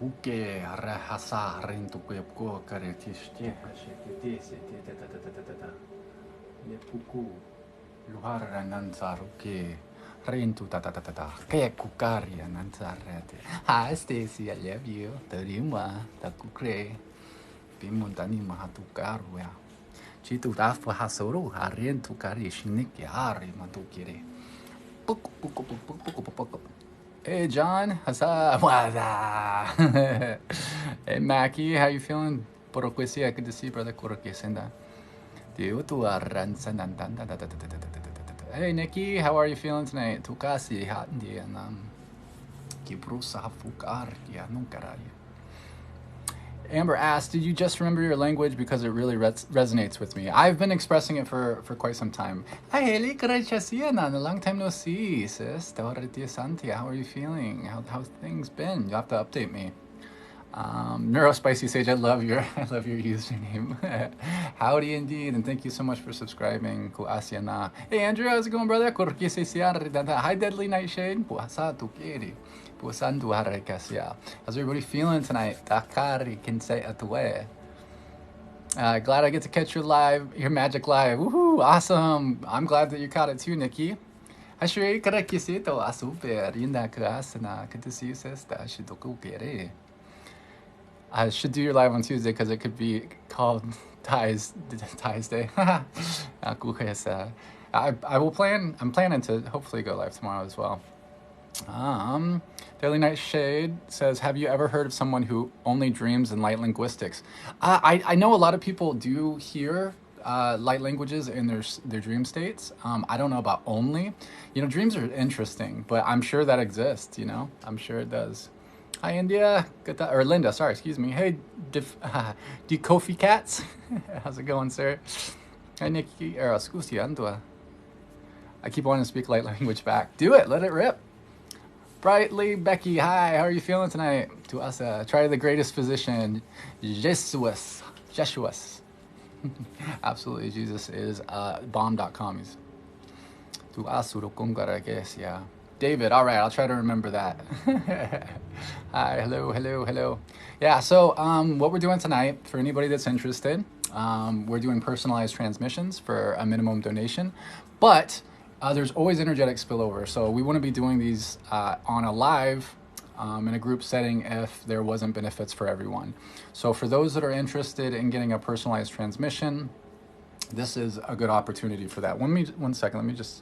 kuke rahasa rentuke ko karetiste hashekete le puku luhar nanzaruke rentu ke kukaria nanzarete. Hi Stacy, I love you. Terima takukre pimuntani mahatukaru ya. Citu dafu hasuru harentu kari shiniki hari matukire. Puku. Hey John, hasa wada. Hey Mackie, how you feeling? Poroquesia, good to see you, brother. Korokesenda. Hey Nikki, how are you feeling tonight? Tukasi handi and kibrusa hafukar ya nunkaraya. Amber asked, did you just remember your language because it really resonates with me? I've been expressing it for quite some time. Hi, Haley, a long time no see, sis. How are you feeling? How's things been? You'll have to update me. Neurospicy Sage, I love your username. Howdy indeed, and thank you so much for subscribing. Hey Andrew, how's it going, brother? Hi Deadly Nightshade. How's everybody feeling tonight? Glad I get to catch your magic live. Woohoo, awesome. I'm glad that you caught it too, Nikki. Good to see you, sister. I should do your live on Tuesday because it could be called Ties Day. I'm planning to hopefully go live tomorrow as well. Daily Night Shade says, have you ever heard of someone who only dreams in light linguistics? I know a lot of people do hear light languages in their dream states. I don't know about only. Dreams are interesting, but I'm sure that exists, I'm sure it does. Hi, India. Or Linda, sorry, excuse me. Hey, Kofi Cats. How's it going, sir? Hi, Nikki. I keep wanting to speak light language back. Do it. Let it rip. Brightly Becky, hi. How are you feeling tonight? To us, try the greatest physician, Jesus. Absolutely, Jesus is bomb.com. To us, yeah. David, all right, I'll try to remember that. Hi, hello. Yeah, so what we're doing tonight, for anybody that's interested, we're doing personalized transmissions for a minimum donation, but there's always energetic spillover. So we want to be doing these on a live in a group setting if there wasn't benefits for everyone. So for those that are interested in getting a personalized transmission, this is a good opportunity for that. One second, let me just...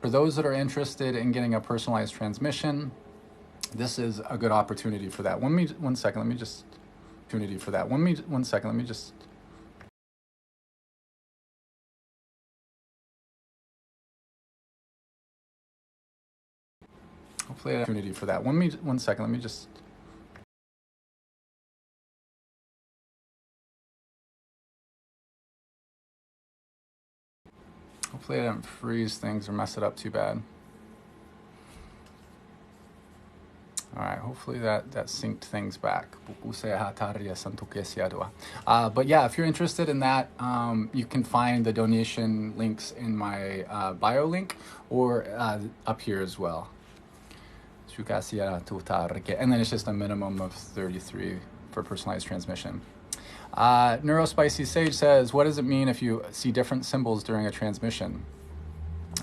For those that are interested in getting a personalized transmission, this is a good opportunity for that. One second, let me just... Opportunity for that. One second, let me just... Hopefully, opportunity for that. One second, let me just... Hopefully I didn't freeze things or mess it up too bad. All right, hopefully that synced things back. But yeah, if you're interested in that, you can find the donation links in my bio link or up here as well. And then it's just a minimum of 33 for personalized transmission. Neurospicy Sage says, what does it mean if you see different symbols during a transmission?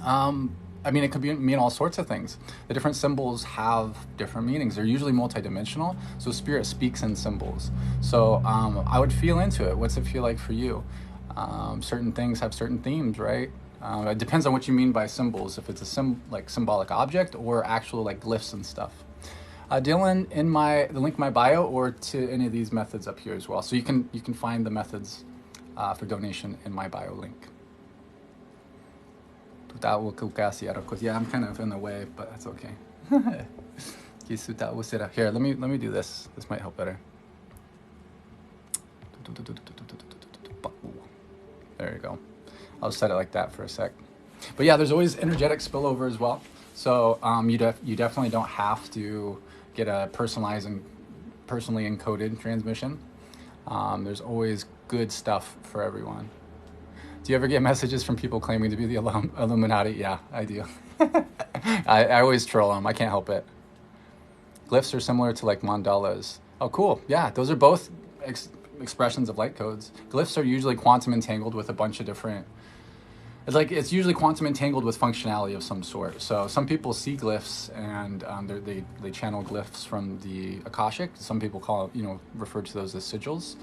It could mean all sorts of things. The different symbols have different meanings. They're usually multidimensional, so spirit speaks in symbols. So I would feel into it. What's it feel like for you? Certain things have certain themes, right? It depends on what you mean by symbols, if it's a symbolic object or actual glyphs and stuff. Dylan, in the link in my bio or to any of these methods up here as well. So you can find the methods for donation in my bio link. Yeah, I'm kind of in the way, but that's okay. Here, let me do this. This might help better. There you go. I'll set it like that for a sec. But yeah, there's always energetic spillover as well. So you definitely don't have to get a personalized and personally encoded transmission. There's always good stuff for everyone. Do you ever get messages from people claiming to be the Illuminati? Yeah, I do. I always troll them. I can't help it. Glyphs are similar to mandalas. Oh, cool. Yeah, those are both expressions of light codes. Glyphs are usually quantum entangled with a bunch of different. It's usually quantum entangled with functionality of some sort. So some people see glyphs and they channel glyphs from the Akashic. Some people refer to those as sigils.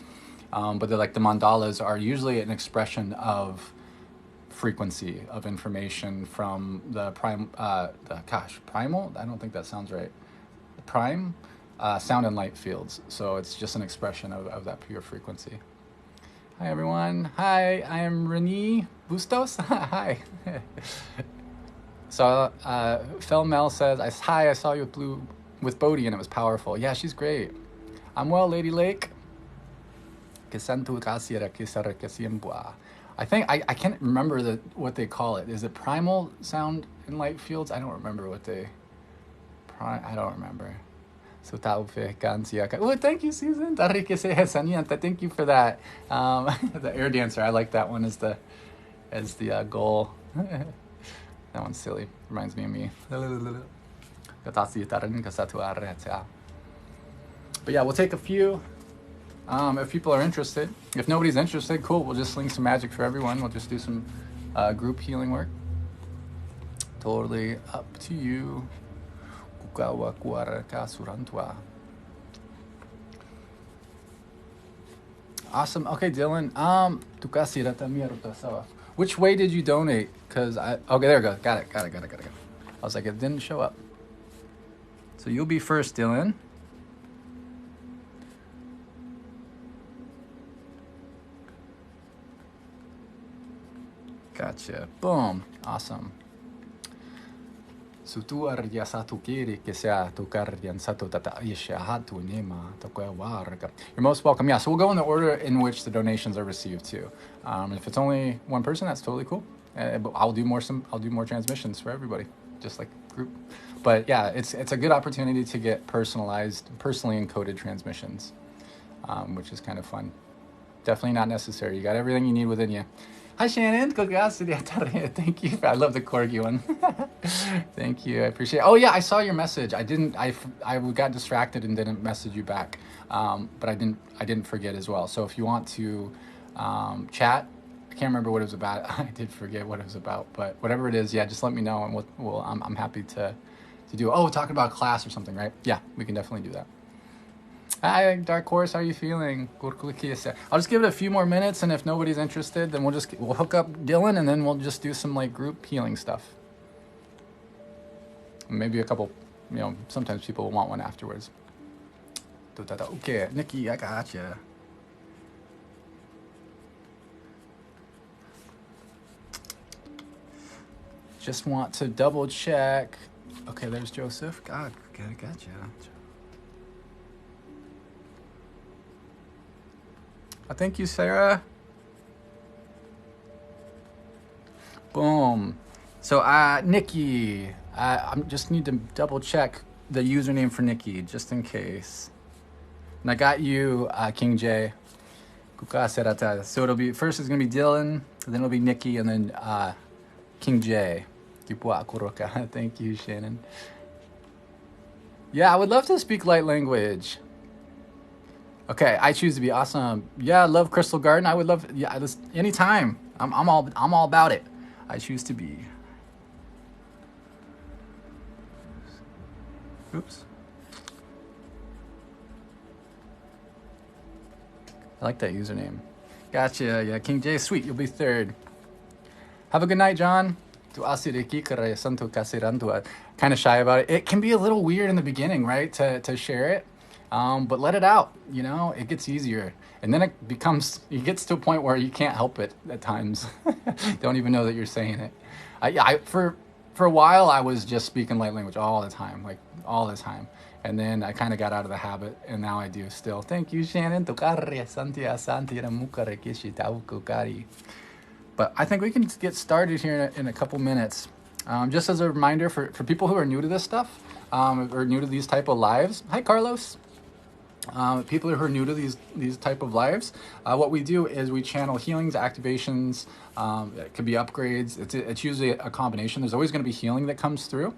But they're like the mandalas are usually an expression of frequency of information from the primal. I don't think that sounds right. Prime sound and light fields. So it's just an expression of that pure frequency. Hi everyone. Hi, I am Renee Bustos. Hi. So Fel Mel says, hi, I saw you with Bodhi and it was powerful. Yeah, she's great. I'm well, Lady Lake. I think I can't remember what they call it. Is it primal sound and light fields? I don't remember what I don't remember. So oh, thank you, Susan. Thank you for that. The air dancer. I like that one as the goal. That one's silly. Reminds me of me. But yeah, we'll take a few. If people are interested. If nobody's interested, cool. We'll just sling some magic for everyone. We'll just do some group healing work. Totally up to you. Awesome. Okay, Dylan. Which way did you donate? Because okay, there we go. Got it. I was like, it didn't show up. So you'll be first, Dylan. Gotcha. Boom. Awesome. You're most welcome. Yeah, so we'll go in the order in which the donations are received too. If it's only one person, that's totally cool. But I'll do more transmissions for everybody, just like group. But yeah, it's a good opportunity to get personally encoded transmissions, which is kind of fun. Definitely not necessary. You got everything you need within you. Hi Shannon, thank you. I love the corgi one. Thank you, I appreciate it. Oh yeah, I saw your message. I got distracted and didn't message you back, but I didn't forget as well. So if you want to chat, I can't remember what it was about. I did forget what it was about, but whatever it is, yeah, just let me know and I'm happy to do. Oh, talking about class or something, right? Yeah, we can definitely do that. Hi, Dark Horse, how are you feeling? I'll just give it a few more minutes, and if nobody's interested, then we'll hook up Dylan, and then we'll just do some like group healing stuff. Maybe a couple, sometimes people will want one afterwards. Okay, Nikki, I gotcha. Just want to double check. Okay, there's Joeseph. God, gotcha. Thank you, Sarah. Boom. So, Nikki, I just need to double check the username for Nikki, just in case. And I got you, King J. So it'll be, first it's gonna be Dylan, then it'll be Nikki, and then King J. Thank you, Shannon. Yeah, I would love to speak light language. Okay, I choose to be awesome. Yeah, I love Crystal Garden. I would love, anytime. I'm all about it. I choose to be. Oops. I like that username. Gotcha. Yeah, King J, sweet. You'll be third. Have a good night, John. Kind of shy about it. It can be a little weird in the beginning, right? To share it. But let it out, it gets easier. And then it gets to a point where you can't help it at times. Don't even know that you're saying it. For a while, I was just speaking light language all the time. And then I kind of got out of the habit, and now I do still. Thank you, Shannon. But I think we can get started here in a couple minutes. Just as a reminder for people who are new to this stuff, or new to these type of lives. Hi, Carlos. People who are new to these type of lives, what we do is we channel healings, activations. It could be upgrades. It's usually a combination. There's always going to be healing that comes through.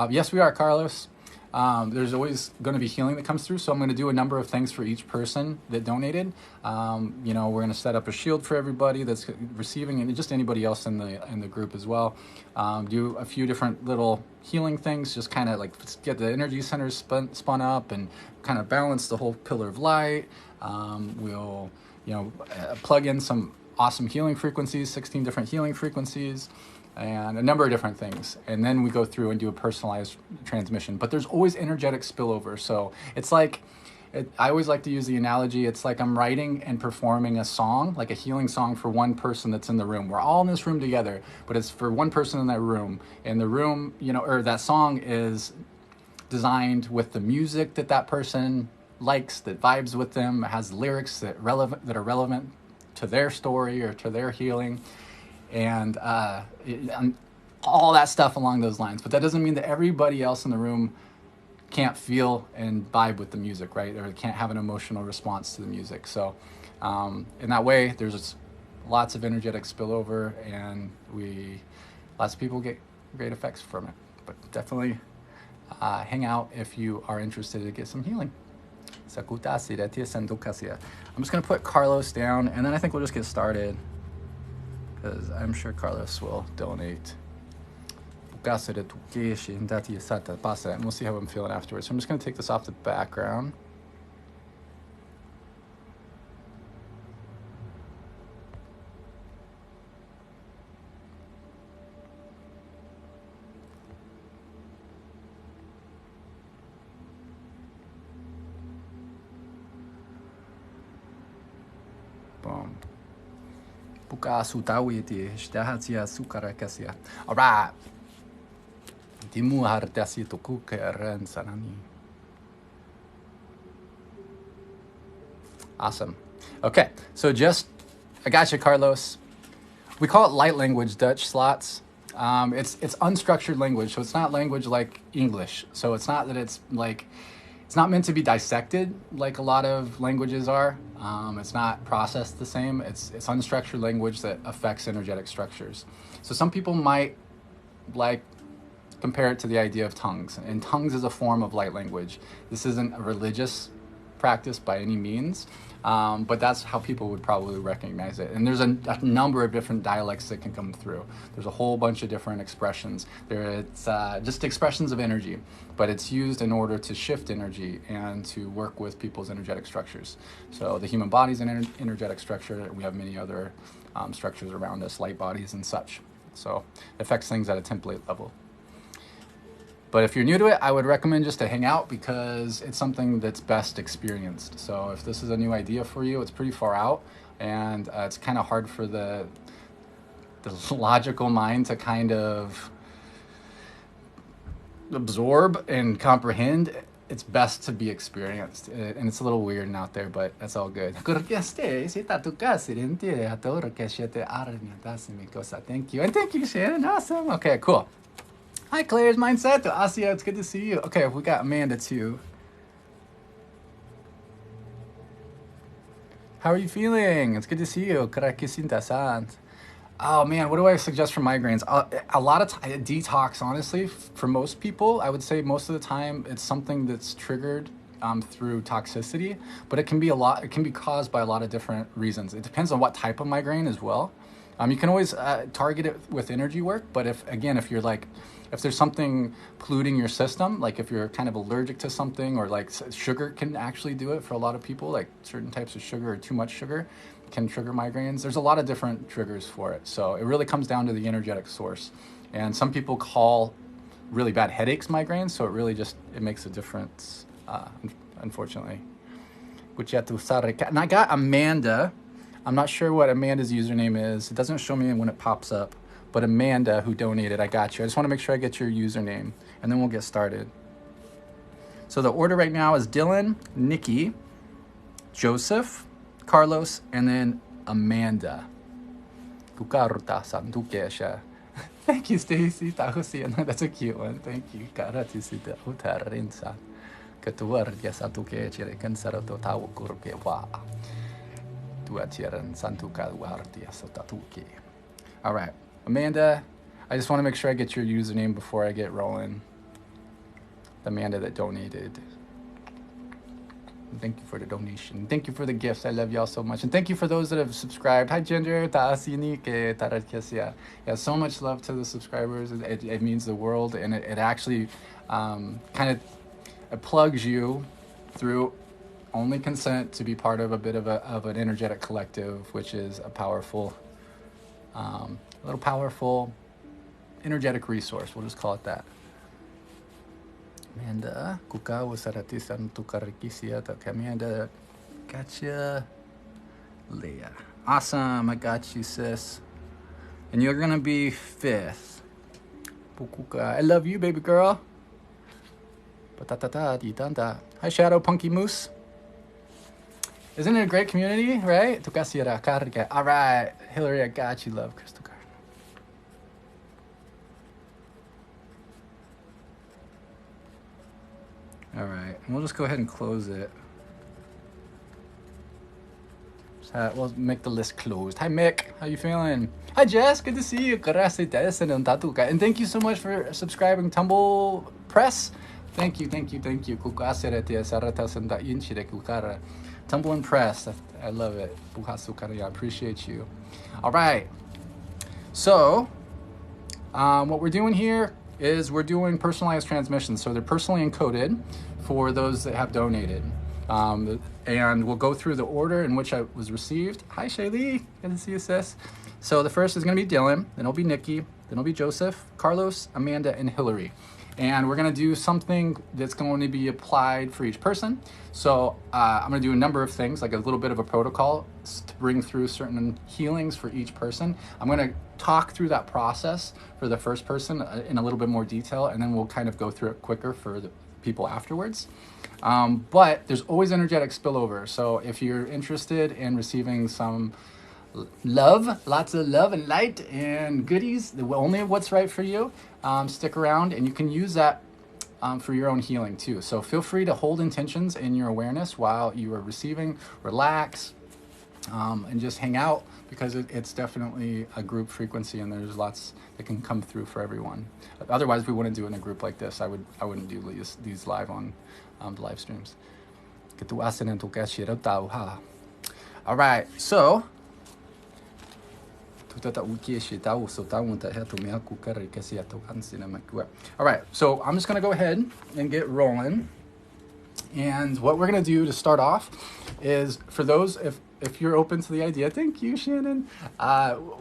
Yes, we are, Carlos. there's always going to be healing that comes through. So I'm going to do a number of things for each person that donated. You know, we're going to set up a shield for everybody that's receiving, and just anybody else in the group as well. Do a few different little healing things, just kind of like get the energy centers spun up and kind of balance the whole pillar of light. We'll, you know, plug in some awesome healing frequencies, 16 different healing frequencies, and a number of different things. And then we go through and do a personalized transmission. But there's always energetic spillover. So it's like, I always like to use the analogy, it's like I'm writing and performing a song, like a healing song for one person that's in the room. We're all in this room together, but it's for one person in that room. And the room, you know, or that song is designed with the music that that person likes, that vibes with them, has lyrics that are relevant to their story or to their healing. And all that stuff along those lines. But that doesn't mean that everybody else in the room can't feel and vibe with the music, right? Or can't have an emotional response to the music. So in that way, there's lots of energetic spillover, and lots of people get great effects from it. But definitely hang out if you are interested to get some healing. I'm just going to put Carlos down, and then I think we'll just get started, because I'm sure Carlos will donate. And we'll see how I'm feeling afterwards. So I'm just going to take this off the background. Boom. All right. Awesome. Okay, so I got you, Carlos. We call it light language Dutch slots. It's unstructured language, so it's not language like English. So it's not that it's not meant to be dissected like a lot of languages are. It's not processed the same. It's unstructured language that affects energetic structures. So some people might compare it to the idea of tongues. And tongues is a form of light language. This isn't a religious practice by any means, but that's how people would probably recognize it. And there's a number of different dialects that can come through. There's a whole bunch of different expressions. It's just expressions of energy, but it's used in order to shift energy and to work with people's energetic structures. So the human body's an energetic structure. We have many other structures around us, light bodies and such. So it affects things at a template level. But if you're new to it, I would recommend just to hang out, because it's something that's best experienced. So if this is a new idea for you, it's pretty far out, and it's kind of hard for the logical mind to kind of absorb and comprehend. It's best to be experienced, and it's a little weird and out there, but that's all good. Thank you, and thank you, Shannon. Awesome. Okay, cool. Hi, Claire's Mindset. Asia, it's good to see you. Okay, we got Amanda too. How are you feeling? It's good to see you. Oh man, what do I suggest for migraines? A lot of detox, honestly, for most people, I would say most of the time it's something that's triggered through toxicity, but it can be caused by a lot of different reasons. It depends on what type of migraine as well. You can always target it with energy work, but if there's something polluting your system, like if you're kind of allergic to something, or like sugar can actually do it for a lot of people, like certain types of sugar or too much sugar can trigger migraines. There's a lot of different triggers for it. So it really comes down to the energetic source. And some people call really bad headaches migraines, so it makes a difference, unfortunately. And I got Amanda. I'm not sure what Amanda's username is. It doesn't show me when it pops up. But Amanda, who donated, I got you. I just want to make sure I get your username, and then we'll get started. So the order right now is Dylan, Nikki, Joeseph, Carlos, and then Amanda. Thank you, Stacy. That's a cute one. Thank you. All right. Amanda, I just want to make sure I get your username before I get rolling. Amanda that donated. Thank you for the donation. Thank you for the gifts. I love y'all so much. And thank you for those that have subscribed. Hi, Ginger. Yeah, so much love to the subscribers. It means the world. And it actually kind of plugs you through only consent to be part of a bit of an energetic collective, which is a powerful, little powerful energetic resource. We'll just call it that. Amanda, Kuka was Saratisan Tukarikisia, Amanda, gotcha. Leah, awesome, I got you, sis. And you're gonna be 5th. I love you, baby girl. Hi, Shadow Punky Moose. Isn't it a great community, right? All right, Hilary, I got you, love, Crystal. All right, and we'll just go ahead and close it. We'll make the list closed. Hi, Mick. How you feeling? Hi, Jess. Good to see you. And thank you so much for subscribing, Tumble Press. Thank you. Tumble and Press. I love it. I appreciate you. All right. So, what we're doing here is we're doing personalized transmissions. So they're personally encoded for those that have donated. And we'll go through the order in which I was received. Hi, Shaylee. Good to see you, sis. So the first is going to be Dylan, then it'll be Nikki, then it'll be Joeseph, Carlos, Amanda, and Hilary. And we're going to do something that's going to be applied for each person. So I'm going to do a number of things, like a little bit of a protocol to bring through certain healings for each person. I'm going to talk through that process for the first person in a little bit more detail, and then we'll kind of go through it quicker for the people afterwards. But there's always energetic spillover. So if you're interested in receiving some love, lots of love and light and goodies, only what's right for you, stick around, and you can use that for your own healing too. So feel free to hold intentions in your awareness while you are receiving, relax, and just hang out, because it's definitely a group frequency, and there's lots that can come through for everyone. Otherwise, we wouldn't do it in a group like this. I wouldn't do these live on the live streams. All right, so all right, so I'm just going to go ahead and get rolling. And what we're going to do to start off is, for those, if you're open to the idea, thank you, Shannon,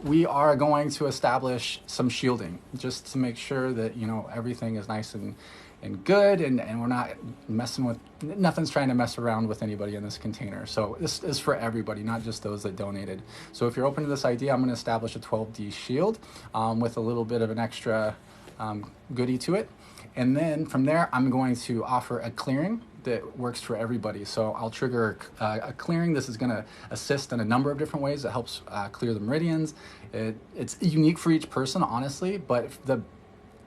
we are going to establish some shielding just to make sure that, everything is nice and good, and we're not messing with, nothing's trying to mess around with anybody in this container. So this is for everybody, not just those that donated. So if you're open to this idea, I'm going to establish a 12D shield with a little bit of an extra goodie to it. And then from there, I'm going to offer a clearing that works for everybody. So I'll trigger a clearing. This is going to assist in a number of different ways. It helps clear the meridians. It's unique for each person, honestly, but the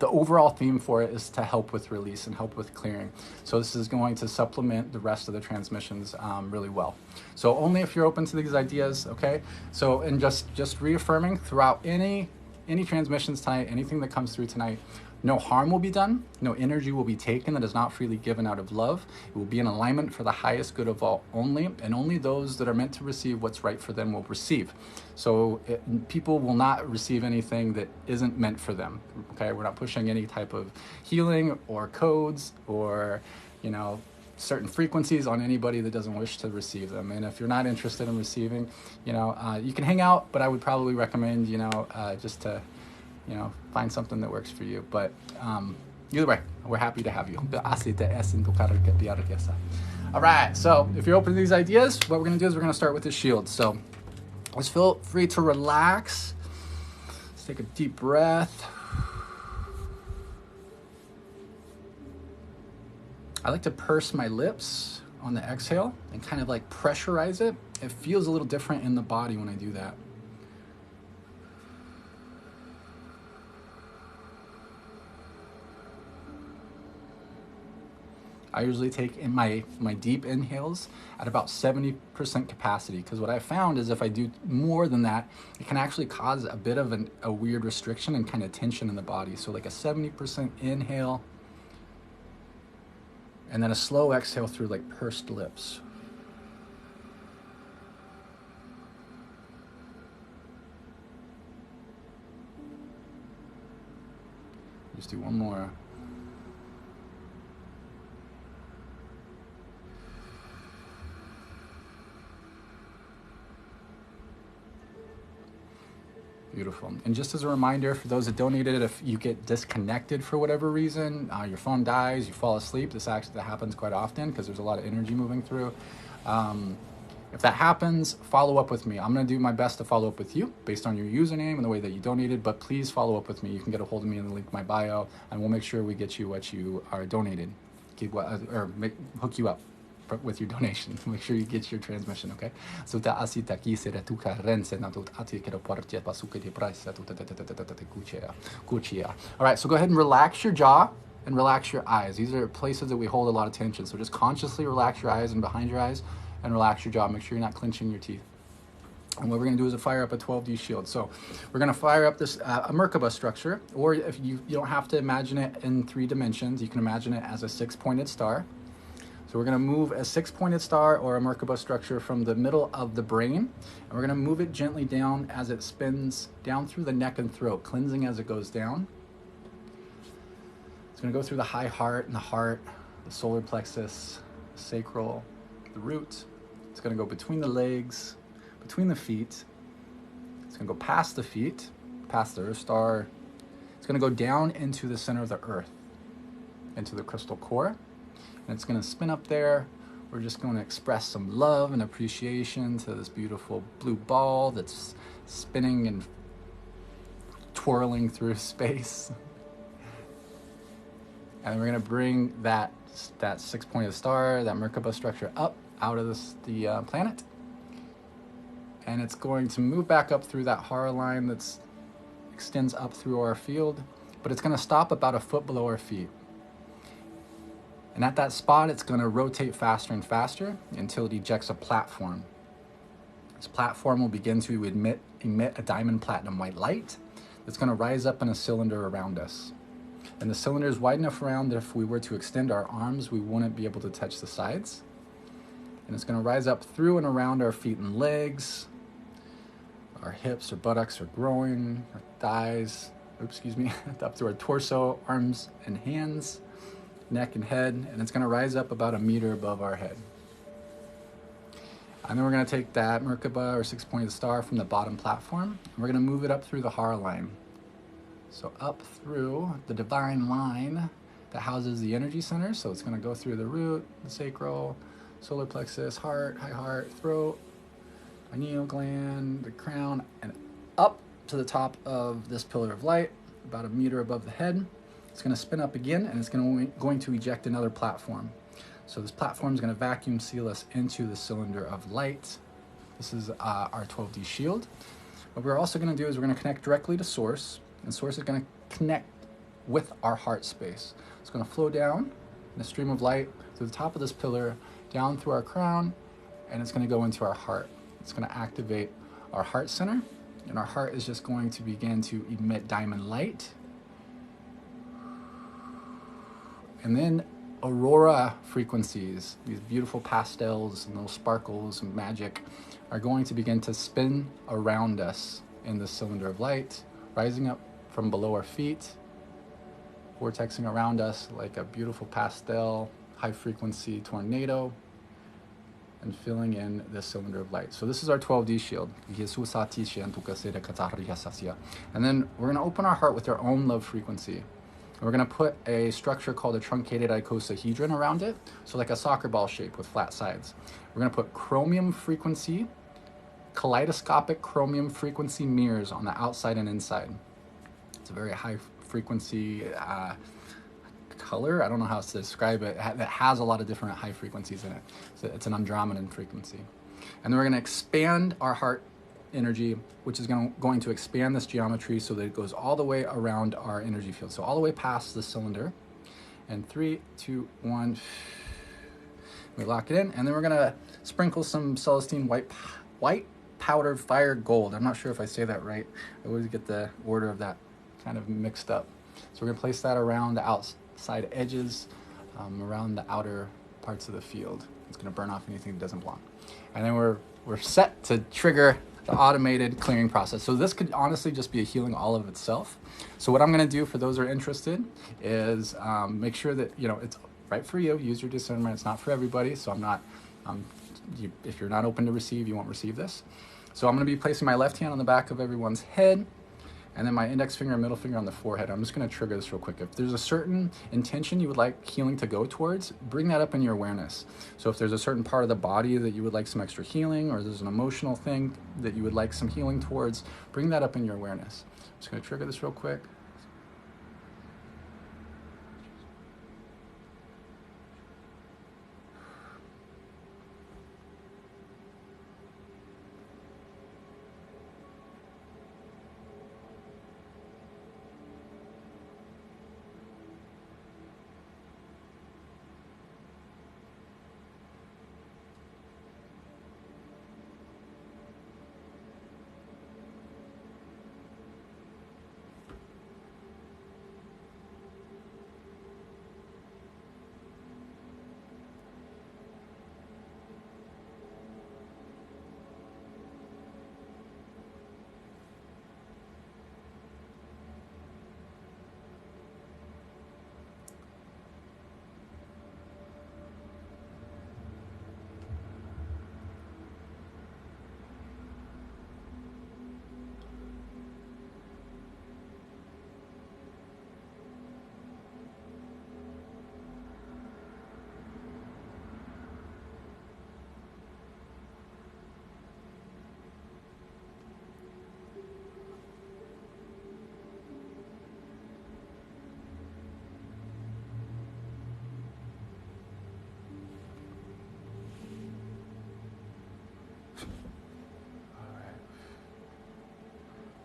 overall theme for it is to help with release and help with clearing. So this is going to supplement the rest of the transmissions really well. So only if you're open to these ideas, okay? So, and just reaffirming throughout any transmissions tonight, anything that comes through tonight, no harm will be done, no energy will be taken that is not freely given out of love. It will be in alignment for the highest good of all only, and only those that are meant to receive what's right for them will receive. So people will not receive anything that isn't meant for them, okay? We're not pushing any type of healing or codes or, certain frequencies on anybody that doesn't wish to receive them. And if you're not interested in receiving, you can hang out, but I would probably recommend, just to, find something that works for you. But either way, we're happy to have you. All right, so if you're open to these ideas, what we're going to do is we're going to start with the shield. So just feel free to relax. Let's take a deep breath. I like to purse my lips on the exhale and kind of like pressurize it. It feels a little different in the body when I do that. I usually take in my deep inhales at about 70% capacity, because what I found is if I do more than that, it can actually cause a bit of a weird restriction and kind of tension in the body. So like a 70% inhale, And then a slow exhale through like pursed lips. Just do one more. Beautiful. And just as a reminder for those that donated, if you get disconnected for whatever reason, your phone dies, you fall asleep, that happens quite often because there's a lot of energy moving through. If that happens, follow up with me. I'm going to do my best to follow up with you based on your username and the way that you donated, but please follow up with me. You can get a hold of me in the link in my bio, and we'll make sure we get you what you are donated, hook you up with your donation. Make sure you get your transmission, okay? So all right, so go ahead and relax your jaw and relax your eyes. These are places that we hold a lot of tension. So just consciously relax your eyes and behind your eyes and relax your jaw. Make sure you're not clenching your teeth. And what we're going to do is fire up a 12D shield. So we're going to fire up this a Merkaba structure, or if you don't have to imagine it in 3 dimensions, you can imagine it as a 6-pointed star. So we're going to move a 6-pointed star or a Merkaba structure from the middle of the brain, and we're going to move it gently down as it spins down through the neck and throat, cleansing as it goes down. It's going to go through the high heart and the heart, the solar plexus, the sacral, the root. It's going to go between the legs, between the feet. It's going to go past the feet, past the Earth Star. It's going to go down into the center of the Earth, into the crystal core. And it's going to spin up there. We're just going to express some love and appreciation to this beautiful blue ball that's spinning and twirling through space. And we're going to bring that 6-pointed star, that Merkaba structure, up out of the planet. And it's going to move back up through that Hara line that extends up through our field, but it's going to stop about a foot below our feet. And at that spot, it's going to rotate faster and faster until it ejects a platform. This platform will begin to emit a diamond platinum white light that's going to rise up in a cylinder around us. And the cylinder is wide enough around that if we were to extend our arms, we wouldn't be able to touch the sides. And it's going to rise up through and around our feet and legs. Our hips or buttocks are growing, our thighs, up through our torso, arms and hands, neck and head, and it's going to rise up about 1 meter above our head. And then we're going to take that Merkaba or 6-pointed star from the bottom platform, and we're going to move it up through the Hara line. So up through the divine line that houses the energy center. So it's going to go through the root, the sacral, solar plexus, heart, high heart, throat, pineal gland, the crown, and up to the top of this pillar of light, about 1 meter above the head. It's going to spin up again, and it's going to eject another platform. So this platform is going to vacuum seal us into the cylinder of light. This is our 12D shield. What we're also going to do is we're going to connect directly to Source, and Source is going to connect with our heart space. It's going to flow down in a stream of light through the top of this pillar, down through our crown, and it's going to go into our heart. It's going to activate our heart center, and our heart is just going to begin to emit diamond light. And then aurora frequencies, these beautiful pastels and little sparkles and magic, are going to begin to spin around us in the cylinder of light, rising up from below our feet, vortexing around us like a beautiful pastel, high frequency tornado, and filling in this cylinder of light. So this is our 12D shield. And then we're going to open our heart with our own love frequency. We're going to put a structure called a truncated icosahedron around it, so like a soccer ball shape with flat sides. We're going to put chromium frequency, kaleidoscopic chromium frequency mirrors on the outside and inside. It's a very high frequency color. I don't know how to describe it. That has a lot of different high frequencies in it. So it's an Andromedan frequency. And then we're going to expand our heart energy, which is going to expand this geometry so that it goes all the way around our energy field. So all the way past the cylinder. And 3, 2, 1. We lock it in, and then we're going to sprinkle some Celestine white powdered fire gold. I'm not sure if I say that right. I always get the order of that kind of mixed up. So we're going to place that around the outside edges around the outer parts of the field. It's going to burn off anything that doesn't belong. And then we're set to trigger the automated clearing process. So this could honestly just be a healing all of itself. So what I'm going to do for those who are interested is make sure that, you know, it's right for you. Use your discernment. It's not for everybody. So I'm not, if you're not open to receive, you won't receive this. So I'm going to be placing my left hand on the back of everyone's head, and then my index finger and middle finger on the forehead. I'm just going to trigger this real quick. If there's a certain intention you would like healing to go towards, bring that up in your awareness. So if there's a certain part of the body that you would like some extra healing, or there's an emotional thing that you would like some healing towards, bring that up in your awareness. I'm just going to trigger this real quick.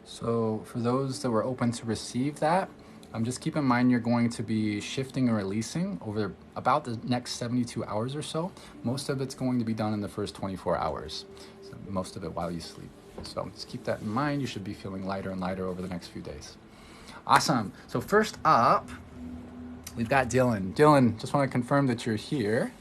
So for those that were open to receive that, just keep in mind you're going to be shifting and releasing over about the next 72 hours or so. Most of it's going to be done in the first 24 hours, so most of it while you sleep. So just keep that in mind. You should be feeling lighter and lighter over the next few days. Awesome. So first up, we've got Dylan. Dylan, just want to confirm that you're here.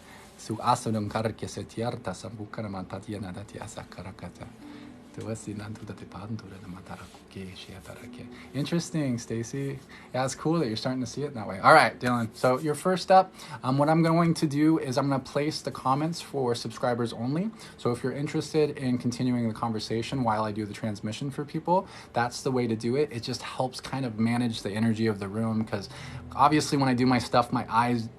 Interesting, Stacy. Yeah, it's cool that you're starting to see it that way. All right, Dylan. So you're first up. What I'm going to do is I'm going to place the comments for subscribers only. So if you're interested in continuing the conversation while I do the transmission for people, that's the way to do it. It just helps kind of manage the energy of the room, because obviously when I do my stuff, my eyes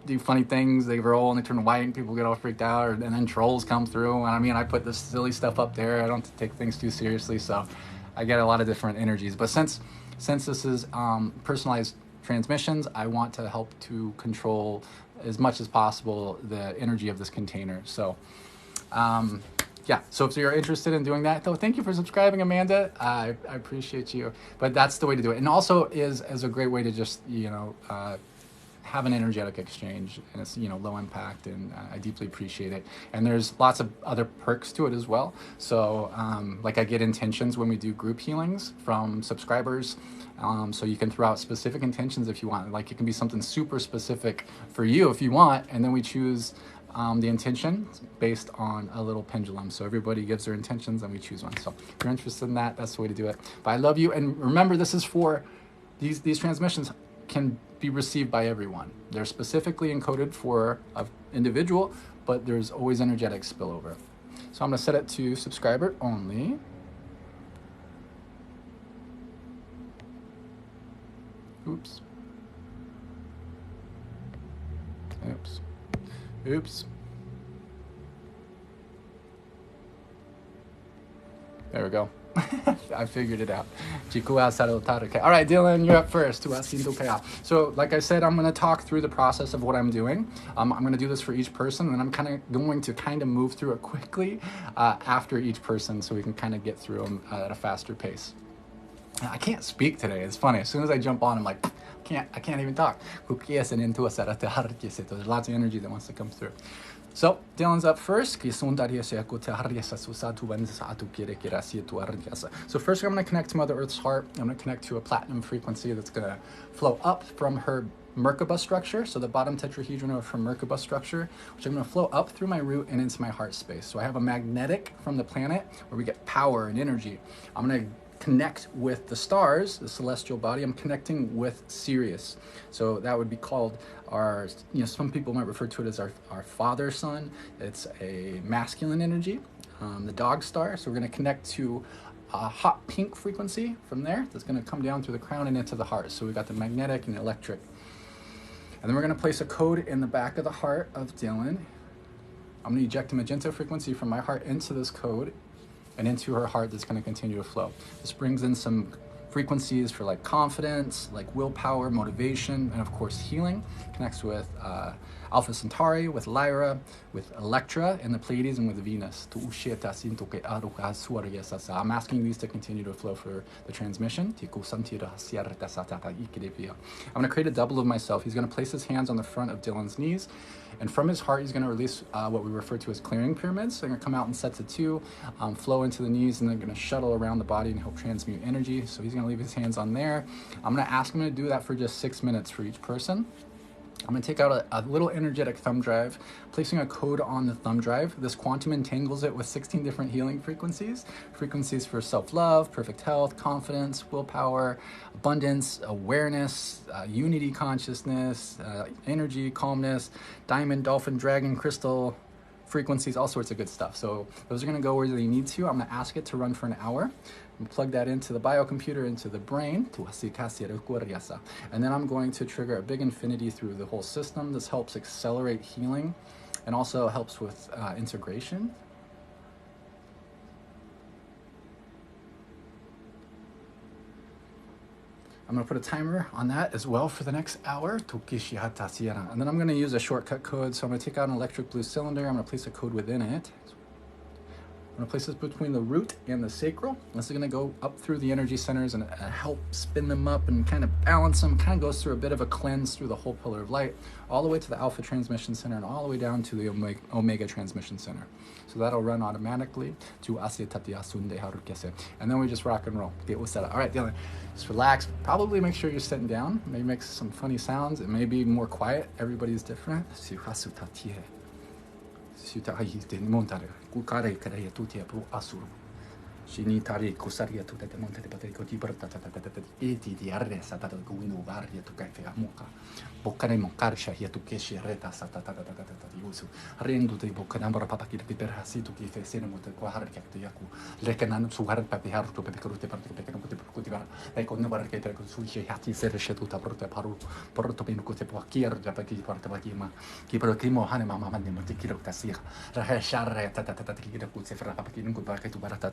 do funny things. They roll and they turn white and people get all freaked out, and then trolls come through. And I mean, I put this silly stuff up there. I don't take things too seriously, so I get a lot of different energies. But since this is personalized transmissions, I want to help to control as much as possible the energy of this container. So yeah, so if you're interested in doing that, though, thank you for subscribing, Amanda. I appreciate you. But that's the way to do it. And also is a great way to just, you know, have an energetic exchange, and it's, you know, low impact, and I deeply appreciate it. And there's lots of other perks to it as well. So like I get intentions when we do group healings from subscribers, so you can throw out specific intentions if you want. Like it can be something super specific for you if you want, and then we choose the intention based on a little pendulum. So everybody gives their intentions and we choose one. So if you're interested in that, that's the way to do it. But I love you, and remember, this is for these transmissions can be received by everyone. They're specifically encoded for an individual, but there's always energetic spillover. So I'm going to set it to subscriber only. Oops. Oops. Oops. There we go. I figured it out. All right, Dylan, you're up first. So like I said, I'm going to talk through the process of what I'm doing. I'm going to do this for each person, and I'm going to move through it quickly after each person, so we can kind of get through them at a faster pace. I can't speak today. It's funny. As soon as I jump on, I'm like, I can't even talk. There's lots of energy that wants to come through. So Dylan's up first. So first I'm going to connect to Mother Earth's heart. I'm going to connect to a platinum frequency that's going to flow up from her Merkaba structure, so the bottom tetrahedron from Merkaba structure, which I'm going to flow up through my root and into my heart space. So I have a magnetic from the planet where we get power and energy. I'm going to connect with the stars, the celestial body. I'm connecting with Sirius. So that would be called our, some people might refer to it as our father sun. It's a masculine energy, the dog star. So we're going to connect to a hot pink frequency from there that's going to come down through the crown and into the heart. So we've got the magnetic and the electric. And then we're going to place a code in the back of the heart of Dylan. I'm going to eject a magenta frequency from my heart into this code and into her heart that's going to continue to flow. This brings in some frequencies for like confidence, like willpower, motivation, and of course healing. Connects with Alpha Centauri, with Lyra, with Electra in the Pleiades, and with Venus. I'm asking these to continue to flow for the transmission. I'm going to create a double of myself. He's going to place his hands on the front of Dylan's knees, and from his heart, he's going to release what we refer to as clearing pyramids. So they're going to come out in sets of 2, flow into the knees, and they're going to shuttle around the body and help transmute energy. So he's going to leave his hands on there. I'm going to ask him to do that for just 6 minutes for each person. I'm going to take out a little energetic thumb drive, placing a code on the thumb drive. This quantum entangles it with 16 different healing frequencies. Frequencies for self-love, perfect health, confidence, willpower, abundance, awareness, unity consciousness, energy, calmness, diamond, dolphin, dragon, crystal, frequencies, all sorts of good stuff. So those are going to go where they need to. I'm going to ask it to run for an hour. And plug that into the biocomputer, into the brain, and then I'm going to trigger a big infinity through the whole system. This helps accelerate healing and also helps with integration. I'm going to put a timer on that as well for the next hour. And then I'm going to use a shortcut code. So I'm going to take out an electric blue cylinder. I'm going to place a code within it. I'm going to place this between the root and the sacral. This is going to go up through the energy centers and help spin them up and kind of balance them. Kind of goes through a bit of a cleanse through the whole pillar of light, all the way to the alpha transmission center and all the way down to the omega transmission center. So that'll run automatically to and then we just rock and roll. All right, Dylan, just relax. Probably make sure you're sitting down. Maybe make some funny sounds. It may be more quiet. Everybody's different. Shini tari kusaria tu te monte de pateko ti porta eti di arre sata to guino varia to kai fega muka boccare moncare shahia tu keshi reta sata di usu rendu te bocca nambra papa ki per hasitu ki fe sene mote ko har ke te yaku lekenan su har papi har to pepe kurute parte pepe no te kurute bar dai con ne bar ke te su shi hati ser shetu ta porta paru porto pin ko te po kier ja pa ki porta pa ki ma ki pro krimo hane mama man ne mote ki ro ta sir ra sharre ta ki de ku se fra papa ki ngu ba ke tu barata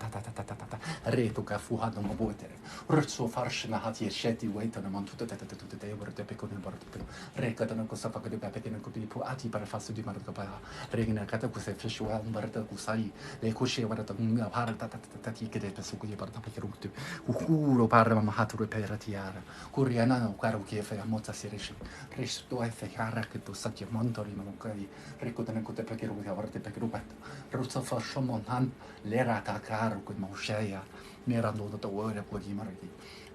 retuka fuhado mobotere rutso farshna hati sheti waitana mantuta te borte pe con borte reka dana ko safa de pepe ne ko pu ati para fasu di marka pa regina kata ko se fishwa barta ku sai le ko she barta nga parta ti ke de su ko barta pe rutu ukuro parma mahatu reperatiara kuriana no karo ke fe mota sirishi resto e fe hara ke to sakye montori no kai reko dana ko te pe ru ya barta pe rupat rutso farshomon han lera ta karo ko Shaya, Mirando the word of Wagimariki.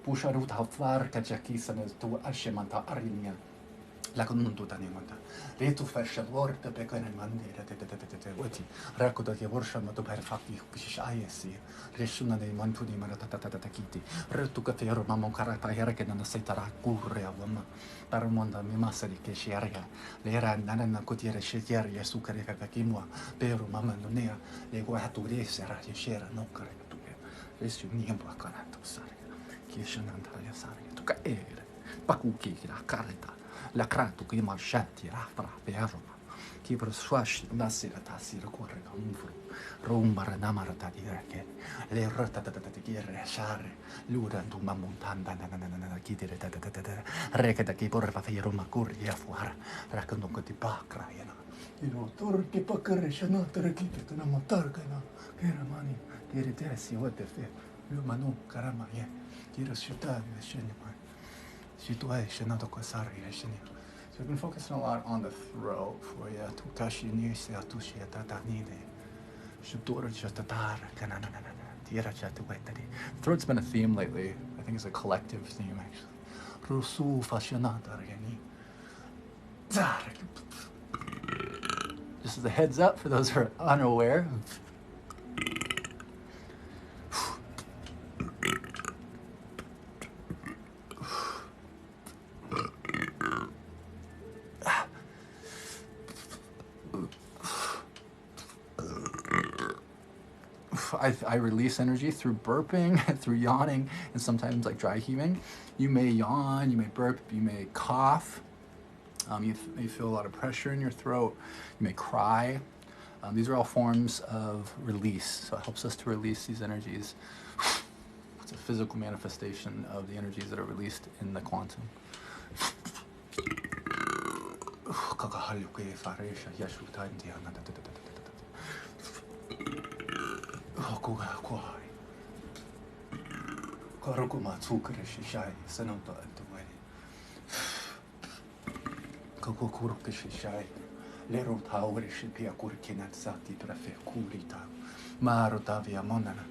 Pusha root how far Kajakis and to Ashemanta Arinia, Lakununtu Tanimanta. They to fashion word the Pecon and Monday, Wati, Rakuda Worsham to Perfaki, Pishayasi, Reshuna de Mantuni Maratatakiti, Retucatero Mamon Carapa Herakan and the Setara Kurea Wama, Paramonda Mimasari Keshiaria, Lera Nana Cotiere Shetiaria Sukareka Kimwa, Pero Mamma Nonea, they go to race a share no correct. Questo niempo a carato sare che scenandare sare tu caere pacuchi la carta la crato che marciati la fra perro che per swash nasira tasira corre con fru romba namara ta dire che le rotta ta che sare lura tu ma montanda che dire reka da che porre fa Roma corri a fuara racconto che ti pacra io torche paccare scenandare che te na montarca na che ramani Dire si what the fe, Lumano, Karamaye, Dire Shuta, Shenima, Shutua, Shenato Kosari, Shenia. So we've been focusing a lot on the throat for you, Tukashi, Nisa, Tushia, Tatanide, Shutur, Jatatar, Kanana, Tira Chatuetari. Throat's been a theme lately. I think it's a collective theme, actually. Rusu, Fashionata, Reni. Just as a heads up for those who are unaware. I release energy through burping, through yawning, and sometimes like dry heaving. You may yawn, you may burp, you may cough. You may feel a lot of pressure in your throat. You may cry. These are all forms of release. So it helps us to release these energies. It's a physical manifestation of the energies that are released in the quantum. Lero tauri shipia kurkinat sati prefe kurita maro tavia monana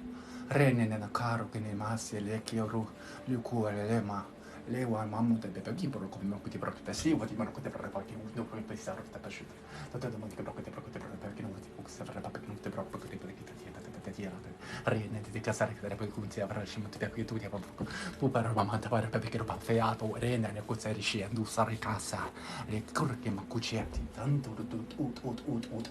renene na caro che ne masse le chioro lucuore lema lewa mamu te pepe kiporo come mo kuti proprio si voti mano kuti proprio che non puoi pensare sta pasciuta tanto mo che proprio perché non ti può sapere proprio che non ti proprio che perché ti rene di casare che poi come si avrà scimo te che tu ti pu per mamma te pare perché lo feato rene ne cosa riscendo sare casa le corche ma cucietti tanto ut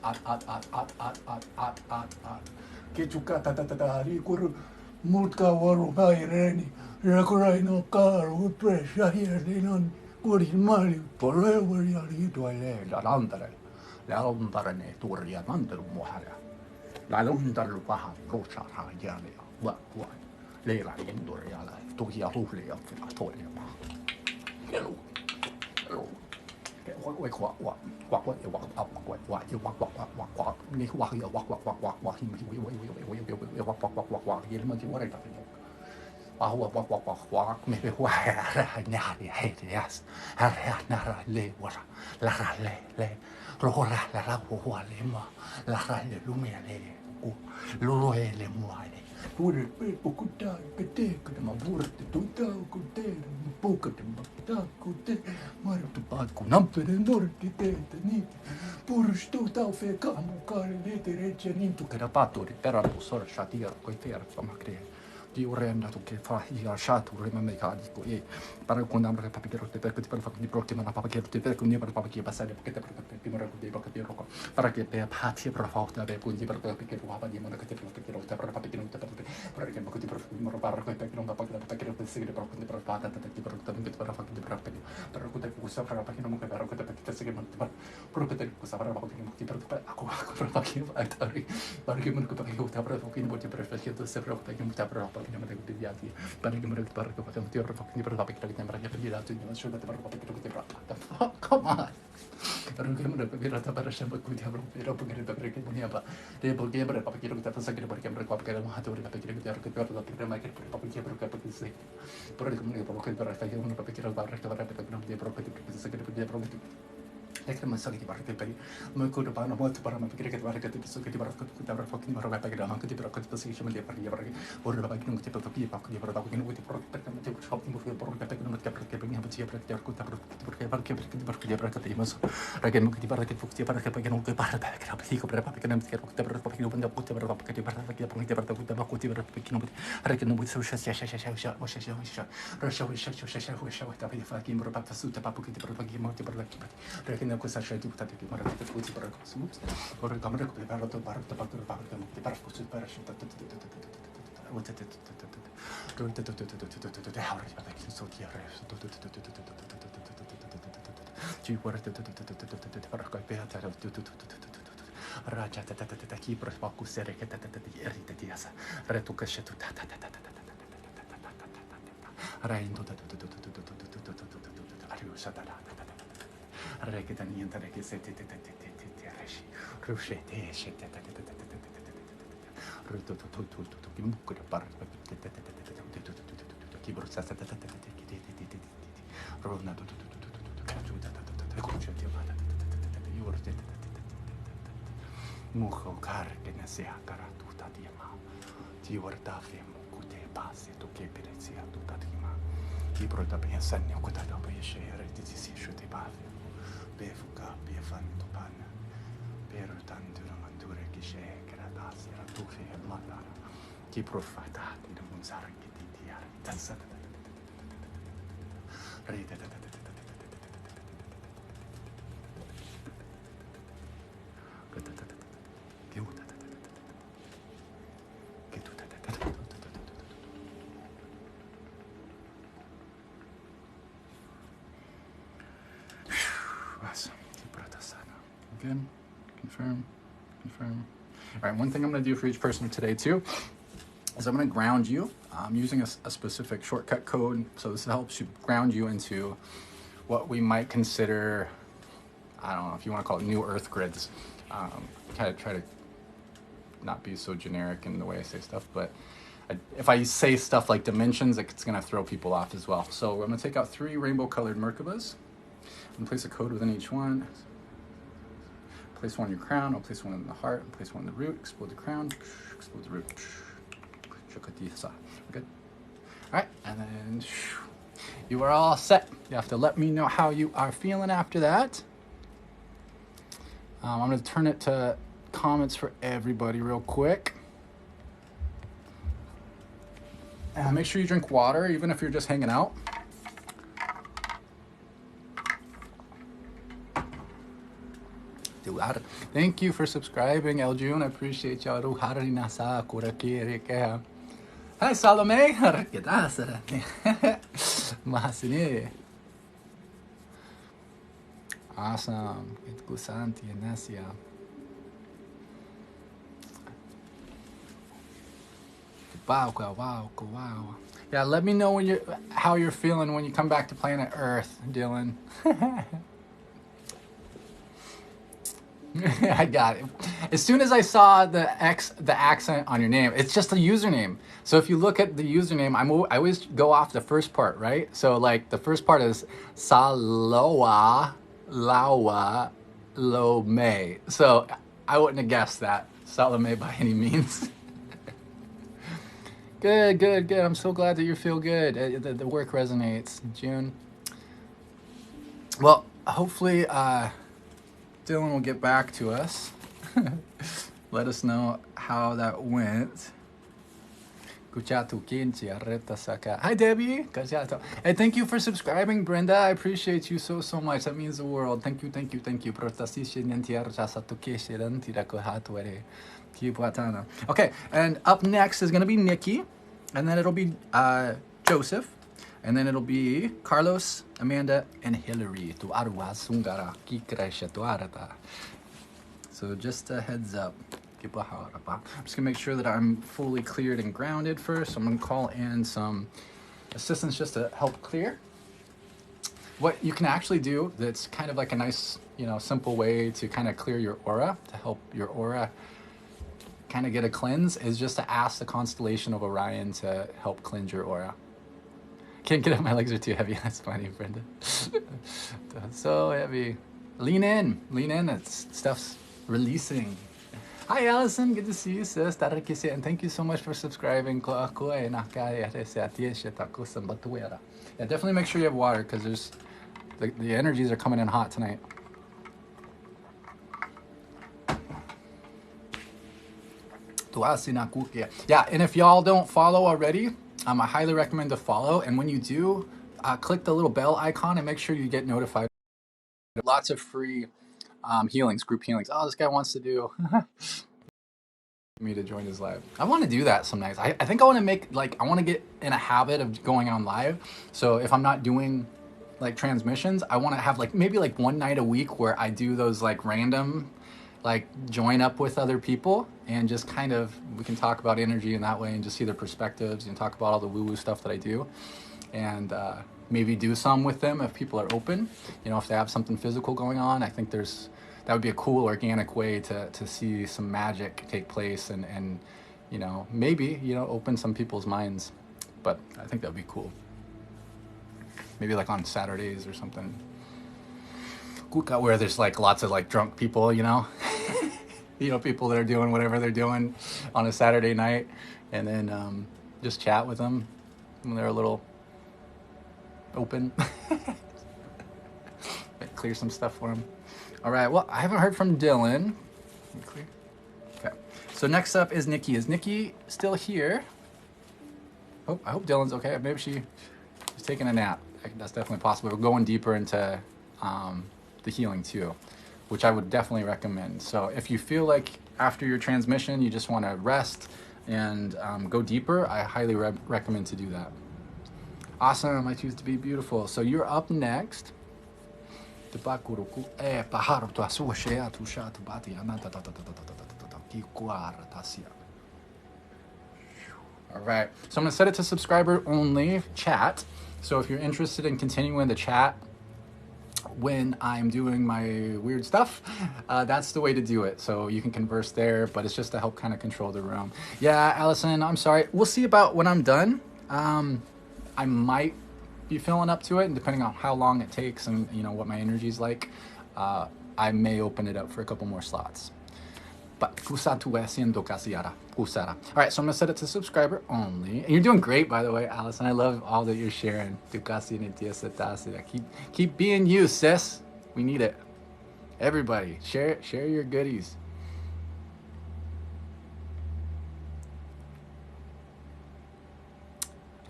che giocata ta ricor multa varo mai reni racorai no caro presa hier non por il male volevo io tu le la landare ne turria mandelo muhara la lundar paha rocha ha jale wa le la indur ya la to ya ru le ya la to le ma hello wa ni wa ya wa hi wa ye ma ji wa ta wa me be wa na ya yes na le wa la le rola la wa le ma la le lumia le lo le muore pure poco da che ma burte tutta con te poco da con te ma tu pad con ampere norte te ni pur sto ta fe camo care le terece ninto che rapato per la sora shatia coi fer insomma crea di urenda tu che fa io shato rema meccanico e para con amore papi che rotte perché ti per fare di prossima ma papi che rotte perché ne per papi che passare perché te per mora con dei pochi di roco para che per pati per forte per quindi per che ruaba di mona che te per rotte per papi che non te per che poco di per mora para perché non papi perché non segre per quindi per pata te per rotte per fare di per che te usa per papi non che per che te segre per proprio te cosa per papi che per per papi per che non che per che non ti per che te se per che non ti per perché non devo deviati perché non devo per che facciamo ti perché per papi che tempo che dato in una per papi che ti per come on perché non devo per per sempre qui ti avrò perché non è perché per papi che ti pensa che perché per papi che non ha teoria perché ti per per mai che per papi che perché sei per che non devo per fare un papi che per non devo per pensa che per Ecco ma so che ti parlo per ma quello parlo molto parlo perché che parlo che ti so che ti parlo che ti parlo che mi roba perché anche ti parlo che ti posso dire perché ora roba che non ti parlo che ti parlo che non ti parlo perché non ti parlo perché non ti parlo perché mi ha perché ti parlo che ti ma so perché non ti parlo che ti parlo perché non ti parlo perché non ti parlo perché non ti parlo perché non ti parlo perché non ti parlo perché non perché non ti so perché questa scelta tutta che mi ha fatto tutti per cosa vorrei cambiare per parlare per Reketa niente che se te reshi rushete shete ruto che mucco da parte che borsa rona mucco carche ne sia caratuta di ma ti guarda femo cute passe tu che per sia tutta di ma ti porta pensare ne quota da pesce reti si sciute passe befuka befan topana pero tandura mandura kishe gradasi ratufi mala ki profata di munzar kitiar tasata rida Good. Confirm. Confirm. All right, one thing I'm going to do for each person today, too, is I'm going to ground you. I'm using a specific shortcut code, so this helps you ground you into what we might consider, I don't know if you want to call it new earth grids. Kind of try to not be so generic in the way I say stuff, but if I say stuff like dimensions, it's going to throw people off as well. So I'm going to take out 3 rainbow-colored Merkabas and place a code within each one. Place one in your crown, I'll place one in the heart, and place one in the root, explode the crown, explode the root. Good. All right, and then you are all set. You have to let me know how you are feeling after that. I'm going to turn it to comments for everybody real quick. Make sure you drink water, even if you're just hanging out. Thank you for subscribing, El June. I appreciate y'all. Hi, Salome. Awesome. Wow. Yeah, let me know when how you're feeling when you come back to planet Earth, Dylan. I got it. As soon as I saw the accent on your name, it's just a username. So if you look at the username, I always go off the first part, right? So like the first part is Saloa Lawa Lome. So I wouldn't have guessed that Salome by any means. Good. I'm so glad that you feel good. The work resonates, June. Well, hopefully Dylan will get back to us. Let us know how that went. Hi, Debbie. Hey, thank you for subscribing, Brenda. I appreciate you so much. That means the world. Thank you. Okay, and up next is going to be Nikki, and then it'll be Joeseph, and then it'll be Carlos, Amanda, and Hilary. So just a heads up. I'm just gonna make sure that I'm fully cleared and grounded first. I'm gonna call in some assistance just to help clear. What you can actually do that's kind of like a nice, simple way to kind of clear your aura, to help your aura kind of get a cleanse, is just to ask the constellation of Orion to help cleanse your aura. Can't get up, my legs are too heavy. That's funny, Brenda. So heavy. Lean in, that stuff's releasing. Hi, Allison. Good to see you, sis. And thank you so much for subscribing. Yeah, definitely make sure you have water, because there's the energies are coming in hot tonight. Yeah, and if y'all don't follow already, I highly recommend to follow. And when you do, click the little bell icon and make sure you get notified. Lots of free healings, group healings. Oh, this guy wants to do me to join his live. I want to do that some nights. I think I want to make, I want to get in a habit of going on live. So if I'm not doing transmissions, I want to have maybe one night a week where I do those random, join up with other people and just kind of, we can talk about energy in that way and just see their perspectives and talk about all the woo-woo stuff that I do. And maybe do some with them if people are open. If they have something physical going on, I think that would be a cool organic way to see some magic take place and maybe, open some people's minds. But I think that would be cool. Maybe on Saturdays or something. Where there's lots of drunk people, people that are doing whatever they're doing on a Saturday night, and then just chat with them when they're a little open. clear some stuff for him. All right, well, I haven't heard from Dylan. Clear. Okay, so next up is Nikki. Is Nikki still here? Oh, I hope Dylan's okay. Maybe she's taking a nap. That's definitely possible. We're going deeper into the healing too, which I would definitely recommend. So if you feel like after your transmission you just want to rest and go deeper, I highly recommend to do that. Awesome, I choose to be beautiful. So you're up next. All right, so I'm gonna set it to subscriber only chat. So if you're interested in continuing the chat when I'm doing my weird stuff, that's the way to do it. So you can converse there, but it's just to help kind of control the room. Yeah, Allison, I'm sorry. We'll see about when I'm done. I might be filling up to it, and depending on how long it takes and what my energy's like, I may open it up for a couple more slots. But all right, so I'm gonna set it to subscriber only. And you're doing great, by the way, Allison. I love all that you're sharing. Keep being you, sis. We need it. Everybody, share your goodies.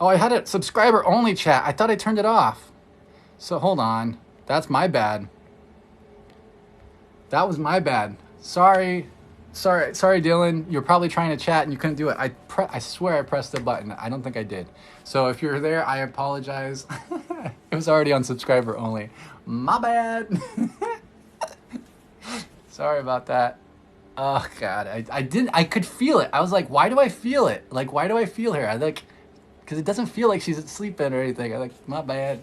Oh, I had a subscriber only chat. I thought I turned it off. So hold on. That's my bad. That was my bad. Sorry, Dylan. You're probably trying to chat and you couldn't do it. I swear I pressed the button. I don't think I did. So if you're there, I apologize. It was already on subscriber only. My bad. Sorry about that. Oh God, I could feel it. I was like, why do I feel it? Like, why do I feel her? Because it doesn't feel like she's sleeping or anything. I'm like, my bad.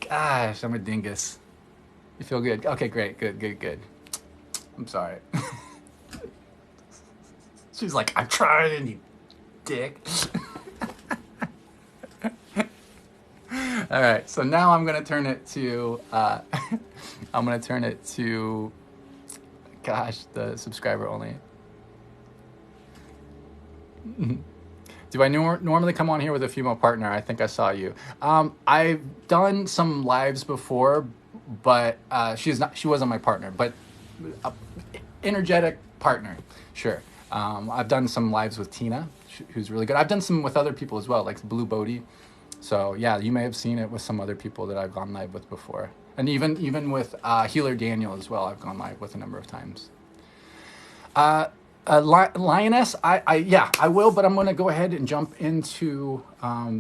Gosh, I'm a dingus. You feel good? Okay, great, good. I'm sorry. She's like, I'm trying, you dick. All right, so now I'm gonna turn it to, gosh, the subscriber only. Do I normally come on here with a female partner? I think I saw you. I've done some lives before, but she wasn't my partner, but energetic partner, sure. I've done some lives with Tina, who's really good. I've done some with other people as well, like Blue Bodhi. So yeah, you may have seen it with some other people that I've gone live with before. And even with Healer Daniel as well, I've gone live with a number of times. Lioness, I will, but I'm going to go ahead and jump into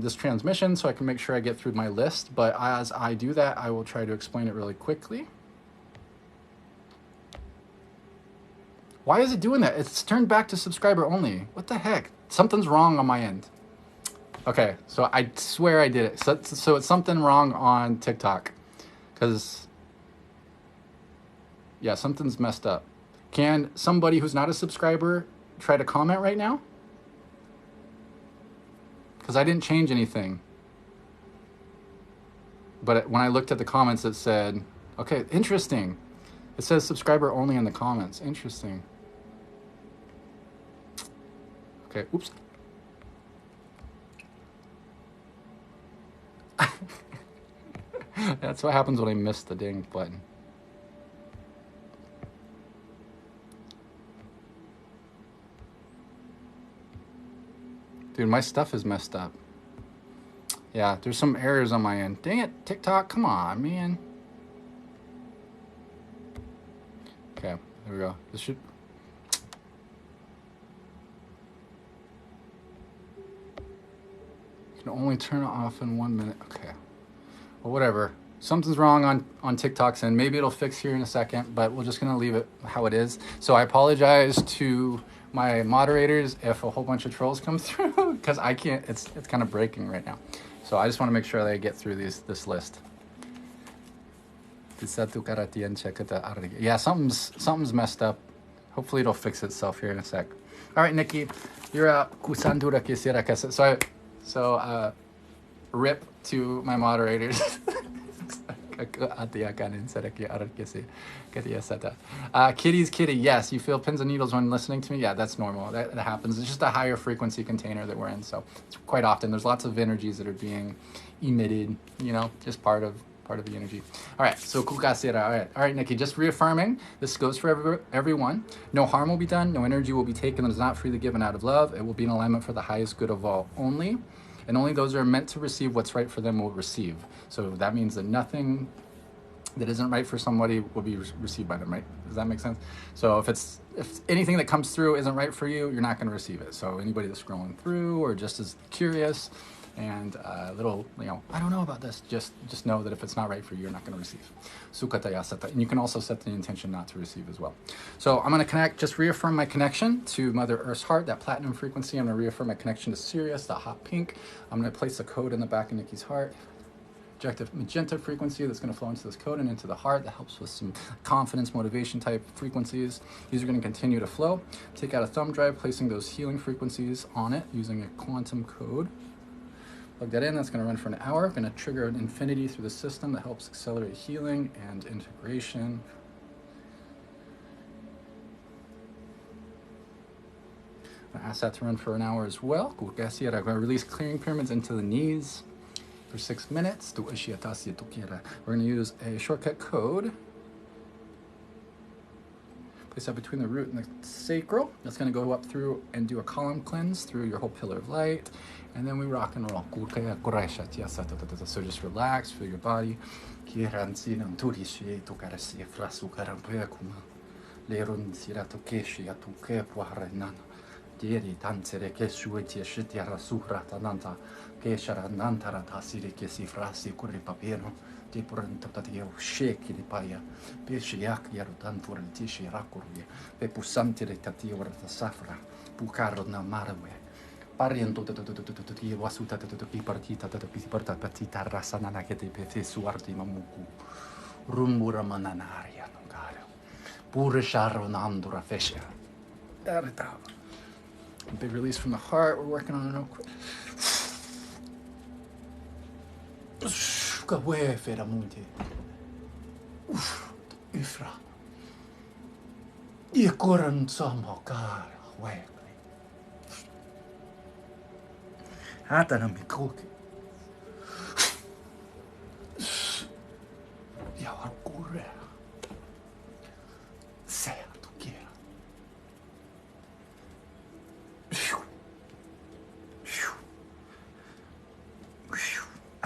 this transmission so I can make sure I get through my list. But as I do that, I will try to explain it really quickly. Why is it doing that? It's turned back to subscriber only. What the heck? Something's wrong on my end. Okay, so I swear I did it. So it's something wrong on TikTok. Because, yeah, something's messed up. Can somebody who's not a subscriber try to comment right now? Because I didn't change anything. But when I looked at the comments, it said, okay, interesting. It says subscriber only in the comments. Interesting. Okay, oops. That's what happens when I miss the dang button. Dude, my stuff is messed up. Yeah, there's some errors on my end. Dang it, TikTok, come on, man. Okay, there we go. This should... You can only turn it off in 1 minute. Okay. Well, whatever. Something's wrong on TikTok's end. Maybe it'll fix here in a second, but we're just going to leave it how it is. So I apologize to my moderators if a whole bunch of trolls come through, because I can't, it's kind of breaking right now. So I just want to make sure that I get through this list. Yeah, something's messed up. Hopefully it'll fix itself here in a sec. All right, Nikki, you're up. So rip to my moderators. Kitty's kitty, yes, you feel pins and needles when listening to me. Yeah, that's normal. That happens. It's just a higher frequency container that we're in. So it's quite often. There's lots of energies that are being emitted, just part of part of the energy. All right, so kukasera. All right, Nikki, just reaffirming, this goes for everyone. No harm will be done, no energy will be taken that is not freely given out of love. It will be in alignment for the highest good of all only. And only those who are meant to receive what's right for them will receive. So that means that nothing that isn't right for somebody will be received by them, right? Does that make sense? So if anything that comes through isn't right for you, you're not going to receive it. So anybody that's scrolling through or just is curious and a little, I don't know about this, just know that if it's not right for you, you're not going to receive. Sukataya sata. And you can also set the intention not to receive as well. So I'm going to just reaffirm my connection to Mother Earth's heart, that platinum frequency. I'm going to reaffirm my connection to Sirius, the hot pink. I'm going to place a code in the back of Nikki's heart. Magenta frequency that's going to flow into this code and into the heart that helps with some confidence, motivation type frequencies. These are going to continue to flow. Take out a thumb drive, placing those healing frequencies on it using a quantum code. Plug that in. That's going to run for an hour. Going to trigger an infinity through the system that helps accelerate healing and integration. I'm going to ask that to run for an hour as well. I'm going to release clearing pyramids into the knees for 6 minutes. We're going to use a shortcut code. Place that between the root and the sacral. That's going to go up through and do a column cleanse through your whole pillar of light. And then we rock and roll. So just relax, feel your body. Diri dansere che sue ti shitira sura tananta che shara nantara tasiri che si frasi curri papiro ti pronto tatio sheki di paia pe shiak yaru tantur ti shirakurvi pe pusanti re tatio rata safra pucaro na marwe pariento ti wasuta ti partita ti porta partita rasanana che ti pe suarti mamuku rumbura mananaria no caro pure sharo nandura fesha erta. Big release from the heart. We're working on it real quick. Ifra. Ikoran sama kara wek. Hata na mikoki. Ya wakure. Sea tu quiera.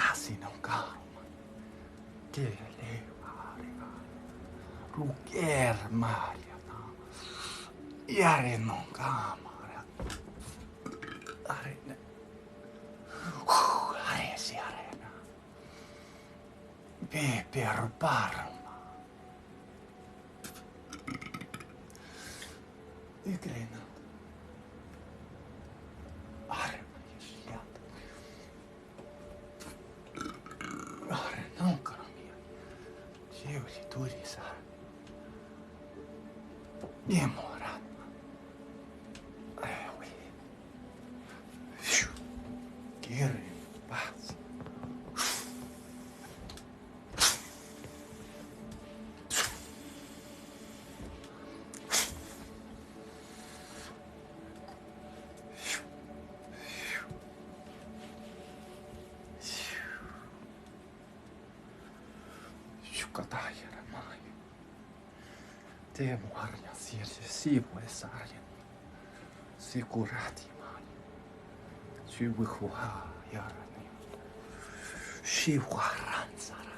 Así no calma. Que eleva. Ruger Mariana. Yare no calma. Arena. Aresi arena. Per parma. Ugrena. Temo arnia si puedes arnia si curati mani si wihuha yarani si waran saraya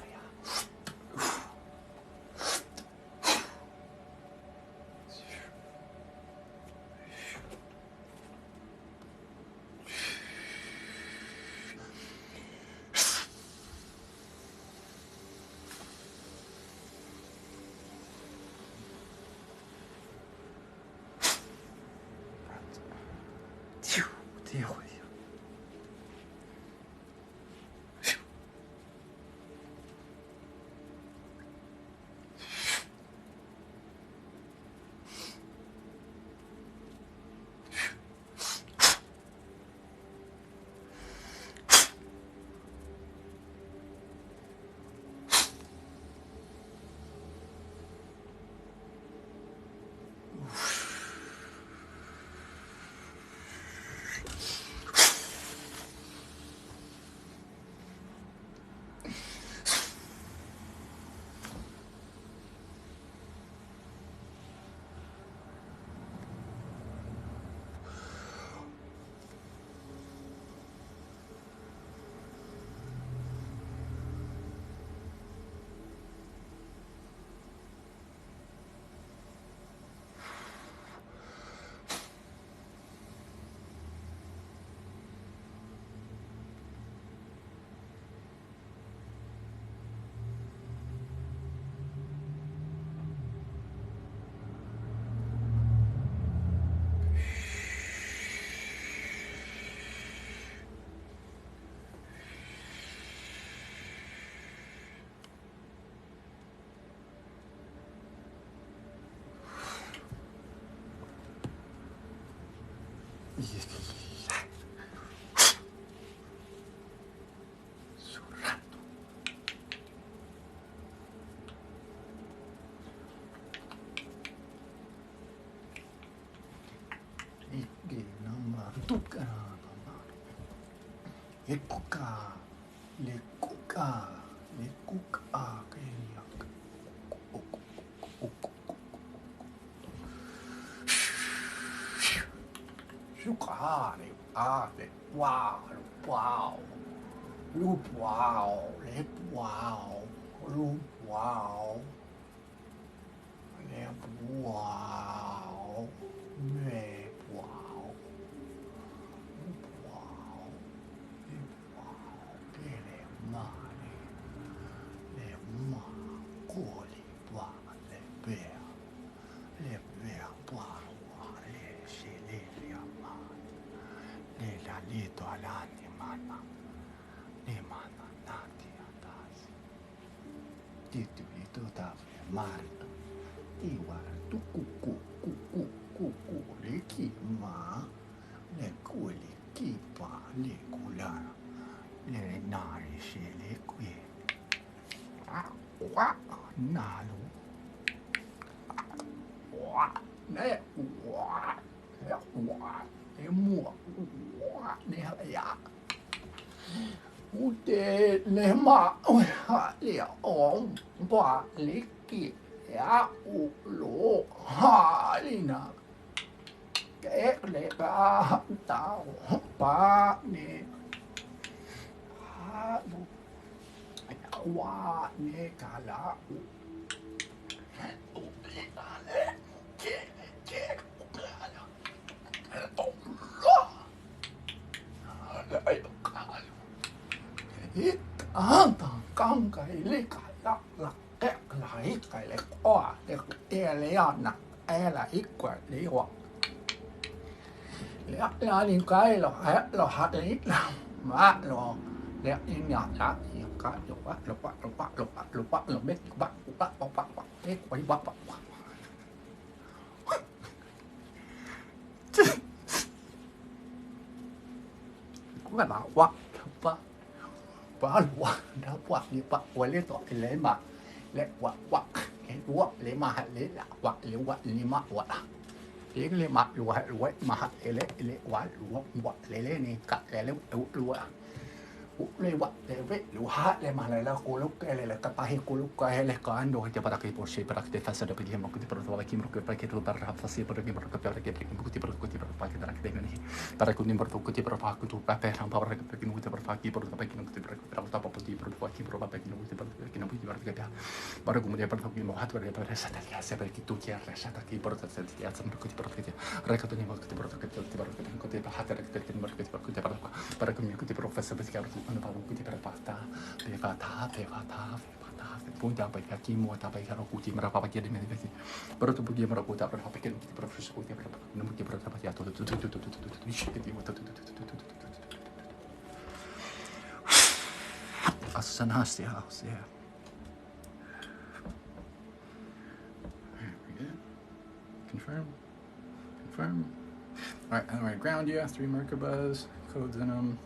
Wow, wow, loop, wow, lip, wow, loop, wow, lip, wow, lip, wow, loop, wow, lip, wow, pele, mani, le, ma, coli, wa, le, bea, wa, le, she, le, ma. Lela lito alani mana, ni mana nati atasi. Titu lito tafle marito, iwara tu kuku kuku kuku leki ma, le kuli kipa le kulara, le nari she le kwe. Wa nalu, wa ne wa le wa. Mua ne ya ute le ma le on ba le ki ya u lo ha lina ke le ba ta ba ne ha lu wa ne ka la u le ale ke Căng cái lấy cái lắc lắc cái lại cái lấy qua để e lấy nè e là ít quả lấy hoặc lấy là những cái là hạt lấy làm mà là lấy những nhà lá thì cái lục biết bắt cái quay bắt cũng là bảo bắt quá quá đã quá đi bắt quá lấy tội lấy mà lấy quá lấy mà lấy là quá lấy mà quá lấy mà mà lấy quá lấy này cắt lấy lewat lewat luhat le malah la kolok le la kapahi kolok le kan do je para ke porche para ke fasa de pedir mo que para toda aqui mo que para que tu para fasi para que para que para que para que ni para que nimber to que para que tu para para que no te para que para que para ta para ti para que para que no te para que no para que para que para que mo hat para esa ta se para que tu quieras esa ta que para ta se ya se para que para que tu ni que para que te para hat que te para que professor que ano pa kuti para pasta pevata punta pa aqui mo ta pa haro kuti mara pa kia de me pero tu pugi mara kuta para pa que professor kuti para não pugi para pa ya todo Allison has house, yeah. Confirm. All right, ground you. 3 Merkabas, codes in them.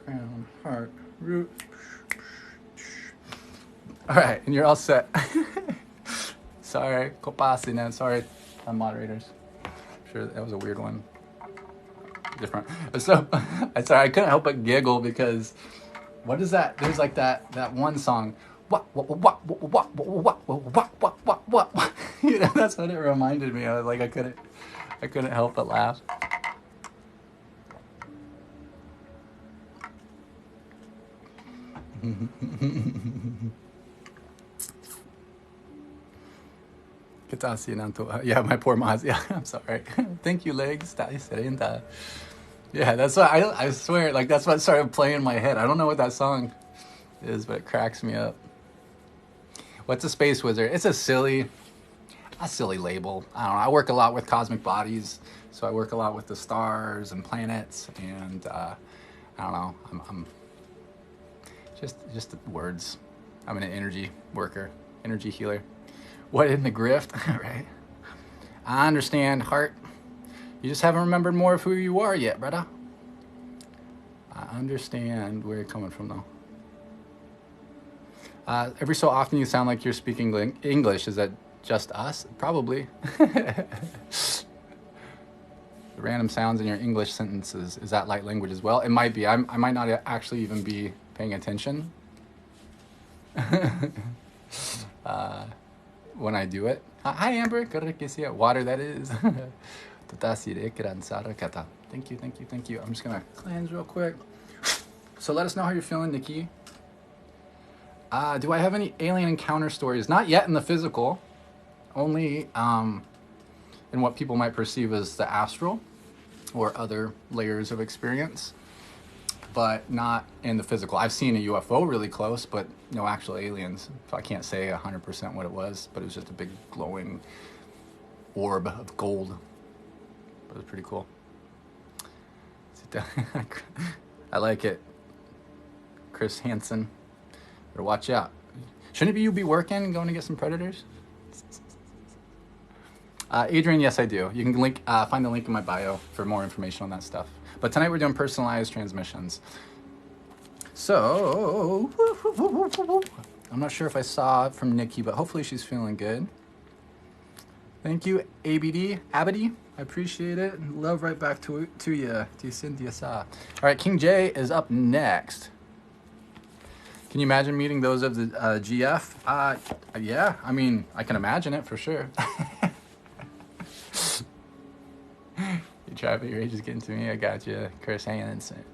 Crown, heart, root. All right, and you're all set. Sorry, kopasina. Sorry, moderators. I'm sure that was a weird one. Different. So, sorry, I couldn't help but giggle because what is that? There's like that one song. What? You know, that's what it reminded me of. Like I couldn't help but laugh. Yeah, my poor Maz. Yeah, I'm sorry. Thank you, legs. Yeah, that's what I swear. Like that's what started playing in my head. I don't know what that song is, but it cracks me up. What's a space wizard? It's a silly label. I don't know. I work a lot with cosmic bodies, so I work a lot with the stars and planets, and I don't know. I'm just the words. I'm an energy worker, energy healer. What in the grift? Right? I understand heart. You just haven't remembered more of who you are yet, brother. I understand where you're coming from, though. Every so often you sound like you're speaking English. Is that just us? Probably. The random sounds in your English sentences, is that light language as well? It might be. I might not actually even be paying attention when I do it. Hi, Amber. Water, that is. Thank you, thank you, thank you. I'm just going to cleanse real quick. So let us know how you're feeling, Nikki. Do I have any alien encounter stories? Not yet in the physical, only in what people might perceive as the astral or other layers of experience, but not in the physical. I've seen a UFO really close, but no actual aliens. So I can't say 100% what it was, but it was just a big glowing orb of gold. But it was pretty cool. I like it. Chris Hansen. Better watch out. Shouldn't you be working, going to get some predators? Adrian, yes, I do. You can find the link in my bio for more information on that stuff. But tonight we're doing personalized transmissions. So, I'm not sure if I saw it from Nikki, but hopefully she's feeling good. Thank you, Abdi. I appreciate it. Love right back to you, Cynthia Sa. All right, King J is up next. Can you imagine meeting those of the GF? Yeah, I mean, I can imagine it for sure. You try, but your age is getting to me. I got you, Chris Hansen.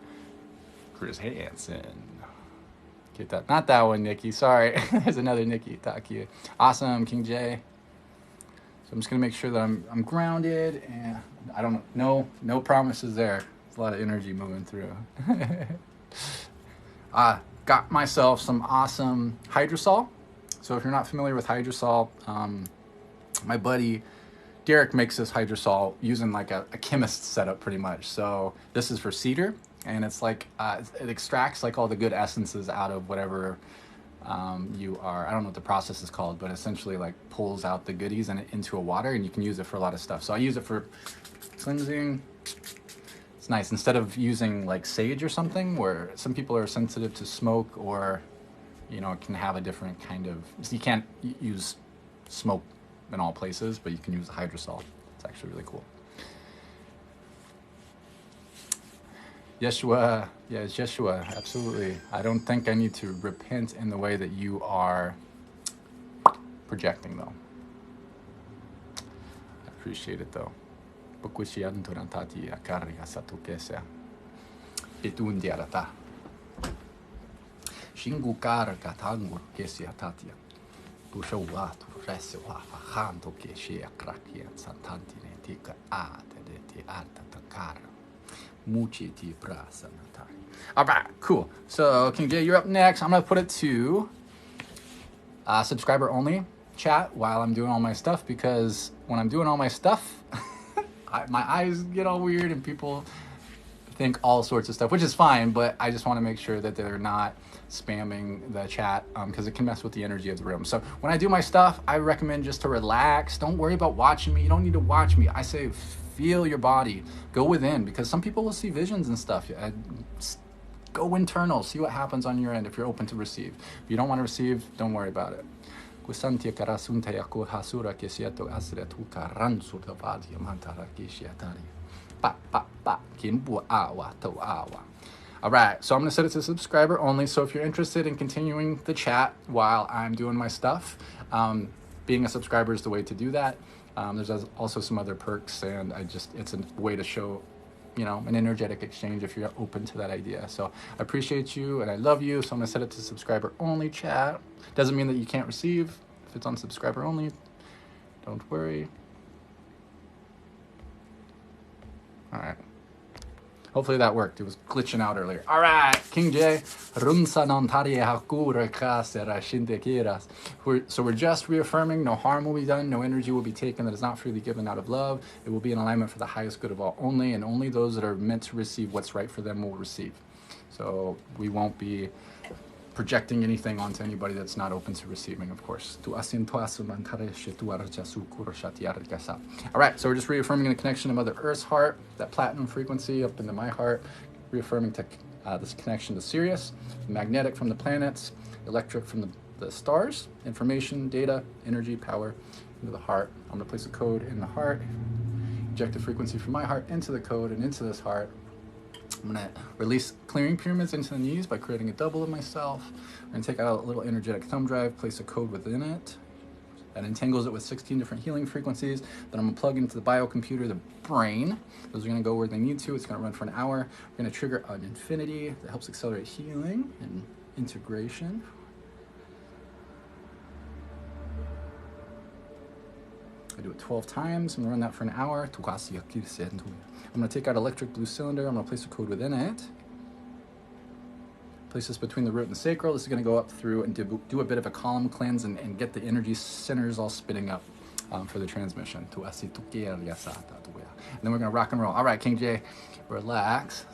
Get that? Not that one, Nikki. Sorry, there's another Nikki. Talk to you. Awesome, King J. So I'm just gonna make sure that I'm grounded, and I don't know. No promises there. There's a lot of energy moving through. Got myself some awesome hydrosol. So if you're not familiar with hydrosol, my buddy Derek makes this hydrosol using like a chemist setup pretty much. So this is for cedar, and it's like it extracts like all the good essences out of whatever you are. I don't know what the process is called, but essentially like pulls out the goodies and into a water, and you can use it for a lot of stuff. So I use it for cleansing. It's nice instead of using like sage or something, where some people are sensitive to smoke, or you know, it can have a different kind of. So you can't use smoke in all places, but you can use the hydrosol. It's actually really cool. Yeshua, yes, Yeshua, absolutely. I don't think I need to repent in the way that you are projecting, though. I appreciate it, though. All right, cool. So King J, you're up next. I'm gonna put it to subscriber only chat while I'm doing all my stuff, because when I'm doing all my stuff, my eyes get all weird and people think all sorts of stuff, which is fine, but I just want to make sure that they're not spamming the chat, because it can mess with the energy of the room. So when I do my stuff, I recommend just to relax. Don't worry about watching me. You don't need to watch me. I say feel your body. Go within, because some people will see visions and stuff. Go internal. See what happens on your end if you're open to receive. If you don't want to receive, don't worry about it. All right, so I'm going to set it to subscriber only. So if you're interested in continuing the chat while I'm doing my stuff, being a subscriber is the way to do that. There's also some other perks, and it's a way to show, you know, an energetic exchange if you're open to that idea. So I appreciate you and I love you. So I'm going to set it to subscriber only chat. Doesn't mean that you can't receive if it's on subscriber only. Don't worry. All right. Hopefully that worked. It was glitching out earlier. All right, King J. So we're just reaffirming no harm will be done, no energy will be taken that is not freely given out of love. It will be in alignment for the highest good of all only, and only those that are meant to receive what's right for them will receive. So we won't be projecting anything onto anybody that's not open to receiving, of course. All right, so we're just reaffirming the connection to Mother Earth's heart, that platinum frequency up into my heart, reaffirming this connection to Sirius, magnetic from the planets, electric from the stars, information, data, energy, power into the heart. I'm going to place a code in the heart, inject the frequency from my heart into the code and into this heart. I'm going to release clearing pyramids into the knees by creating a double of myself. I'm going to take out a little energetic thumb drive, place a code within it. That entangles it with 16 different healing frequencies. Then I'm going to plug into the biocomputer, the brain. Those are going to go where they need to. It's going to run for an hour. We're going to trigger an infinity that helps accelerate healing and integration. I do it 12 times. I'm going to run that for an hour. I'm going to take out electric blue cylinder. I'm going to place a code within it. Place this between the root and the sacral. This is going to go up through and do a bit of a column cleanse and get the energy centers all spinning up for the transmission. And then we're going to rock and roll. All right, King J, relax.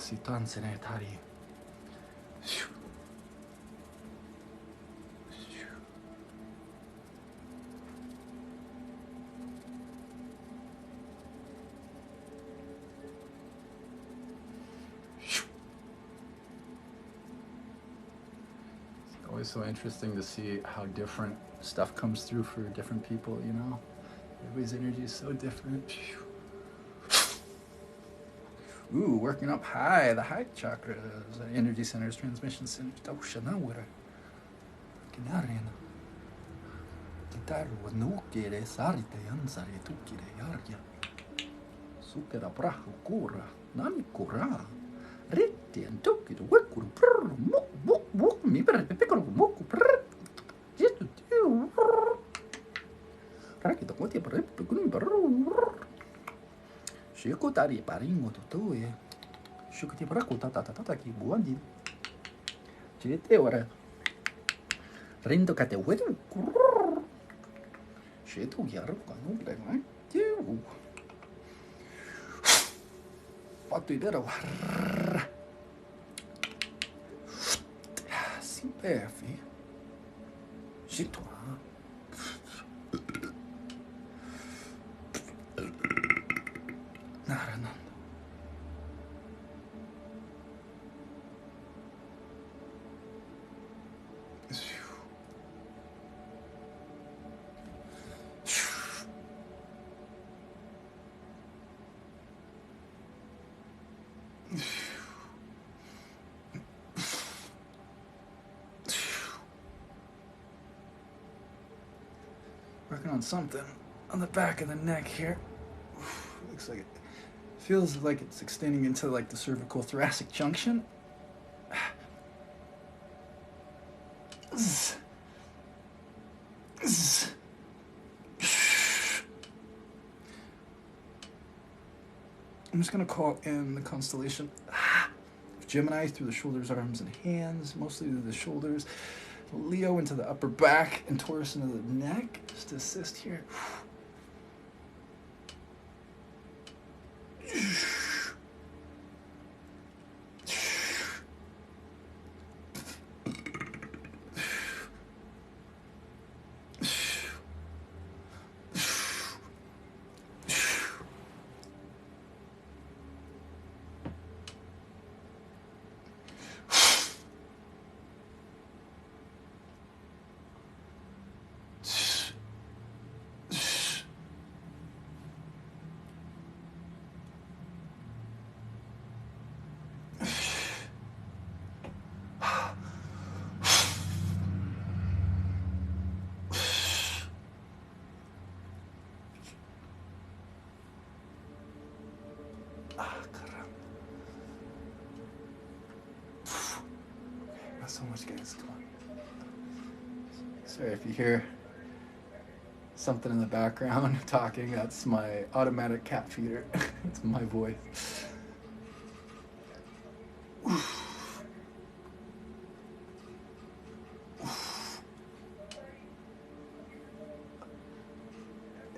Always so interesting to see how different stuff comes through for different people, you know? Everybody's energy is so different. Ooh, working up high, the high chakras, energy centers, transmission centers. Working on something on the back of the neck here. Looks like it feels like it's extending into like the cervical thoracic junction. I'm just gonna call in the constellation of Gemini through the shoulders, arms, and hands, mostly to the shoulders. Leo into the upper back and Taurus into the neck, just to assist here. So much, guys. Come on. Sorry if you hear something in the background talking. That's my automatic cat feeder. It's my voice.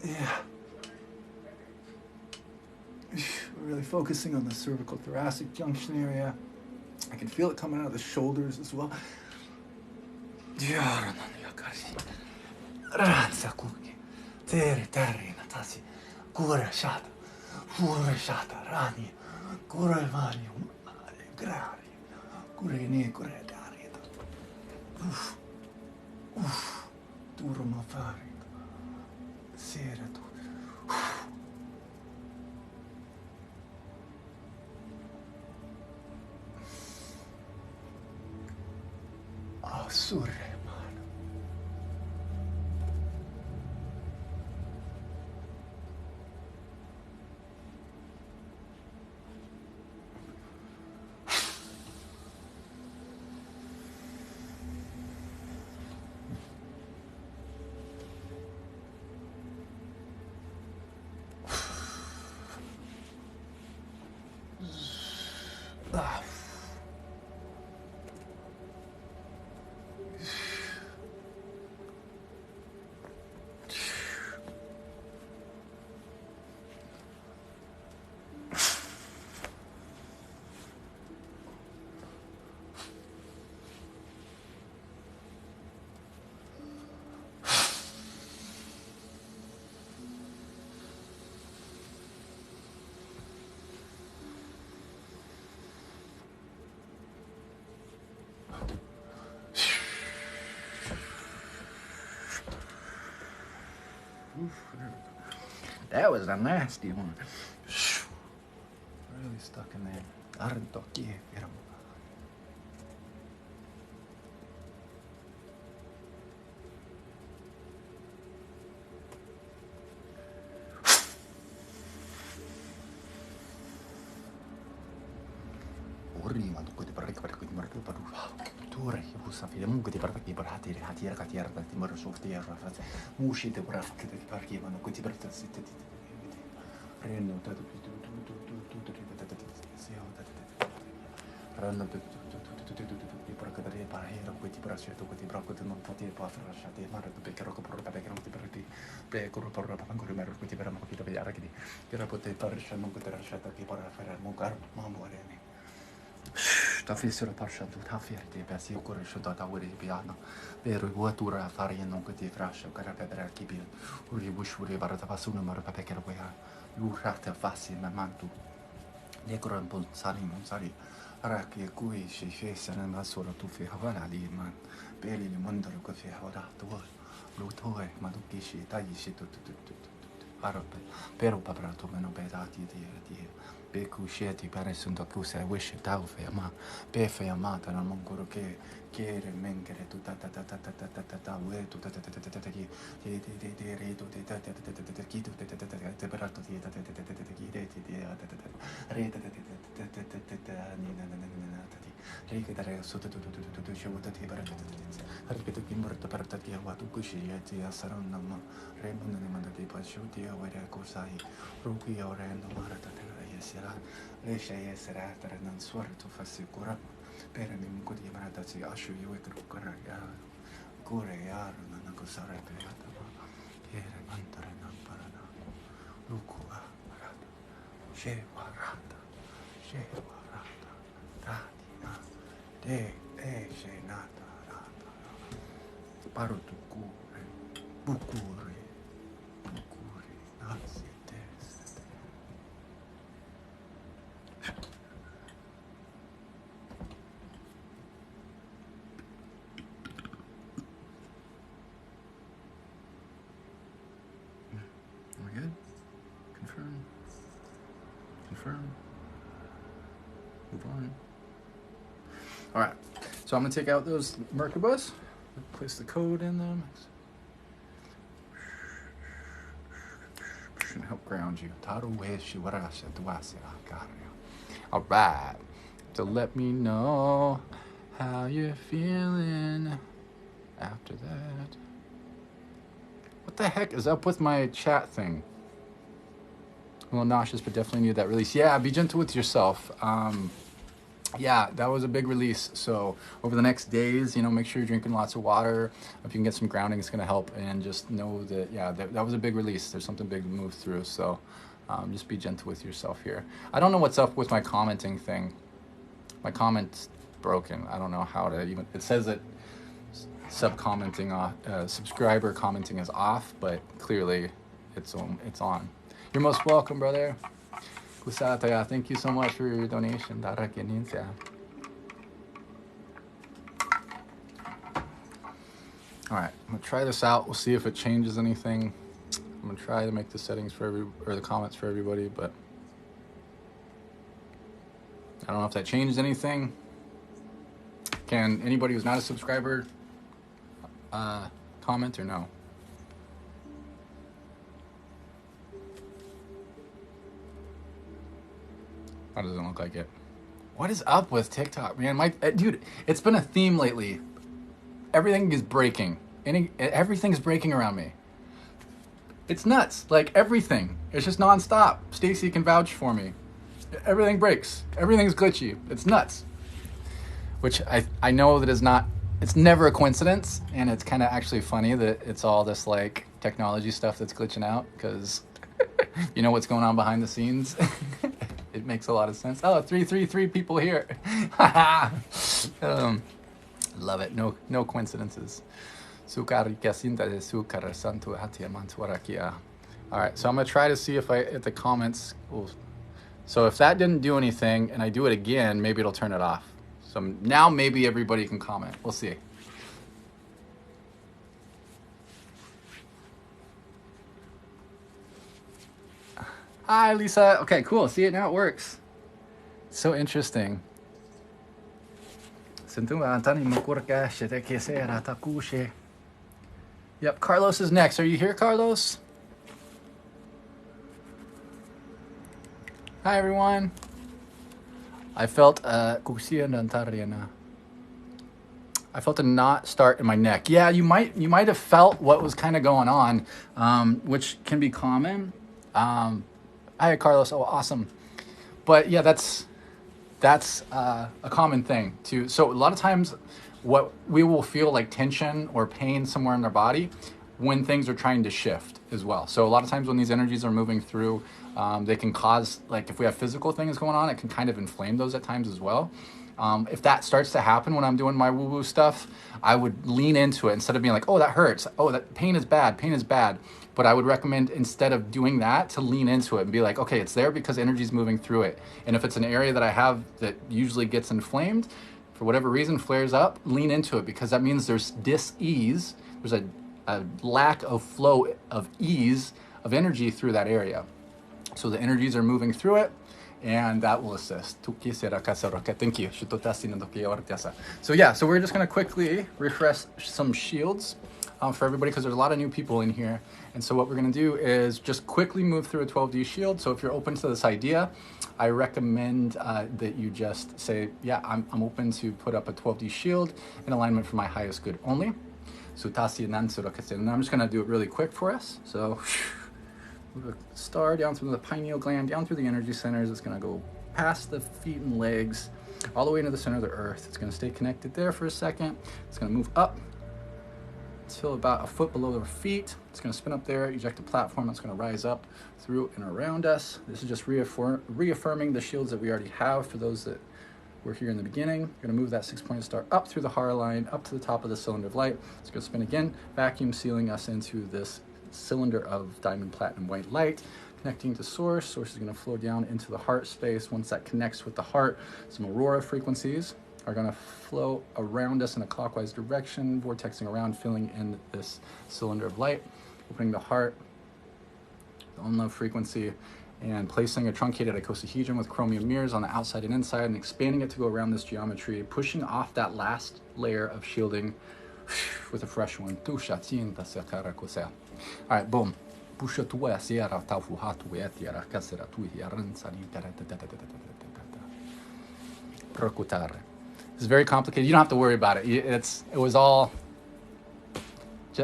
Yeah. We're really focusing on the cervical thoracic junction area. I can feel it coming out of the shoulders as well. Diaranan yakari. Ransa kuki. Tere tarina tasi. Kura shata. Kura shata rani. Kura vani. Grari. Kure ne kure dari. Uff. Uff. Duro ma fari. Sera tu. Surre mano. That was a nasty one. Really stuck in there. Arento kiinni. Orima tu kuti parek kuti marku paru. Tuore hiusa fide mun kuti parek hati katiera ti maru softi ya rafat. Mushi te parek kuti parki manu kuti parek sitte. Reno tatu Rano parek dari parahera kuti parasya tu kuti parek non pati pasrasya te maru tu pekero ko parek kuti parek pekero parek pangkuru maru kuti parek kita biara kidi. Kira pote parasya non kuti rasya ta ki parek fara mukar mambo arene. Ta fissura parsha tu ta ferti per si occorre shuta ta uri piano per vuotura fare non che ti frascia cara per chi bil uri bushuri barata pasuna mar pa pekero quea lu rata fassi na mantu le coran pon sali araki e cui si fessa na solo tu fi havala li man per il mondo che fi havala tu lu toe ma tu kishi tagli si tu arabe pero papra tu meno pedati di Beku sheti pare sunt acuse wish tau fe ma pe fe amata na mongoro che chiere mengere tu ta we tu ta ki re tu ki tu te perato ti ki re ti re ni re che dare sotto tu scivuta ti perato ripeto che morto per te che tu kushi ti saranno ma re non ne manda ti pasciuti a vedere cosa ruki ora no marata Sera, riesce a essere altre non suorto fa sicura per mi codi marata si asciu io e cuore non cosa repeta che mantare non parana lucu arata she warata radina de she nata rata paro tu cuore bucuri nazi Move on. All right, so I'm gonna take out those Merkabas, place the code in them. Should help ground you. All right, so let me know how you're feeling after that. What the heck is up with my chat thing? A little nauseous, but definitely need that release. Yeah, be gentle with yourself. Yeah, that was a big release. So over the next days, make sure you're drinking lots of water. If you can get some grounding, it's going to help. And just know that, yeah, that was a big release. There's something big to move through. So just be gentle with yourself here. I don't know what's up with my commenting thing. My comment's broken. I don't know how to even, it says that sub-commenting off, subscriber commenting is off, but clearly it's on. You're most welcome, brother. Kusataya, thank you so much for your donation. All right, I'm gonna try this out. We'll see if it changes anything. I'm gonna try to make the settings for the comments for everybody, but I don't know if that changed anything. Can anybody who's not a subscriber comment or no? That doesn't look like it. What is up with TikTok, man? Dude, it's been a theme lately. Everything is breaking. Everything's breaking around me. It's nuts. Like everything. It's just nonstop. Stacy can vouch for me. Everything breaks. Everything's glitchy. It's nuts. Which I know that is not, it's never a coincidence, and it's kind of actually funny that it's all this like technology stuff that's glitching out, because you know what's going on behind the scenes. It makes a lot of sense. Oh, 333 people here. Love it. No coincidences. All right, so I'm gonna try to see if the comments will. So if that didn't do anything and I do it again, maybe it'll turn it off. So now maybe everybody can comment. We'll see. Hi, Lisa. Okay, cool. See it now. It works. So interesting. Yep, Carlos is next. Are you here, Carlos? Hi, everyone. I felt I felt a knot start in my neck. Yeah, you might have felt what was kind of going on, which can be common. Hi, Carlos. Oh, awesome. But yeah, that's a common thing too. So a lot of times what we will feel like tension or pain somewhere in our body when things are trying to shift as well. So a lot of times when these energies are moving through, they can cause, like if we have physical things going on, it can kind of inflame those at times as well. If that starts to happen when I'm doing my woo-woo stuff, I would lean into it instead of being like, oh, that hurts. Oh, that pain is bad. Pain is bad. But I would recommend, instead of doing that, to lean into it and be like, okay, it's there because energy is moving through it. And if it's an area that I have that usually gets inflamed, for whatever reason, flares up, lean into it, because that means there's dis-ease. There's a lack of flow of ease of energy through that area. So the energies are moving through it, and that will assist. Thank you. So yeah, so we're just gonna quickly refresh some shields for everybody, because there's a lot of new people in here. And so what we're gonna do is just quickly move through a 12D shield. So if you're open to this idea, I recommend that you just say, yeah, I'm open to put up a 12D shield in alignment for my highest good only. So and I'm just gonna do it really quick for us. So move a star down through the pineal gland, down through the energy centers. It's gonna go past the feet and legs, all the way into the center of the earth. It's gonna stay connected there for a second. It's gonna move up till about a foot below their feet. It's gonna spin up there, eject a platform that's gonna rise up through and around us. This is just reaffirming the shields that we already have for those that were here in the beginning. We're gonna move that 6-pointed star up through the heart line, up to the top of the cylinder of light. It's gonna spin again, vacuum sealing us into this cylinder of diamond platinum white light, connecting to source. Source is gonna flow down into the heart space. Once that connects with the heart, some aurora frequencies are gonna flow around us in a clockwise direction, vortexing around, filling in this cylinder of light, opening the heart, the own love frequency, and placing a truncated icosahedron with chromium mirrors on the outside and inside, and expanding it to go around this geometry, pushing off that last layer of shielding with a fresh one. All right, boom. It's very complicated. You don't have to worry about it. It was all,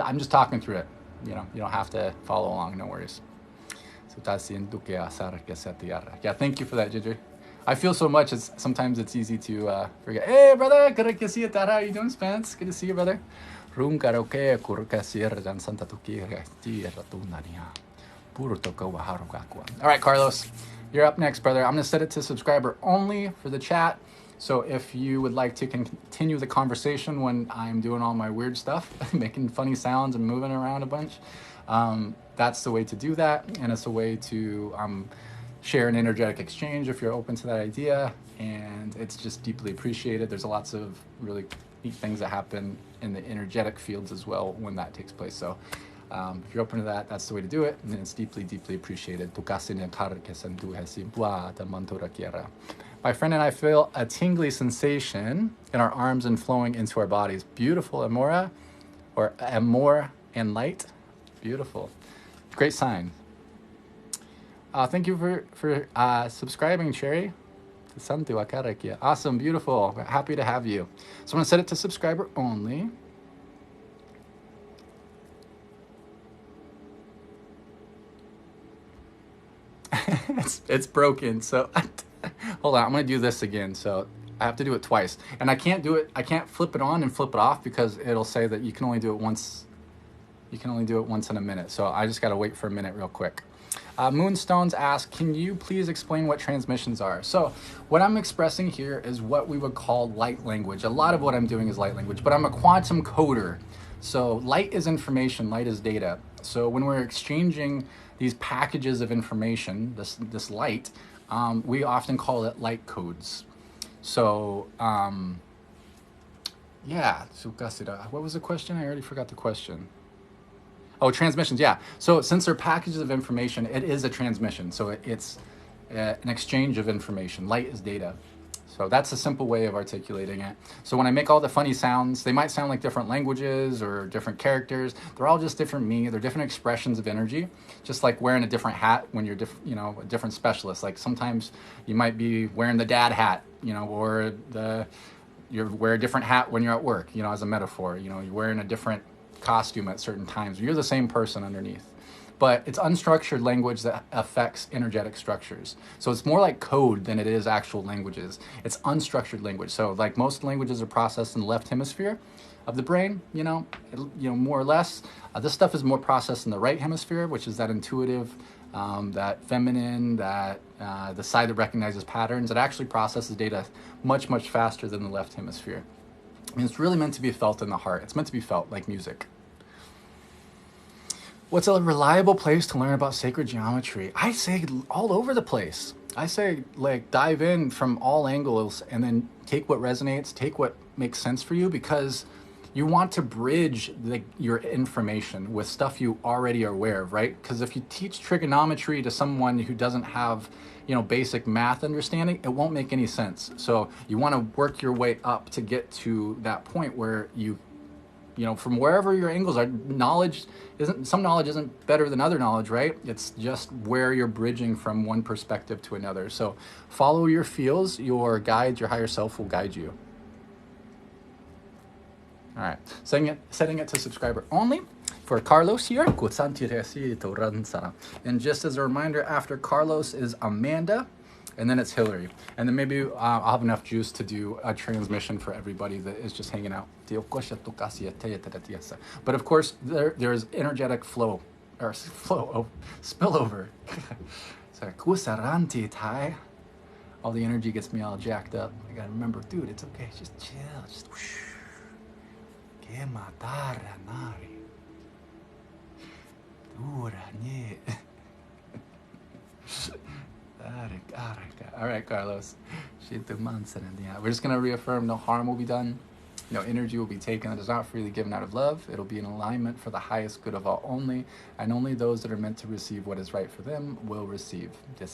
I'm just talking through it. You know, you don't have to follow along, no worries. Yeah, thank you for that, Ginger. I feel so much, sometimes it's easy to forget. Hey, brother, good to see you. How are you doing, Spence? Good to see you, brother. All right, Carlos, you're up next, brother. I'm going to set it to subscriber only for the chat. So if you would like to continue the conversation when I'm doing all my weird stuff, making funny sounds and moving around a bunch, that's the way to do that. And it's a way to share an energetic exchange if you're open to that idea. And it's just deeply appreciated. There's lots of really neat things that happen in the energetic fields as well when that takes place. So if you're open to that, that's the way to do it. And it's deeply, deeply appreciated. My friend and I feel a tingly sensation in our arms and flowing into our bodies. Beautiful, Amora, or Amor and light. Beautiful. Great sign. Thank you for subscribing, Cherry. Awesome, beautiful. Happy to have you. So I'm going to set it to subscriber only. it's broken, so hold on, I'm gonna do this again. So I have to do it twice, and I can't flip it on and flip it off because it'll say that you can only do it once in a minute. So I just gotta wait for a minute real quick. Moonstones ask, can you please explain what transmissions are? So what I'm expressing here is what we would call light language. A lot of what I'm doing is light language, but I'm a quantum coder. So light is information, light is data. So when we're exchanging these packages of information, this light, we often call it light codes. So yeah, what was the question? I already forgot the question. Oh, transmissions, yeah. So since they're packages of information, it is a transmission. So it's an exchange of information. Light is data. So that's a simple way of articulating it. So when I make all the funny sounds, they might sound like different languages or different characters. They're all just different me. They're different expressions of energy. Just like wearing a different hat when you're a different specialist. Like sometimes you might be wearing the dad hat, or you wear a different hat when you're at work, as a metaphor. You're wearing a different costume at certain times. You're the same person underneath. But it's unstructured language that affects energetic structures. So it's more like code than it is actual languages. It's unstructured language. So like most languages are processed in the left hemisphere of the brain, more or less. This stuff is more processed in the right hemisphere, which is that intuitive, that feminine, that the side that recognizes patterns. It actually processes data much, much faster than the left hemisphere. I mean, it's really meant to be felt in the heart. It's meant to be felt like music. What's a reliable place to learn about sacred geometry? I say all over the place. I say dive in from all angles and then take what resonates, take what makes sense for you, because you want to bridge your information with stuff you already are aware of, right? Because if you teach trigonometry to someone who doesn't have, basic math understanding, it won't make any sense. So you want to work your way up to get to that point where from wherever your angles are, some knowledge isn't better than other knowledge, right? It's just where you're bridging from one perspective to another. So follow your feels, your guides, your higher self will guide you. All right, setting it to subscriber only. For Carlos here, and just as a reminder, after Carlos is Amanda, and then it's Hilary. And then maybe I'll have enough juice to do a transmission for everybody that is just hanging out. But of course, there's energetic flow, or spillover. All the energy gets me all jacked up. I gotta remember, dude, it's okay, just chill, just whoosh. All right, Carlos. We're just going to reaffirm no harm will be done. No energy will be taken that is not freely given out of love. It'll be in alignment for the highest good of all only, and only those that are meant to receive what is right for them will receive. All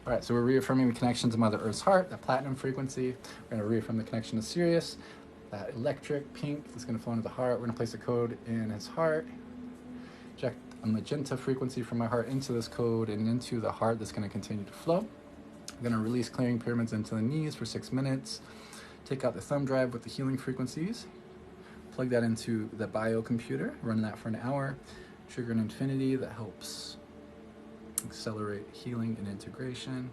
right, so we're reaffirming the connection to Mother Earth's heart, that platinum frequency. We're going to reaffirm the connection to Sirius, that electric pink that's going to flow into the heart. We're going to place a code in his heart. Project a magenta frequency from my heart into this code and into the heart that's going to continue to flow. I'm going to release clearing pyramids into the knees for 6 minutes. Take out the thumb drive with the healing frequencies. Plug that into the bio computer. Run that for an hour. Trigger an infinity that helps accelerate healing and integration.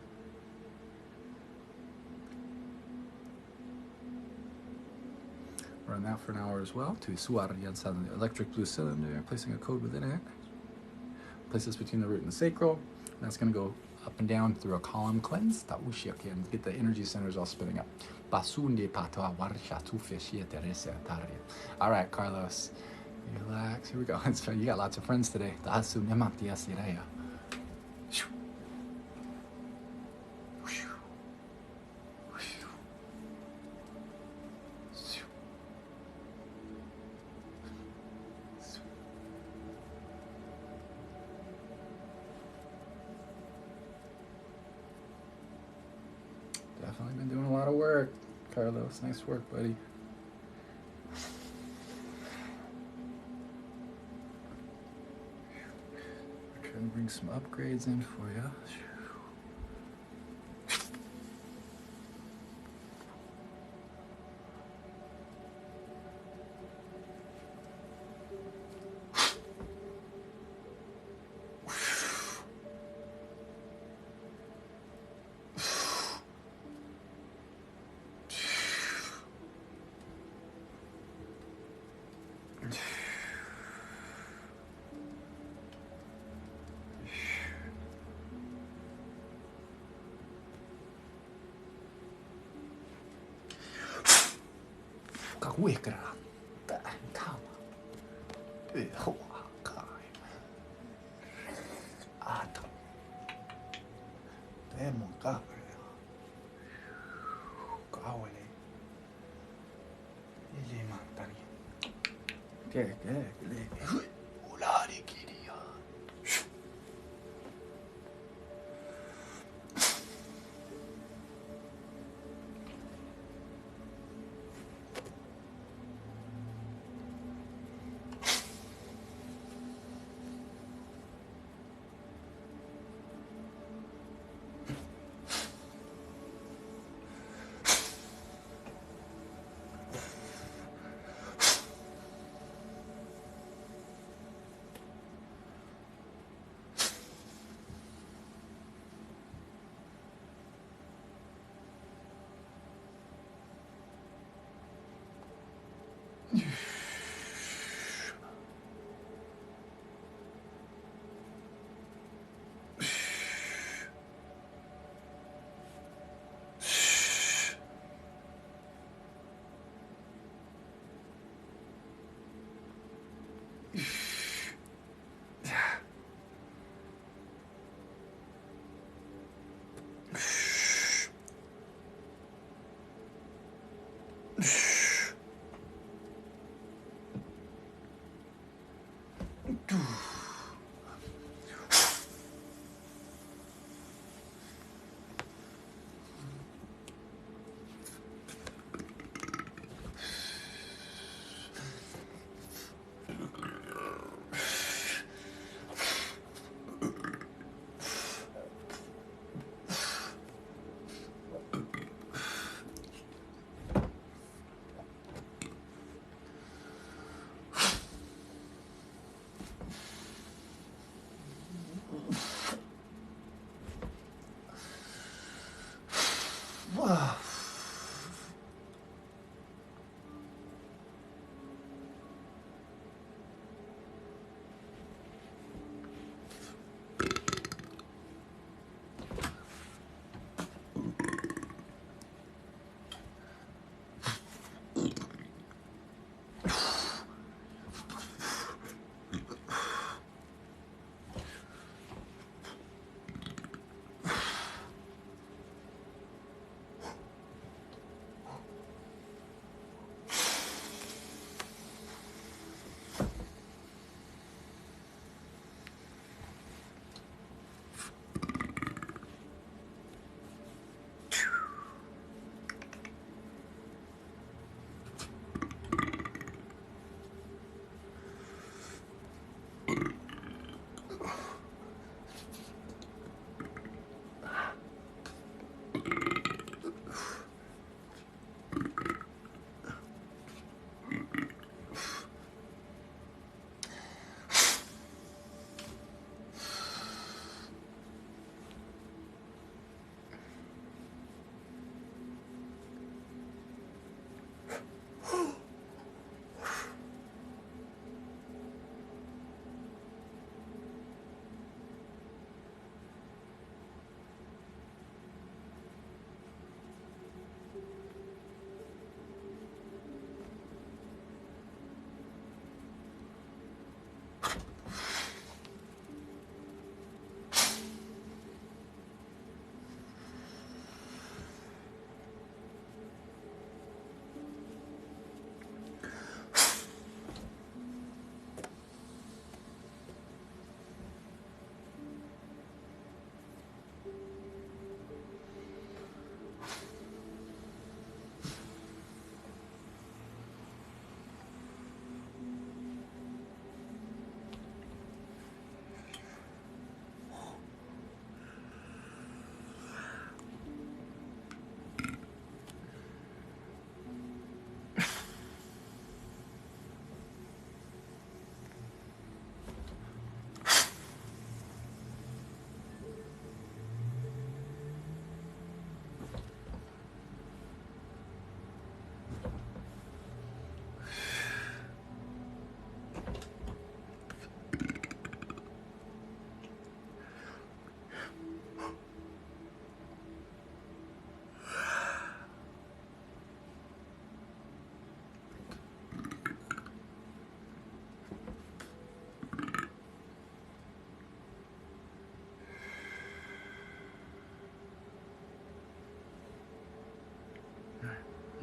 Run that for an hour as well. To the electric blue cylinder, placing a code within it. Place this between the root and the sacral. That's going to go up and down through a column cleanse. Get the energy centers all spinning up. All right, Carlos. Relax. Here we go. You got lots of friends today. Definitely been doing a lot of work, Carlos. Nice work, buddy. We're trying to bring some upgrades in for you.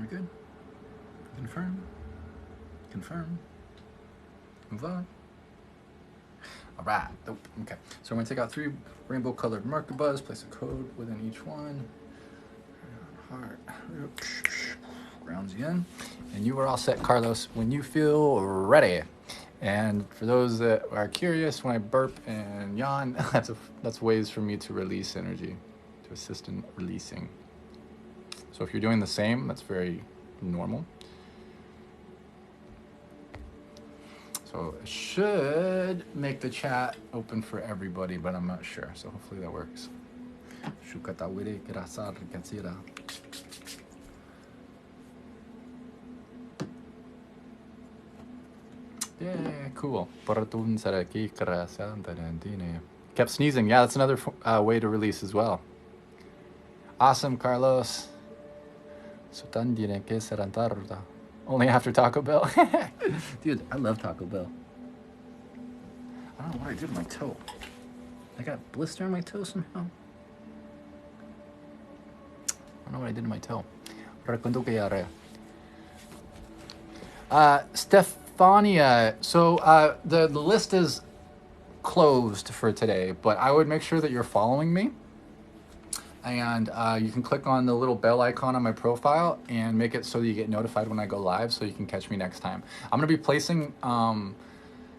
We're good. Confirm. Confirm. Move on. All right. Oh, okay. So I'm going to take out 3 rainbow colored marker buds, place a code within each one. Heart. Grounds you in. And you are all set, Carlos, when you feel ready. And for those that are curious, when I burp and yawn, that's ways for me to release energy, to assist in releasing. So if you're doing the same, that's very normal. So it should make the chat open for everybody, but I'm not sure. So hopefully that works. Yeah, cool. Kept sneezing. Yeah, that's another way to release as well. Awesome, Carlos. Only after Taco Bell. Dude, I love Taco Bell. I don't know what I did with my toe. I got a blister on my toe somehow. I don't know what I did to my toe. Stefania, so the list is closed for today, but I would make sure that you're following me. And you can click on the little bell icon on my profile and make it so that you get notified when I go live so you can catch me next time. I'm going to be placing,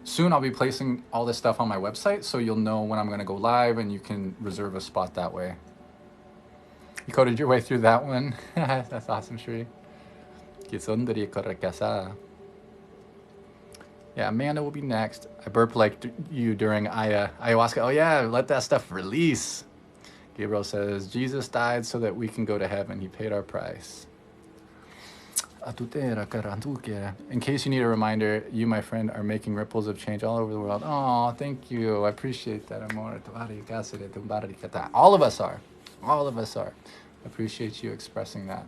soon I'll be placing all this stuff on my website so you'll know when I'm going to go live and you can reserve a spot that way. You coded your way through that one. That's awesome, Shri. Yeah, Amanda will be next. I burped like you during ayahuasca. Oh yeah, let that stuff release. Gabriel says, Jesus died so that we can go to heaven. He paid our price. In case you need a reminder, you, my friend, are making ripples of change all over the world. Oh, thank you. I appreciate that, amor. All of us are. All of us are. I appreciate you expressing that.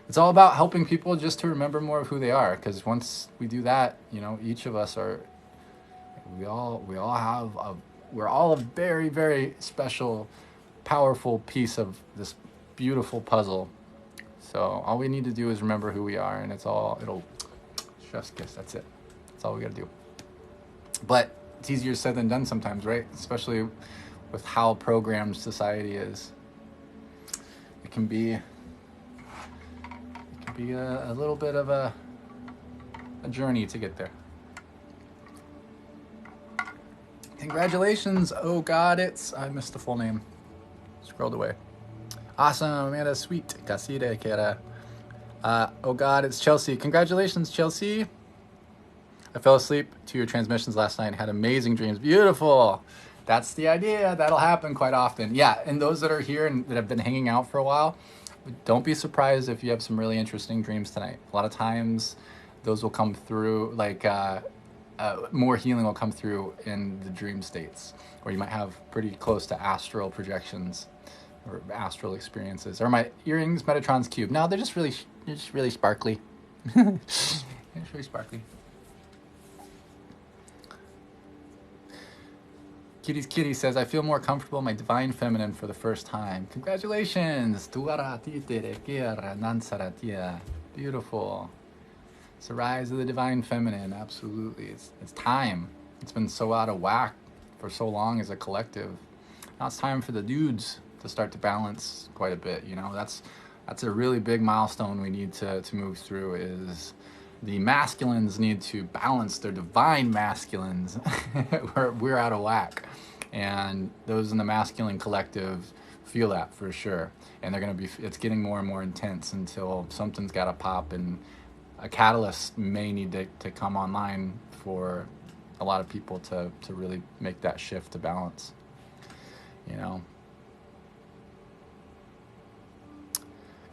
It's all about helping people just to remember more of who they are. Because once we do that, you know, each of us are, we're all a very, very special, powerful piece of this beautiful puzzle. So all we need to do is remember who we are, and it'll chef's kiss. That's it. That's all we got to do. But it's easier said than done sometimes, right? Especially with how programmed society is. It can be a little bit of a journey to get there. Congratulations. Oh God, I missed the full name. Scrolled away. Awesome, Amanda, sweet. Casire, Kera. Oh God, it's Chelsea. Congratulations, Chelsea. I fell asleep to your transmissions last night and had amazing dreams. Beautiful. That's the idea. That'll happen quite often. Yeah, and those that are here and that have been hanging out for a while, don't be surprised if you have some really interesting dreams tonight. A lot of times those will come through, like more healing will come through in the dream states, or you might have pretty close to astral projections or astral experiences. Or my earrings, Metatron's cube. No, they're just really sparkly. It's really sparkly. Kitty says, I feel more comfortable in my divine feminine for the first time. Congratulations. Beautiful. It's the rise of the divine feminine. Absolutely. It's time. It's been so out of whack for so long as a collective. Now it's time for the dudes to start to balance quite a bit. You know, that's a really big milestone we need to move through, is the masculines need to balance their divine masculines. we're out of whack. And those in the masculine collective feel that for sure. And it's getting more and more intense until something's got to pop, and a catalyst may need to come online for a lot of people to really make that shift to balance, you know.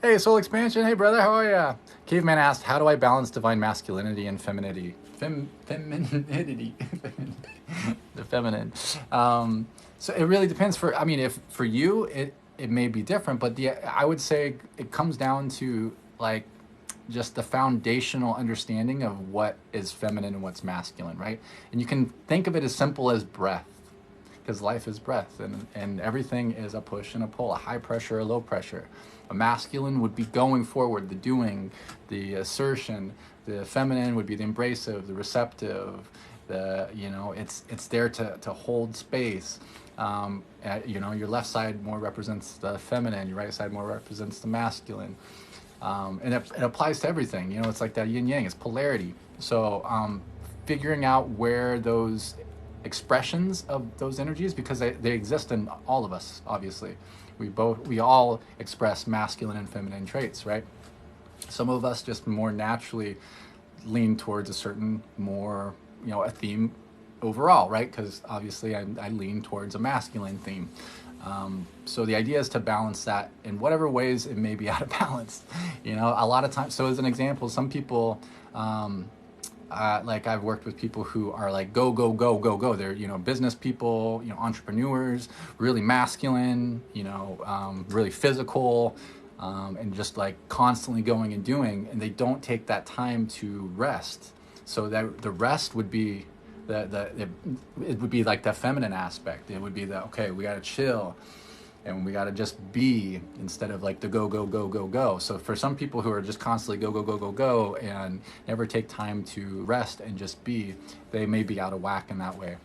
Hey, Soul Expansion. Hey, brother. How are ya? Caveman asked, how do I balance divine masculinity and femininity? Femininity. The feminine. So it really depends. If for you, it may be different, but I would say it comes down to like just the foundational understanding of what is feminine and what's masculine, right? And you can think of it as simple as breath, because life is breath, and everything is a push and a pull, a high pressure, a low pressure. A masculine would be going forward, the doing, the assertion. The feminine would be the embracive, the receptive. It's there to hold space. Your left side more represents the feminine, your right side more represents the masculine. And it applies to everything. It's like that yin yang, it's polarity. So figuring out where those expressions of those energies, because they exist in all of us, obviously. We all express masculine and feminine traits, right? Some of us just more naturally lean towards a certain more, a theme overall, right? Because obviously I lean towards a masculine theme. So the idea is to balance that in whatever ways it may be out of balance. A lot of times, so as an example, some people, like I've worked with people who are like, go, go, go, go, go. They're, business people, entrepreneurs, really masculine, really physical, and just like constantly going and doing, and they don't take that time to rest. So that the rest would be it would be like the feminine aspect. It would be okay, we got to chill and we got to just be, instead of like the go, go, go, go, go. So for some people who are just constantly go, go, go, go, go, and never take time to rest and just be, they may be out of whack in that way.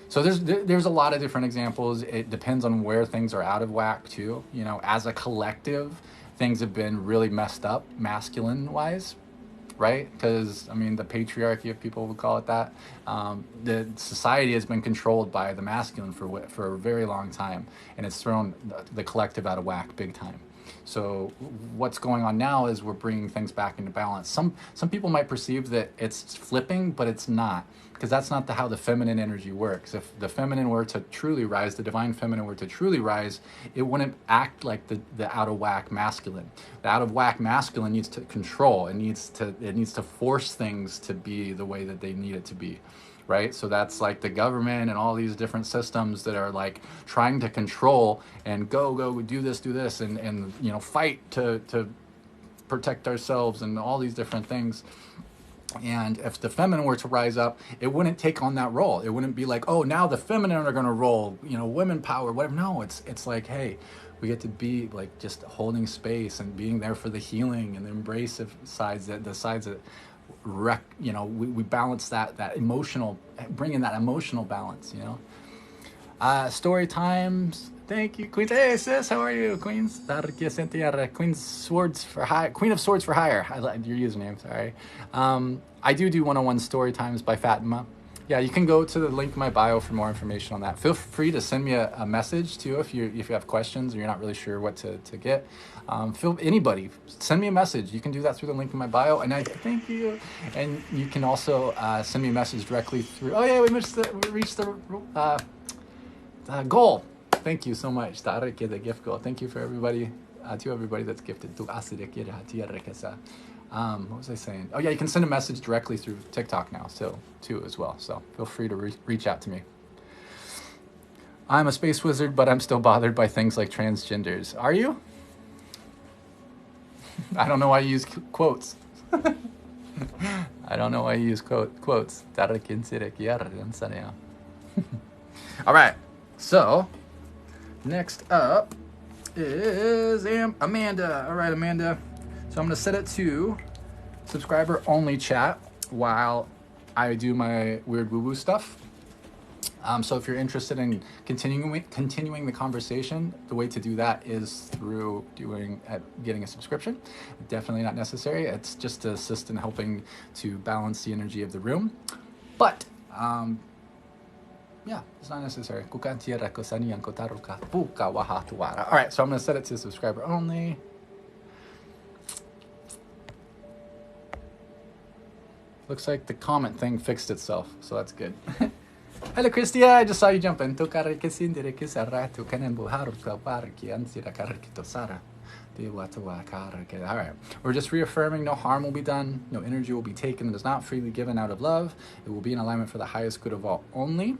So there's a lot of different examples. It depends on where things are out of whack too. As a collective, things have been really messed up masculine wise, right? Because the patriarchy, if people would call it that, the society has been controlled by the masculine for a very long time, and it's thrown the collective out of whack big time. So what's going on now is we're bringing things back into balance. Some people might perceive that it's flipping, but it's not, because that's not how the feminine energy works. If the feminine were to truly rise, the divine feminine were to truly rise, it wouldn't act like the out of whack masculine. The out of whack masculine needs to control. It needs to force things to be the way that they need it to be. Right? So that's like the government and all these different systems that are like trying to control and go do this and fight to protect ourselves and all these different things. And if the feminine were to rise up, it wouldn't take on that role. It wouldn't be like, oh, now the feminine are going to roll, women power, whatever. No, it's like, hey, we get to be like just holding space and being there for the healing and the embracive sides, the sides that we balance that emotional, bring in that emotional balance, Story times. Thank you, Queens. Hey, sis, how are you, Queens? Queen of Swords for Hire. I like your username, sorry. I do one-on-one story times by Fatima. Yeah, you can go to the link in my bio for more information on that. Feel free to send me a message too if you have questions or you're not really sure what to get. Anybody, send me a message. You can do that through the link in my bio, and I thank you. And you can also send me a message directly through. Oh yeah, we reached the goal. Thank you so much. The gift goal. Thank you for everybody, to everybody that's gifted. What was I saying? Oh yeah, you can send a message directly through TikTok now, too as well. So feel free to reach out to me. I'm a space wizard, but I'm still bothered by things like transgenders. Are you? I don't know why you use quotes. I don't know why you use quotes. All right. So next up is Amanda. All right, Amanda. So I'm going to set it to subscriber only chat while I do my weird woo-woo stuff. So if you're interested in continuing the conversation, the way to do that is through getting a subscription. Definitely not necessary. It's just to assist in helping to balance the energy of the room. But yeah, it's not necessary. All right, so I'm going to set it to subscriber only. Looks like the comment thing fixed itself, so that's good. Hello, Christia. I just saw you jump in. All right. We're just reaffirming no harm will be done, no energy will be taken that is not freely given out of love. It will be in alignment for the highest good of all only.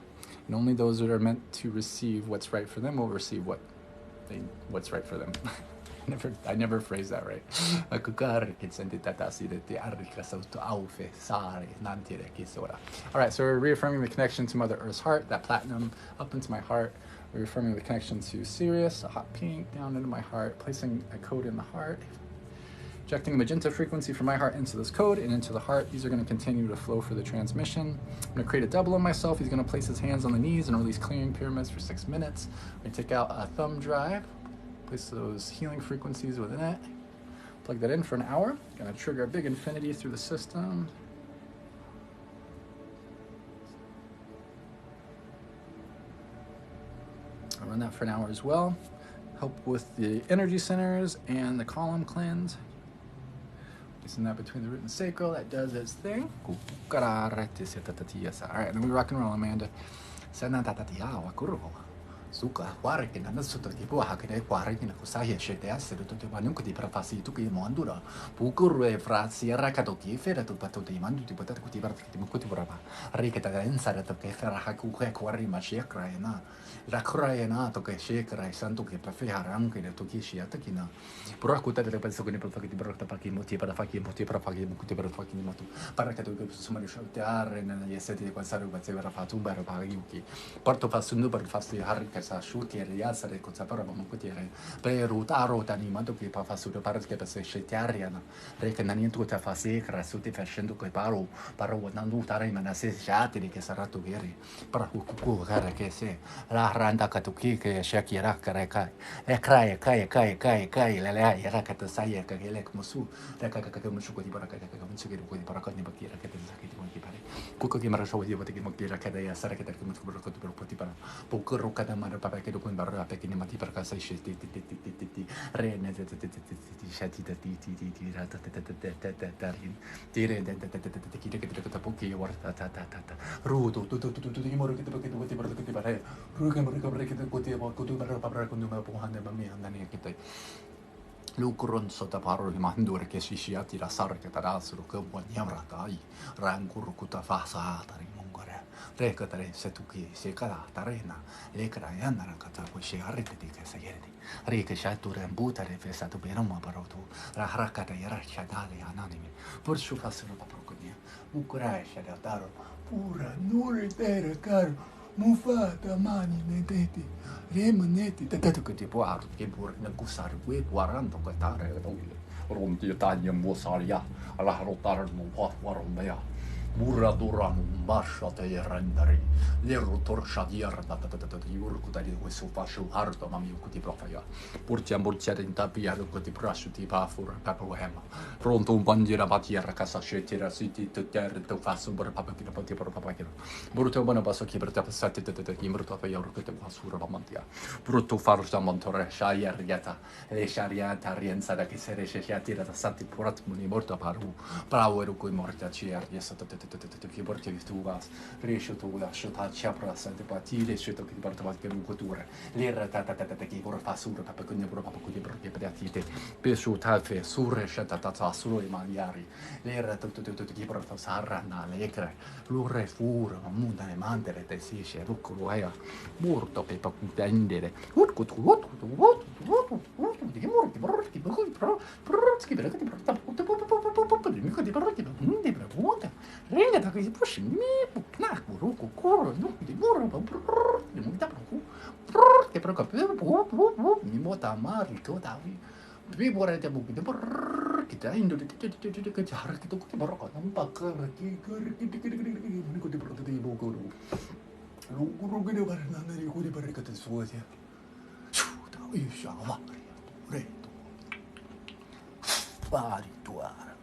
And only those that are meant to receive what's right for them will receive what's right for them. I never phrased that right. All right, so we're reaffirming the connection to Mother Earth's heart, that platinum up into my heart, reaffirming the connection to Sirius, a hot pink, down into my heart, placing a code in the heart, injecting magenta frequency from my heart into this code and into the heart. These are going to continue to flow for the transmission. I'm going to create a double on myself. He's going to place his hands on the knees and release clearing pyramids for 6 minutes. I'm going to take out a thumb drive, place those healing frequencies within it, plug that in for an hour. Going to trigger a big infinity through the system. I'll run that for an hour as well. Help with the energy centers and the column cleanse. Placing that between the root and sacral, that does its thing. All right, then we rock and roll, Amanda. Suka kuare kina nasu to kipu hakine kuare kina kusaye shete asiru to manunku di prafasi to ki mondura pukuru e frasi rakato ki fera to pato di mandu di potata kuti barata ki mukuti brava riketa ensara to ke fera haku ke kuari ma shekra ena la kraena to ke shekra santo ke prafia ranke de to ki shiata kina pura kuta de penso che per di barata paki moti para faki moti para faki mukuti para faki matu para che to ke sumari shaltare nella yeseti di pensare che vera fatu bara pagi uki porto fasundu per fasti harika sa shuti rialzare con sapore ma dire per ruta ni mando che fa su per che per se shetariana reke nani tu ta fa se crasuti facendo che paro non dutare ma na se jati che sarà tu veri per ku gara che se la randa katuki che shakira kai e kai la era che ta sai che le come su da che musu di baraka che musu di baraka ni bakira che pensa che ti vuoi pare kuko che mara shawdi di bakira che da sarà che musu baraka per poti para poco cada mano para que lo pueden barrer a pequeña mati para casa y rene shati Lukuron sota paro di mandur che si sciati la sarca tarasuro che buoniamra kai ranguru kuta fasa tari mongore rekatare setuki se kala tarena lekra yandara kata ko she arite di che sayerdi reke shature butare fesato beroma parotu la harakata yara shadale anonimi pur su fasano paprokonia ukura shada daro pura nure tere caro Mufata mani nedeti, remaneti, tanto che ti può che pur nel gusare qui guardando che tare rom di taglia musaria alla rotare non può guardare Burra durano bascia te rendere le rotor shadir di urkuta di questo fascio harto ma mio kuti profaya portiamo in tapia lo kuti brascio ti pa fur capoema pronto un bandiera batiera casa scetira siti to terra to fasso per papa che poti per papa che brutto buona basso che per te passate te imbrutto fa io che fasura la mantia brutto farsa montore shaya riata le shariata rienza da che se riesce a tirare da santi purat muni morto paru bravo ero coi morti a cier che porti tu vas riesci tu lascio ta chapra sante patire sceto che porta qualche cultura l'era che ora fa sura papa con papa con perché pedatite pesu tafe surre shata ta solo i maliari l'era tutto che porta sarra na lekre lure fura munda ne mandere te si sce ruccolo aia morto per comprendere Ringa da che push mi knack ruku koro no di moro di muta che però mi mota mari to da vi vorrei da buchi che da indo che har che to che però non bacca che che di pronto di buco lu che devo fare andare di curi per che suo sia da io sciava re pari tuara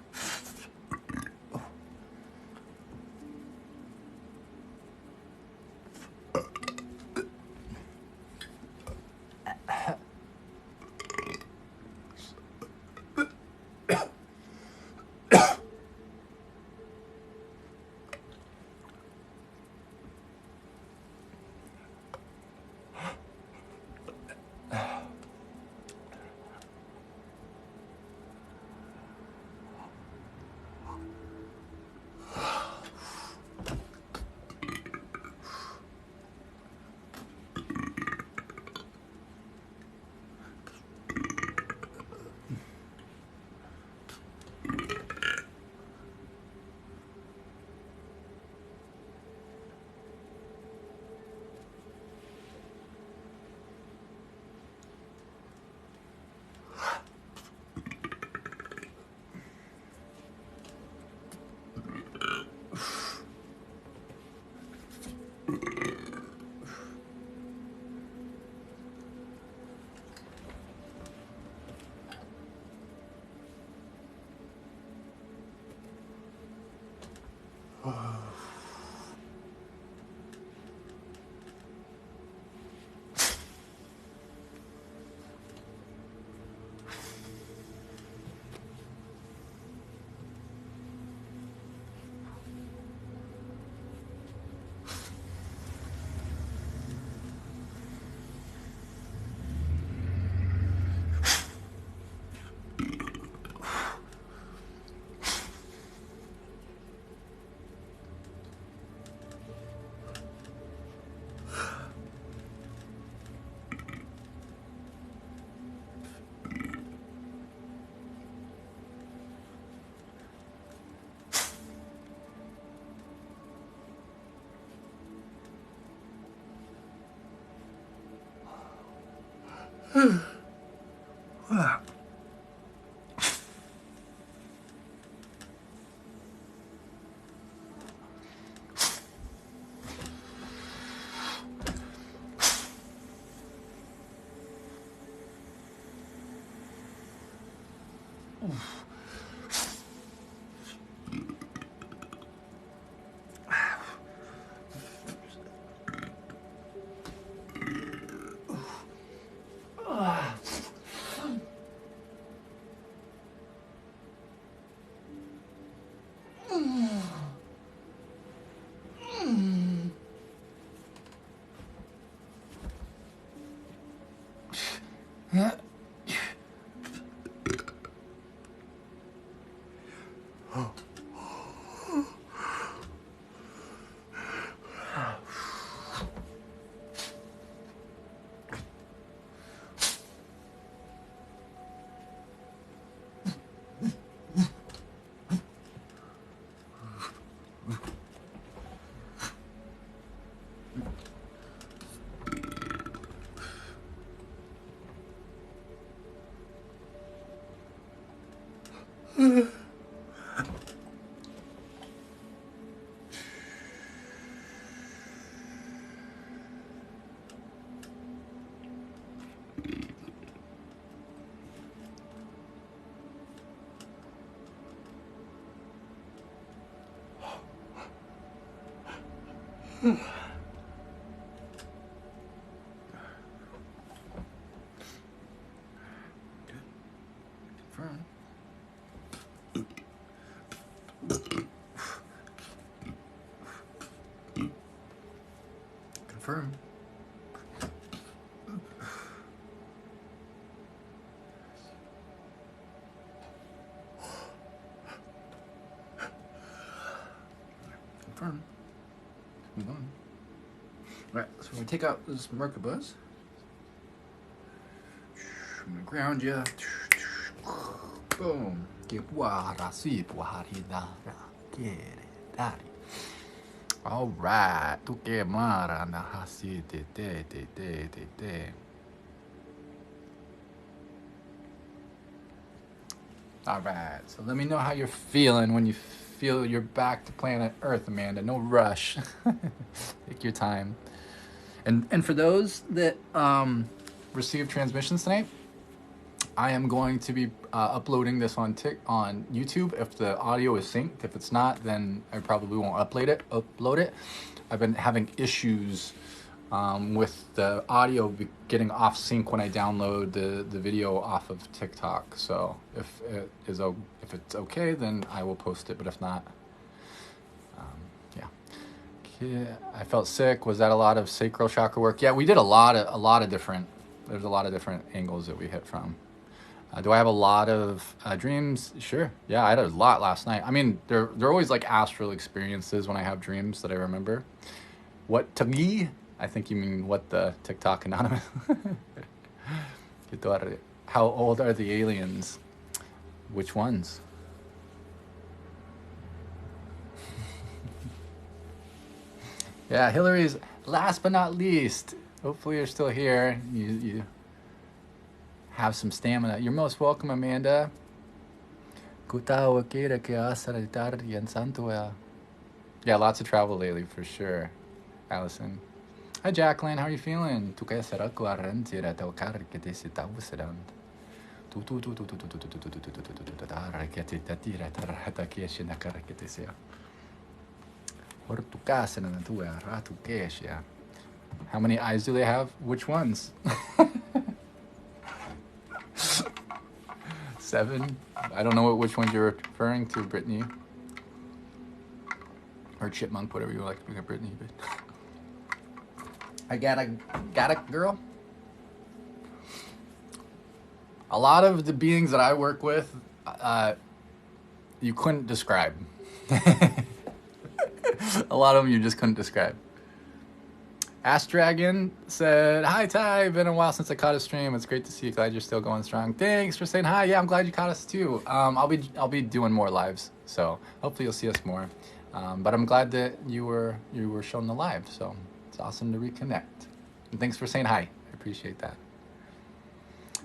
Confirm. Confirm. Move on. All right, so we're gonna take out this Merkabas. I'm gonna ground you. Boom. All right. All right. So let me know how you're feeling when you feel you're back to planet Earth, Amanda. No rush. Take your time. And for those that received transmissions tonight, I am going to be uploading this on YouTube if the audio is synced. If it's not, then I probably won't upload it. I've been having issues with the audio getting off sync when I download the video off of TikTok. So if it's okay, then I will post it. But if not, yeah. I felt sick. Was that a lot of sacral chakra work? Yeah, we did a lot of different. There's a lot of different angles that we hit from. Do I have a lot of dreams? Sure. Yeah, I had a lot last night. I mean, they're always like astral experiences when I have dreams that I remember. What to me? I think you mean what the TikTok anonymous. How old are the aliens? Which ones? Yeah, Hilary's last but not least. Hopefully you're still here. You have some stamina. You're most welcome, Amanda. Yeah, lots of travel lately for sure. Allison. Hi, Jacqueline. How are you feeling? How many eyes do they have? Which ones? 7? I don't know which ones you're referring to, Brittany. Or Chipmunk, whatever you like to bring up, Brittany. But I got it, girl. A lot of the beings that I work with, you couldn't describe. A lot of them you just couldn't describe. Ask Dragon said, "Hi Ty, been a while since I caught a stream. It's great to see you. Glad you're still going strong. Thanks for saying hi. Yeah, I'm glad you caught us too. I'll be doing more lives, so hopefully you'll see us more. But I'm glad that you were shown the live. So it's awesome to reconnect. And thanks for saying hi. I appreciate that.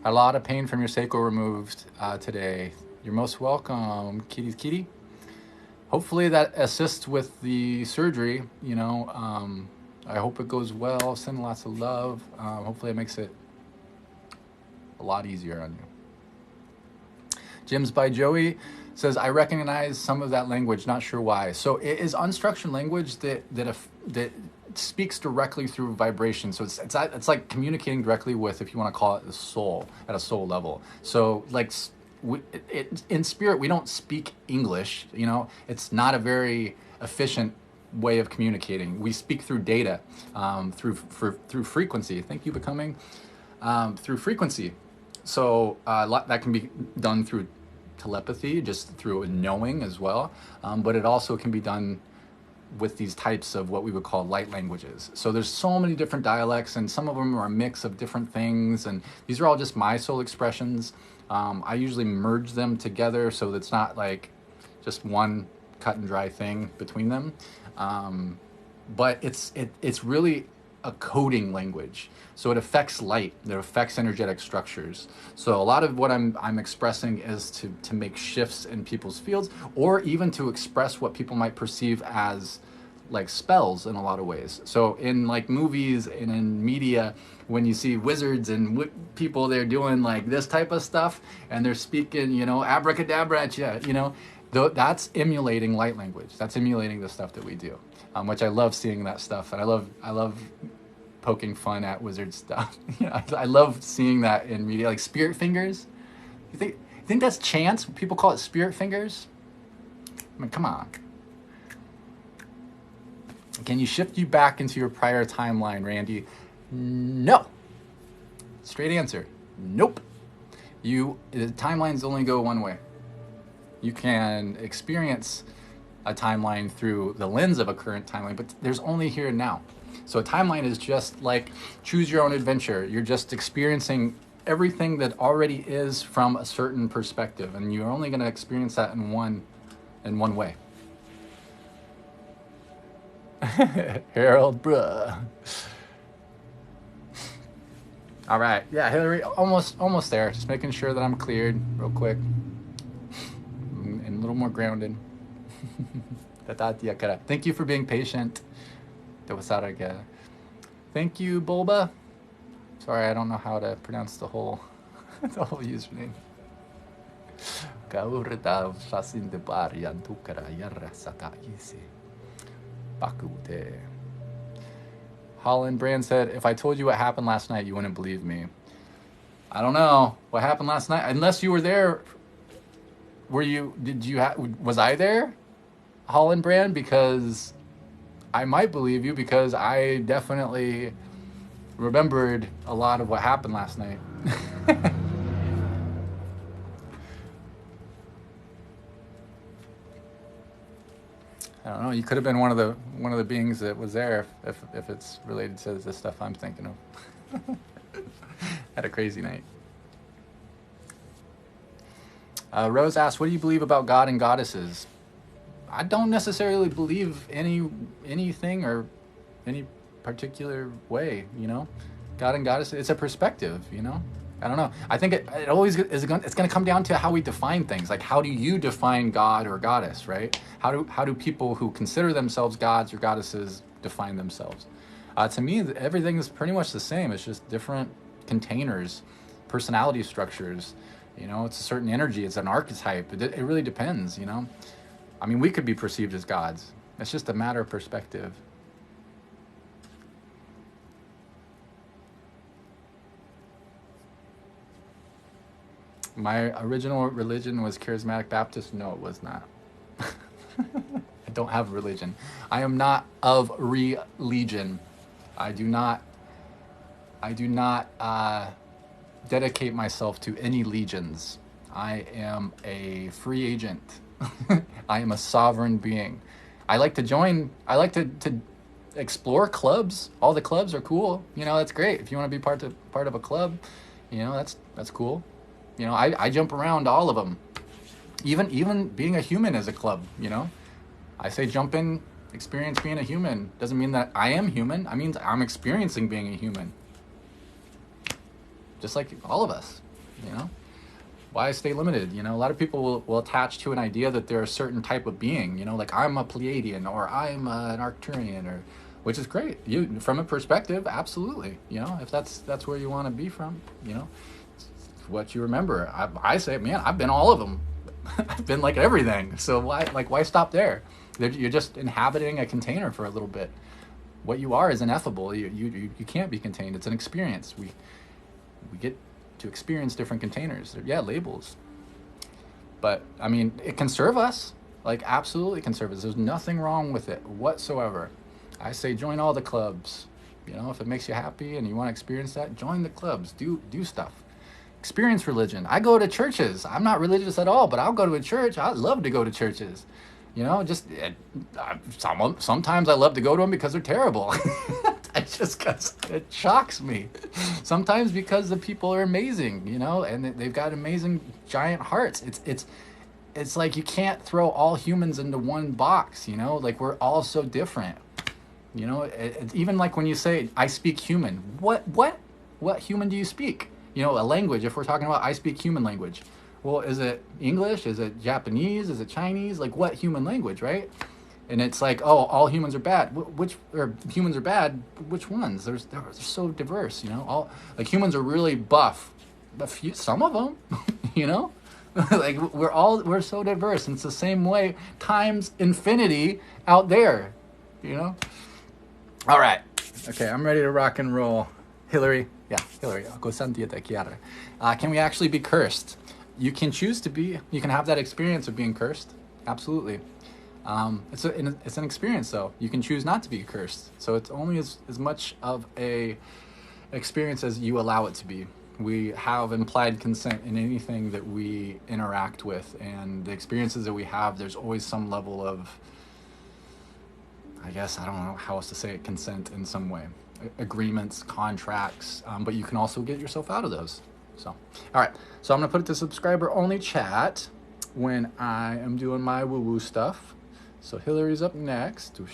A lot of pain from your sacral removed today. You're most welcome, kitty. Hopefully that assists with the surgery, you know. I hope it goes well. Send lots of love. Hopefully it makes it a lot easier on you. Jim's by Joey says, I recognize some of that language, not sure why. So it is unstructured language that speaks directly through vibration. So it's like communicating directly with, if you want to call it, the soul, at a soul level. So like in spirit, we don't speak English, you know. It's not a very efficient way of communicating. We speak through data, through frequency. Thank you for coming. Through frequency. So that can be done through telepathy, just through knowing as well. But it also can be done with these types of what we would call light languages. So there's so many different dialects, and some of them are a mix of different things. And these are all just my soul expressions. I usually merge them together so it's not like just one cut and dry thing between them. But it's really a coding language. So it affects light, it affects energetic structures. So a lot of what I'm expressing is to make shifts in people's fields, or even to express what people might perceive as like spells in a lot of ways. So in like movies and in media, when you see wizards and people, they're doing like this type of stuff and they're speaking, you know, abracadabra at you, you know, that's emulating light language. That's emulating the stuff that we do, which I love seeing that stuff. And I love poking fun at wizard stuff. You know, I love seeing that in media, like spirit fingers. You think that's chance? People call it spirit fingers? I mean, come on. Can you shift you back into your prior timeline, Randy? No. Straight answer. Nope. The timelines only go one way. You can experience a timeline through the lens of a current timeline, but there's only here and now. So a timeline is just like choose your own adventure. You're just experiencing everything that already is from a certain perspective, and you're only going to experience that in one way. Harold, bruh. All right, yeah, Hilary, almost there. Just making sure that I'm cleared real quick and a little more grounded. Thank you for being patient. Thank you, Bulba. Sorry, I don't know how to pronounce the whole username. Holland Brand said, if I told you what happened last night, you wouldn't believe me. I don't know what happened last night. Unless you were there. Was I there? Holland Brand? Because I might believe you, because I definitely remembered a lot of what happened last night. I don't know. You could have been one of the beings that was there if it's related to the stuff I'm thinking of. Had a crazy night. Rose asked, "What do you believe about God and goddesses?" I don't necessarily believe anything or any particular way, you know. God and goddess, it's a perspective, you know. I don't know. I think it always is. It's going to come down to how we define things. Like, how do you define God or goddess, right? How do people who consider themselves gods or goddesses define themselves? To me, everything is pretty much the same. It's just different containers, personality structures. You know, it's a certain energy. It's an archetype. It really depends, you know. I mean, we could be perceived as gods. It's just a matter of perspective. My original religion was Charismatic Baptist. No, it was not. I don't have religion. I am not of religion. I do not dedicate myself to any legions. I am a free agent. I am a sovereign being. I like to explore clubs. All the clubs are cool. You know, that's great. If you want to be part of a club, you know, that's cool. You know, I jump around all of them. Even being a human is a club, you know. I say jump in, experience being a human. Doesn't mean that I am human. I mean, I'm experiencing being a human. Just like all of us. you know? Why stay limited? You know, a lot of people will attach to an idea that they're a certain type of being, you know, like I'm a Pleiadian or I'm an Arcturian, or, which is great. You, from a perspective, absolutely. You know, if that's where you want to be from, you know, it's what you remember. I say, man, I've been all of them. I've been like everything. So why stop there? You're just inhabiting a container for a little bit. What you are is ineffable. You can't be contained. It's an experience. We get to experience different containers. Yeah, labels. But I mean, it can serve us. Like, absolutely can serve us. There's nothing wrong with it whatsoever. I say join all the clubs. You know, if it makes you happy and you want to experience that, join the clubs. Do stuff. Experience religion. I go to churches. I'm not religious at all, but I'll go to a church. I love to go to churches. You know, sometimes I love to go to them because they're terrible. Because it shocks me. Sometimes because the people are amazing, you know, and they've got amazing giant hearts. It's like you can't throw all humans into one box, you know, like we're all so different. You know, even like when you say I speak human, what human do you speak? You know, a language. If we're talking about I speak human language, well, is it English? Is it Japanese? Is it Chinese? Like, what human language, right? And it's like, oh, all humans are bad. Or humans are bad? Which ones? They're so diverse, you know. All like humans are really buff, but some of them, you know, like we're so diverse, and it's the same way times infinity out there, you know. All right, okay, I'm ready to rock and roll. Hilary, yeah, Hilary, can we actually be cursed? You can choose to be. You can have that experience of being cursed. Absolutely. It's an experience, though. You can choose not to be cursed. So it's only as much of a experience as you allow it to be. We have implied consent in anything that we interact with, and the experiences that we have, there's always some level of, I guess, I don't know how else to say it, consent in some way. Agreements, contracts, but you can also get yourself out of those. So, all right. So I'm going to put it to subscriber only chat when I am doing my woo-woo stuff. So Hilary's up next. All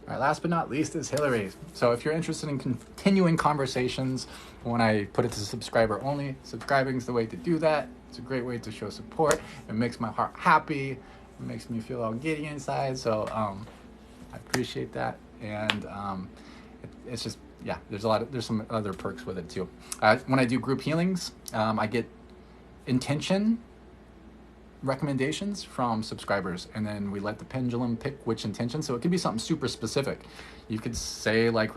right, last but not least is Hilary. So if you're interested in continuing conversations, when I put it to subscriber only, subscribing is the way to do that. It's a great way to show support. It makes my heart happy. It makes me feel all giddy inside. So I appreciate that. And it's just, yeah, there's some other perks with it too. When I do group healings, I get intention recommendations from subscribers, and then we let the pendulum pick which intention. So it could be something super specific. You could say like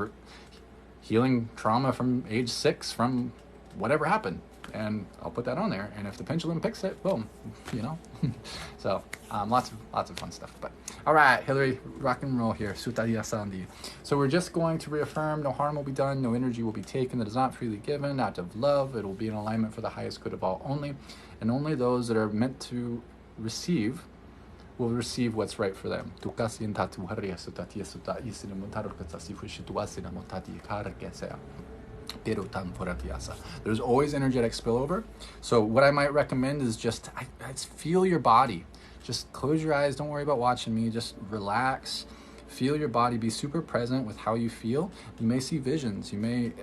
healing trauma from age 6 from whatever happened, and I'll put that on there. And if the pendulum picks it, boom, you know. So lots of fun stuff. But all right, Hilary, rock and roll here. Sutaria Sandi. So we're just going to reaffirm no harm will be done, no energy will be taken that is not freely given, out of love. It will be in alignment for the highest good of all only, and only those that are meant to receive will receive what's right for them. There's always energetic spillover. So what I might recommend is just feel your body. Just close your eyes. Don't worry about watching me. Just relax. Feel your body. Be super present with how you feel. You may see visions. You may,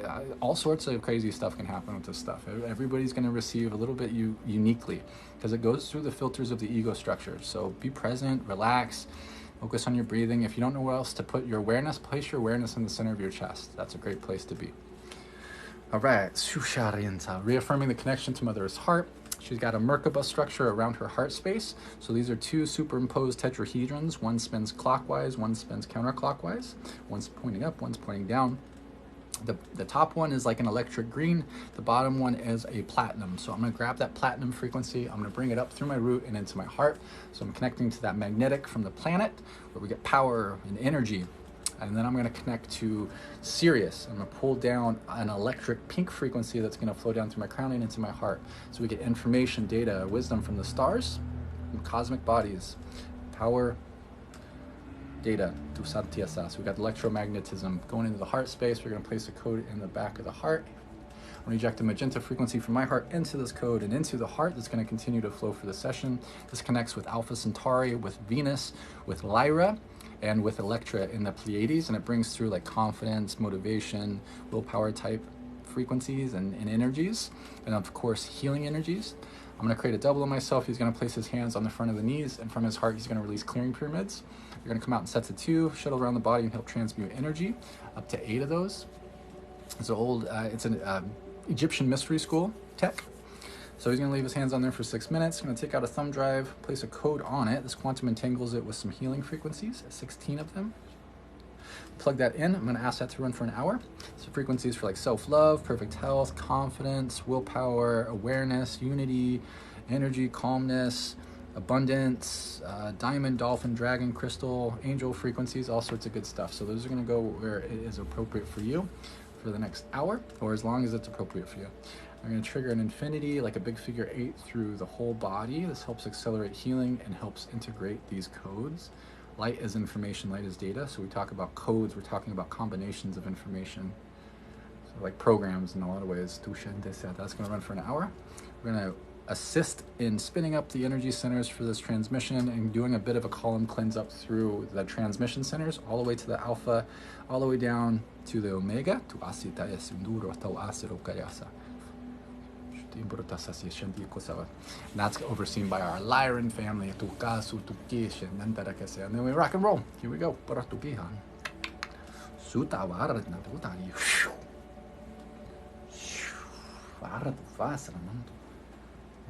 all sorts of crazy stuff can happen with this stuff. Everybody's going to receive a little bit uniquely because it goes through the filters of the ego structure. So be present, relax, focus on your breathing. If you don't know where else to put your awareness, place your awareness in the center of your chest. That's a great place to be. All right, reaffirming the connection to Mother's heart. She's got a Merkaba structure around her heart space. So these are 2 superimposed tetrahedrons. One spins clockwise, one spins counterclockwise. One's pointing up, one's pointing down. The top one is like an electric green. The bottom one is a platinum. So I'm going to grab that platinum frequency. I'm going to bring it up through my root and into my heart. So I'm connecting to that magnetic from the planet where we get power and energy. And then I'm going to connect to Sirius. I'm going to pull down an electric pink frequency that's going to flow down through my crown and into my heart. So we get information, data, wisdom from the stars, and cosmic bodies, power, data, to Satyasa. So we got electromagnetism going into the heart space. We're going to place a code in the back of the heart. I'm going to inject a magenta frequency from my heart into this code and into the heart that's going to continue to flow for the session. This connects with Alpha Centauri, with Venus, with Lyra, and with Electra in the Pleiades, and it brings through like confidence, motivation, willpower type frequencies and energies, and of course healing energies. I'm going to create a double of myself. He's going to place his hands on the front of the knees, and from his heart he's going to release clearing pyramids. You're going to come out in sets of 2, shuttle around the body, and help transmute energy, up to 8 of those. It's an Egyptian mystery school tech. So he's going to leave his hands on there for 6 minutes. I'm going to take out a thumb drive, place a code on it. This quantum entangles it with some healing frequencies, 16 of them. Plug that in. I'm going to ask that to run for an hour. So frequencies for like self-love, perfect health, confidence, willpower, awareness, unity, energy, calmness, abundance, diamond, dolphin, dragon, crystal, angel frequencies, all sorts of good stuff. So those are going to go where it is appropriate for you for the next hour, or as long as it's appropriate for you. I'm going to trigger an infinity, like a big figure 8, through the whole body. This helps accelerate healing and helps integrate these codes. Light is information, light is data. So we talk about codes, we're talking about combinations of information. So like programs in a lot of ways. That's going to run for an hour. We're going to assist in spinning up the energy centers for this transmission and doing a bit of a column cleanse up through the transmission centers, all the way to the alpha, all the way down to the omega, to asita esunduro tau asiro kayasa. And that's overseen by our Lyran family. And then we rock and roll. Here we go.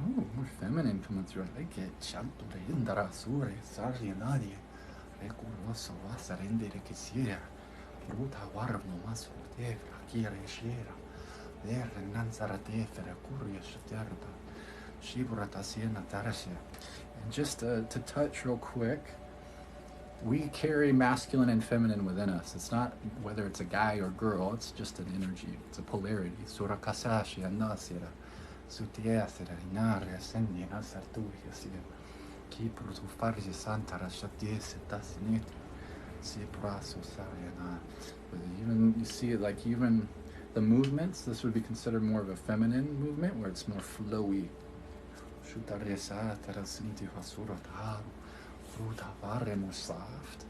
Ooh, more feminine coming through. I like it. And just to touch real quick, we carry masculine and feminine within us. It's not whether it's a guy or girl, it's just an energy. It's a polarity. Even you see it, like even the movements, this would be considered more of a feminine movement where it's more flowy. More soft.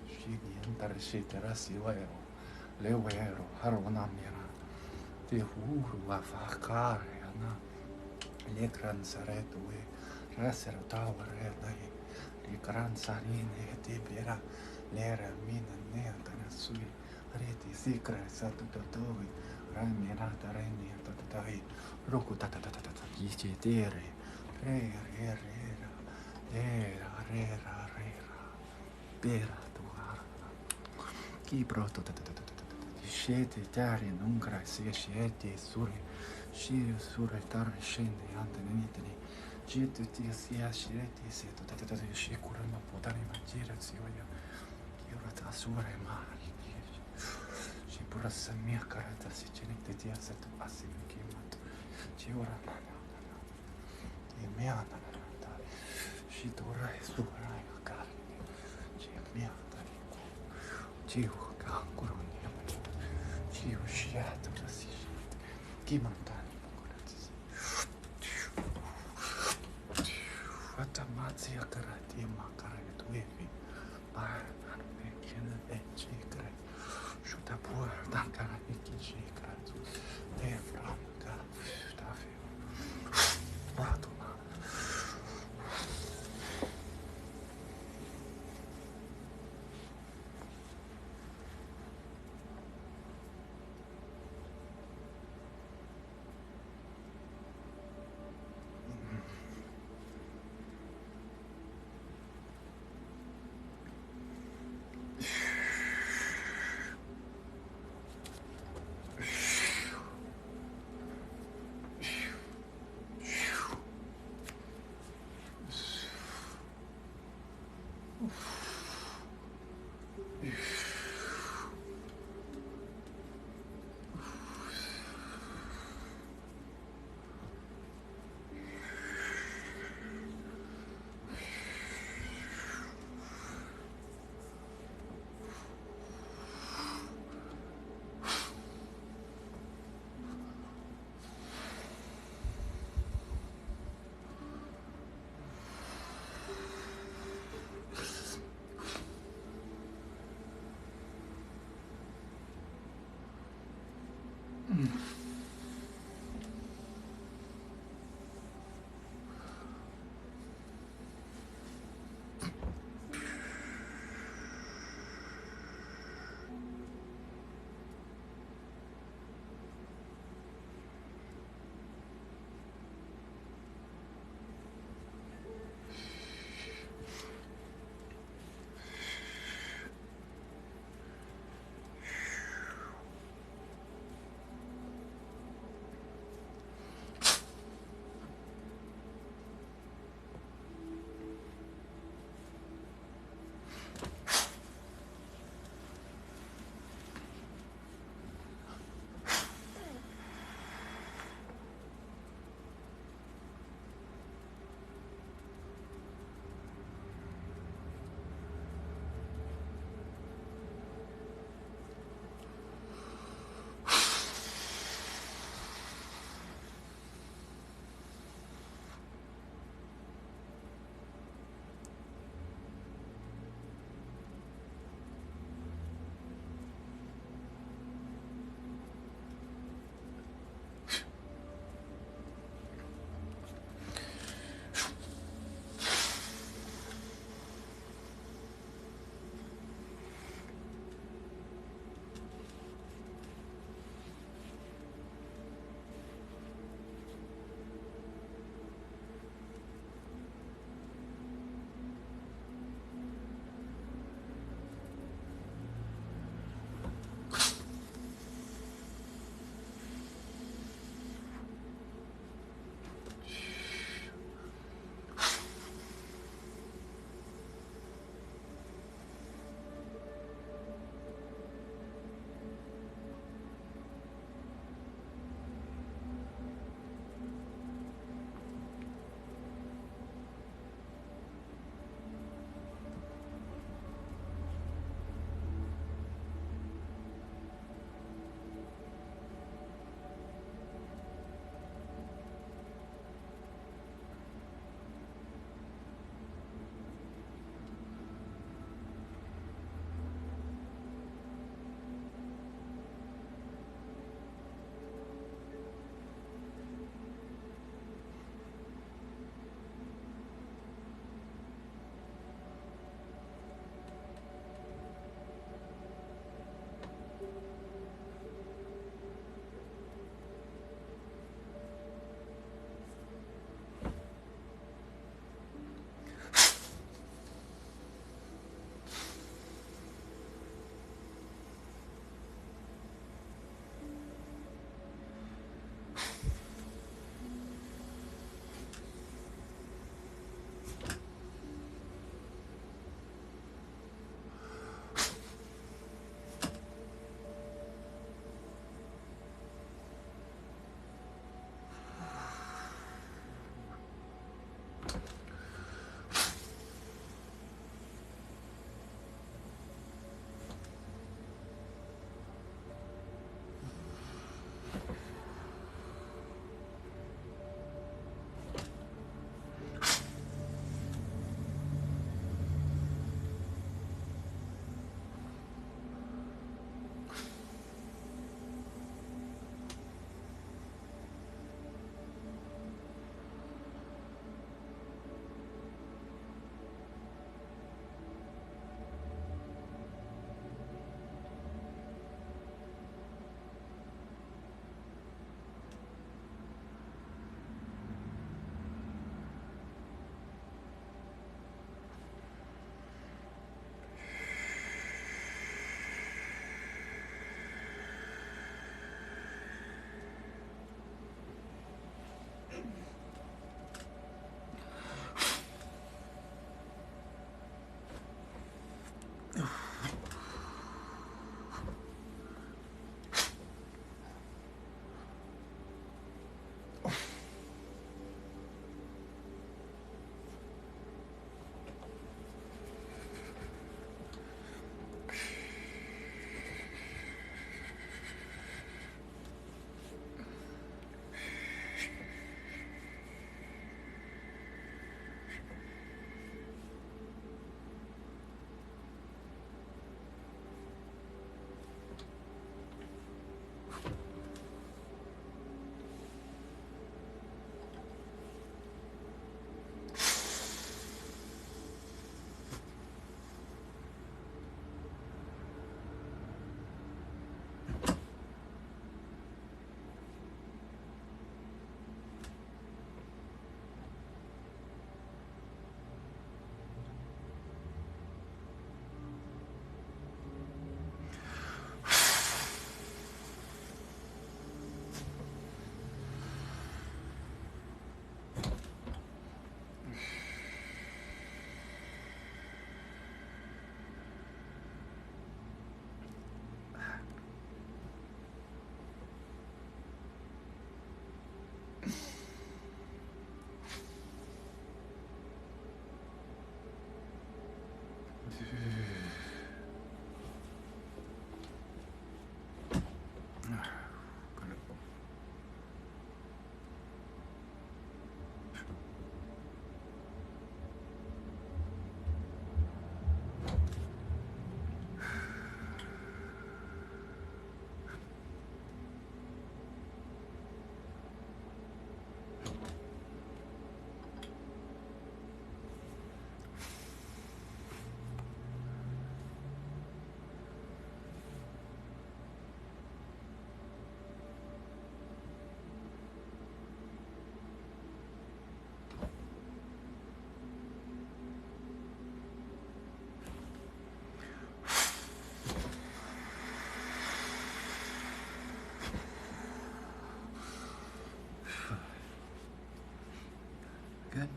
Good.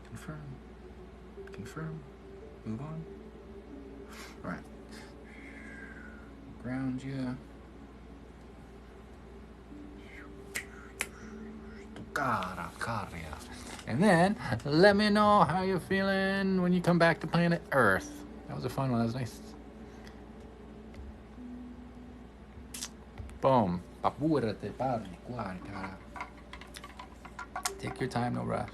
Confirm. Confirm. Move on. All right. Ground you. And then let me know how you're feeling when you come back to planet Earth. That was a fun one. That was nice. Boom. Take your time, no rush.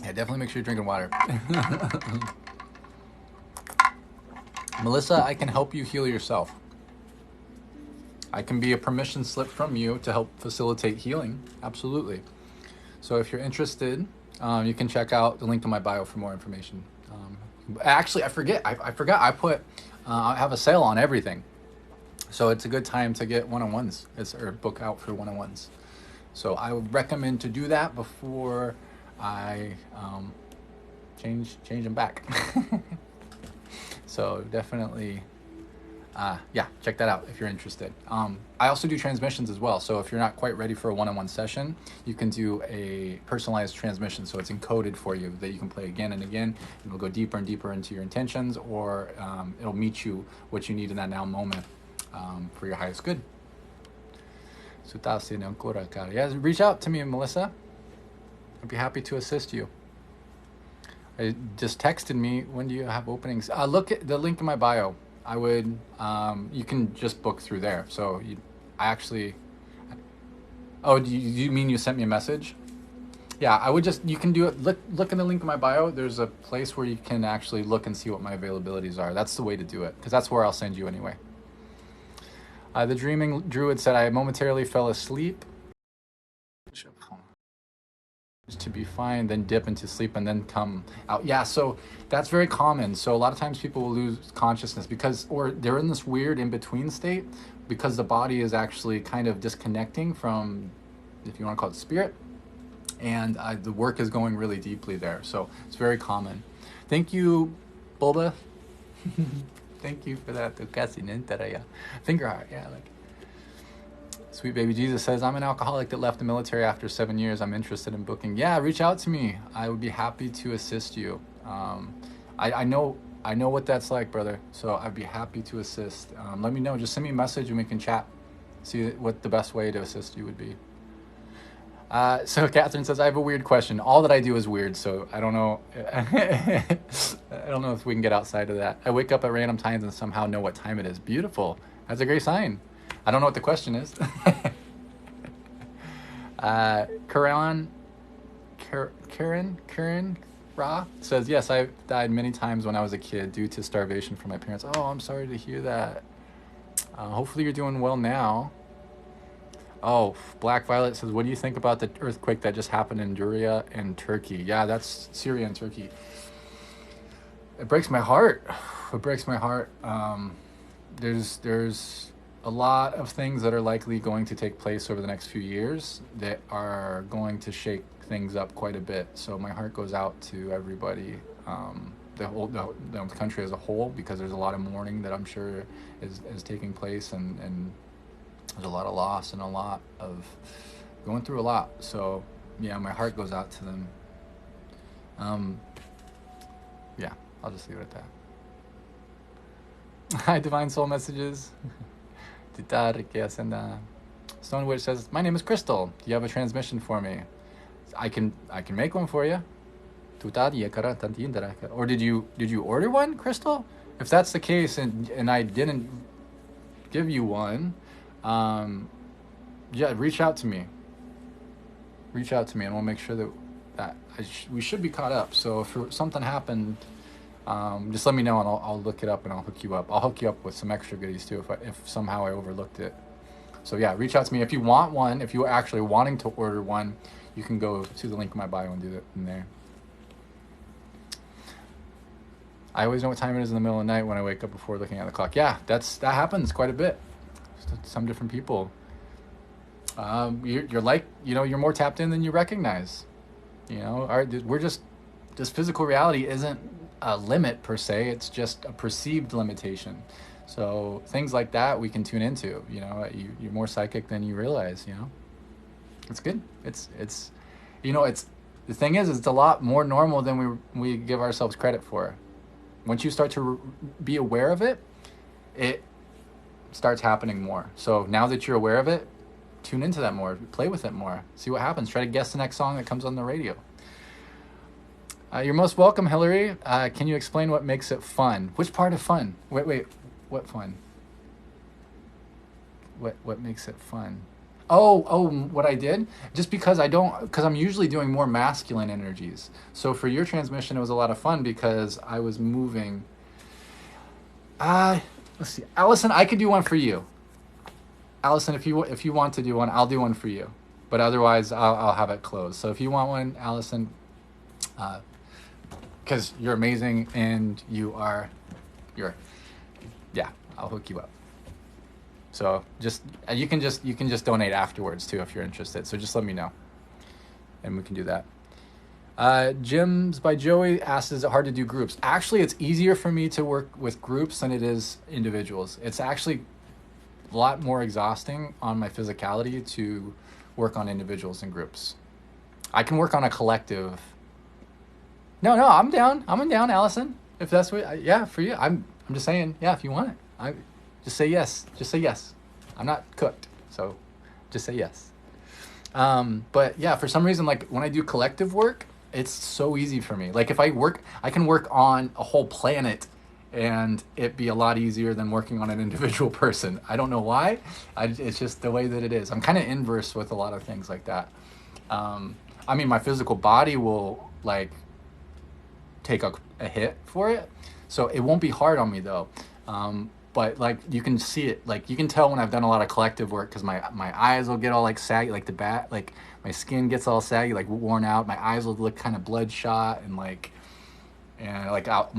Yeah, definitely make sure you're drinking water. Melissa, I can help you heal yourself. I can be a permission slip from you to help facilitate healing. Absolutely. So if you're interested, you can check out the link to my bio for more information. Actually, I forgot. I have a sale on everything. So it's a good time to get one-on-ones or book out for one-on-ones. So I would recommend to do that before I change them back. So definitely, yeah, check that out if you're interested. I also do transmissions as well. So if you're not quite ready for a one-on-one session, you can do a personalized transmission. So it's encoded for you that you can play again and again. It'll go deeper and deeper into your intentions, or it'll meet you what you need in that now moment for your highest good. Yeah, reach out to me, Melissa. I'd be happy to assist you. I just texted me, when do you have openings? Look at the link in my bio. I would, you can just book through there. So oh, do you mean you sent me a message? Yeah, I would you can do it. Look in the link in my bio. There's a place where you can actually look and see what my availabilities are. That's the way to do it, because that's where I'll send you anyway. The Dreaming Druid said, I momentarily fell asleep to be fine, then dip into sleep and then come out. Yeah, so that's very common. So a lot of times people will lose consciousness or they're in this weird in-between state because the body is actually kind of disconnecting from, if you want to call it, spirit, and the work is going really deeply there. So it's very common. Thank you, Bulba. Thank you for that. Finger heart, yeah, like. Sweet Baby Jesus says, I'm an alcoholic that left the military after 7 years. I'm interested in booking. Yeah, reach out to me. I would be happy to assist you. I know what that's like, brother. So I'd be happy to assist. Let me know. Just send me a message and we can chat. See what the best way to assist you would be. So Catherine says, I have a weird question. All that I do is weird, so I don't know. I don't know if we can get outside of that. I wake up at random times and somehow know what time it is. Beautiful. That's a great sign. I don't know what the question is. Karen Ra says, yes, I died many times when I was a kid due to starvation from my parents. Oh, I'm sorry to hear that. Hopefully you're doing well now. Oh, Black Violet says, what do you think about the earthquake that just happened in Syria and Turkey? Yeah, that's Syria and Turkey. It breaks my heart. It breaks my heart. There's a lot of things that are likely going to take place over the next few years that are going to shake things up quite a bit. So my heart goes out to everybody, the country as a whole, because there's a lot of mourning that I'm sure is taking place, and there's a lot of loss and a lot of going through a lot. So yeah, my heart goes out to them. Yeah, I'll just leave it at that. Hi, Divine Soul Messages. Stonewitch says, my name is Crystal. Do you have a transmission for me? I can make one for you. Or did you order one, Crystal? If that's the case and I didn't give you one, yeah, reach out to me. Reach out to me and we'll make sure that we should be caught up. So if something happened, just let me know and I'll look it up and I'll hook you up. I'll hook you up with some extra goodies too if somehow I overlooked it. So yeah, reach out to me if you want one. If you're actually wanting to order one, you can go to the link in my bio and do it in there. I always know what time it is in the middle of the night when I wake up before looking at the clock. Yeah, that happens quite a bit. Some different people. You're like, you're more tapped in than you recognize. We're just, this physical reality isn't a limit per se. It's just a perceived limitation. So things like that we can tune into. You're more psychic than you realize. It's good. It's the thing is it's a lot more normal than we give ourselves credit for. Once you start to be aware of it, it starts happening more. So now that you're aware of it, tune into that more, play with it more, see what happens. Try to guess the next song that comes on the radio. You're most welcome, Hilary. Can you explain what makes it fun? Which part of fun? Wait, what fun? What makes it fun? Oh, what I did? Just because I'm usually doing more masculine energies. So for your transmission, it was a lot of fun because I was moving. Let's see. Allison, I could do one for you. Allison, if you want to do one, I'll do one for you. But otherwise, I'll have it closed. So if you want one, Allison, because you're amazing and I'll hook you up. So you can just donate afterwards too if you're interested. So just let me know, and we can do that. Gyms by Joey asks, is it hard to do groups? Actually, it's easier for me to work with groups than it is individuals. It's actually a lot more exhausting on my physicality to work on individuals and groups. I can work on a collective. No, I'm down, Allison. If that's what, yeah, for you. I'm just saying, yeah, if you want it, just say yes. Just say yes. I'm not cooked, so just say yes. But yeah, for some reason, like when I do collective work, it's so easy for me. Like if I can work on a whole planet and it be a lot easier than working on an individual person. I don't know why. It's just the way that it is. I'm kind of inverse with a lot of things like that. I mean, my physical body will like take a hit for it. So it won't be hard on me though. But like you can see it, like you can tell when I've done a lot of collective work because my eyes will get all like saggy, like like my skin gets all saggy, like worn out. My eyes will look kind of bloodshot and my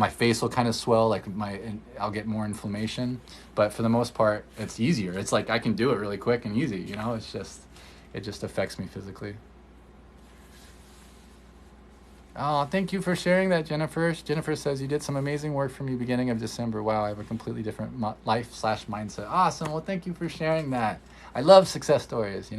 face will kind of swell, like I'll get more inflammation. But for the most part, it's easier. It's like I can do it really quick and easy. It just affects me physically. Oh, thank you for sharing that, Jennifer. Jennifer says, you did some amazing work for me beginning of December. Wow, I have a completely different life/mindset. Awesome. Well, thank you for sharing that. I love success stories,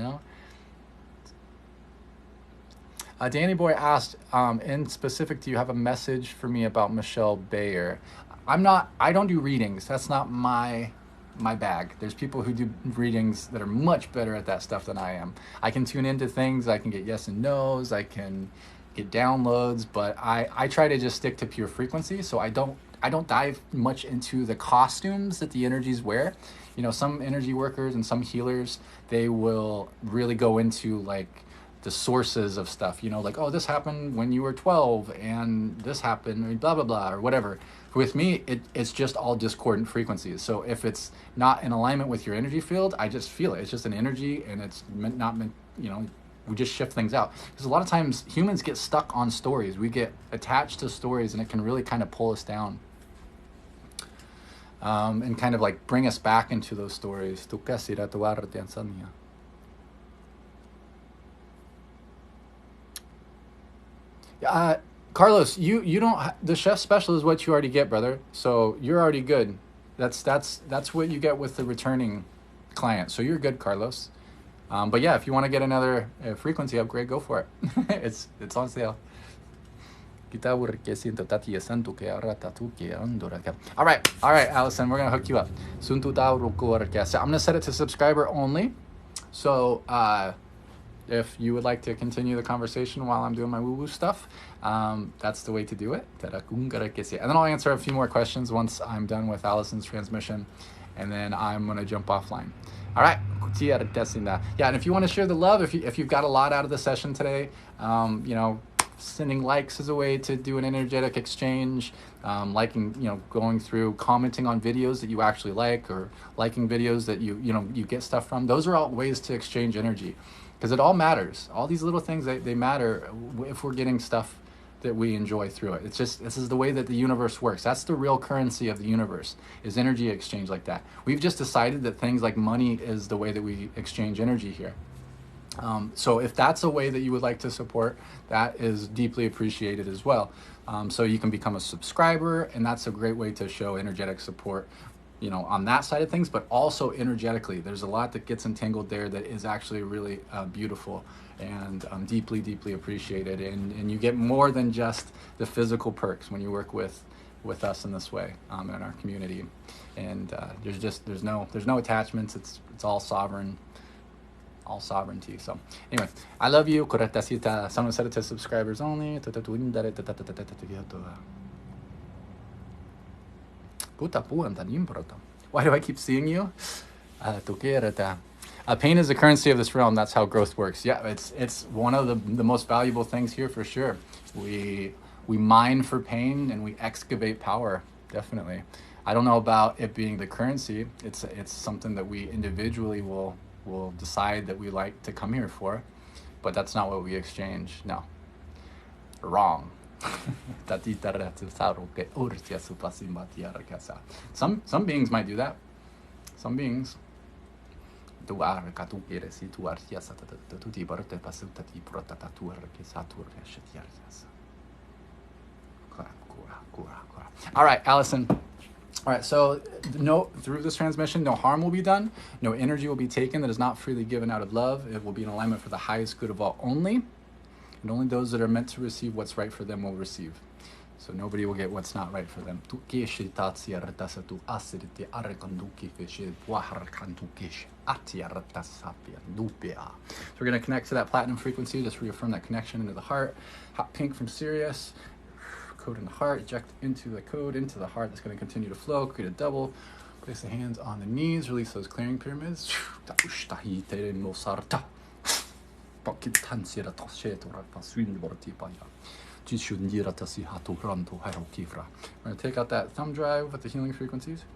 Danny Boy asked, in specific, do you have a message for me about Michelle Bayer? I don't do readings. That's not my bag. There's people who do readings that are much better at that stuff than I am. I can tune into things. I can get yes and no's. I can get downloads, but I try to just stick to pure frequency. So I don't dive much into the costumes that the energies wear. Some energy workers and some healers, they will really go into like the sources of stuff, like, oh, this happened when you were 12 and this happened, blah, blah, blah, or whatever. With me, it's just all discordant frequencies. So if it's not in alignment with your energy field, I just feel it. It's just an energy and it's not meant, we just shift things out. Because a lot of times humans get stuck on stories. We get attached to stories and it can really kind of pull us down. And kind of like bring us back into those stories. Carlos, you don't. The chef special is what you already get, brother. So you're already good. That's what you get with the returning client. So you're good, Carlos. But yeah, if you want to get another frequency upgrade, go for it. It's on sale. All right, Allison, we're gonna hook you up. I'm gonna set it to subscriber only. So if you would like to continue the conversation while I'm doing my woo-woo stuff, that's the way to do it. And then I'll answer a few more questions once I'm done with Allison's transmission, and then I'm going to jump offline. All right. Yeah, and if you want to share the love, if you've got a lot out of the session today, sending likes is a way to do an energetic exchange. Liking, going through, commenting on videos that you actually like, or liking videos that you get stuff from. Those are all ways to exchange energy, because it all matters. All these little things, they matter if we're getting stuff that we enjoy through it. This is the way that the universe works. That's the real currency of the universe, is energy exchange like that. We've just decided that things like money is the way that we exchange energy here. So if that's a way that you would like to support, that is deeply appreciated as well. So you can become a subscriber, and that's a great way to show energetic support, on that side of things, but also energetically. There's a lot that gets entangled there that is actually really beautiful and deeply, deeply appreciated. And you get more than just the physical perks when you work with us in this way, in our community. And there's no attachments. It's all sovereign. All sovereignty. So anyway, I love you. Someone said it to subscribers only. Why do I keep seeing you? Pain is the currency of this realm. That's how growth works. Yeah, it's one of the most valuable things here for sure. We mine for pain and we excavate power. Definitely. I don't know about it being the currency. It's something that we individually will decide that we like to come here for, but that's not what we exchange. No, wrong. Some beings might do that. Some beings. All right, Allison. All right, so through this transmission, no harm will be done. No energy will be taken that is not freely given out of love. It will be in alignment for the highest good of all only. And only those that are meant to receive what's right for them will receive. So nobody will get what's not right for them. So we're going to connect to that platinum frequency, just reaffirm that connection into the heart. Hot pink from Sirius. Code in the heart, eject into the code, into the heart. That's going to continue to flow, create a double. Place the hands on the knees, release those clearing pyramids. We're going to take out that thumb drive with the healing frequencies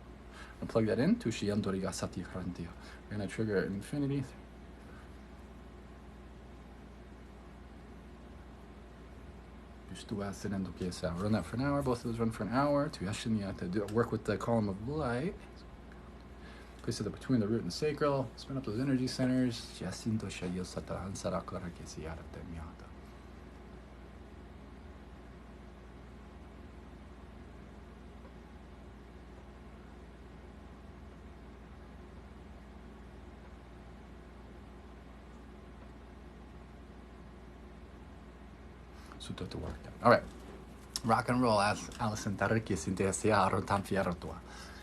and plug that in. We're going to trigger infinity. Run that for an hour. Both of those run for an hour. Work with the column of light. Place it between the root and sacral. Spin up those energy centers. All right, rock and roll, Allison.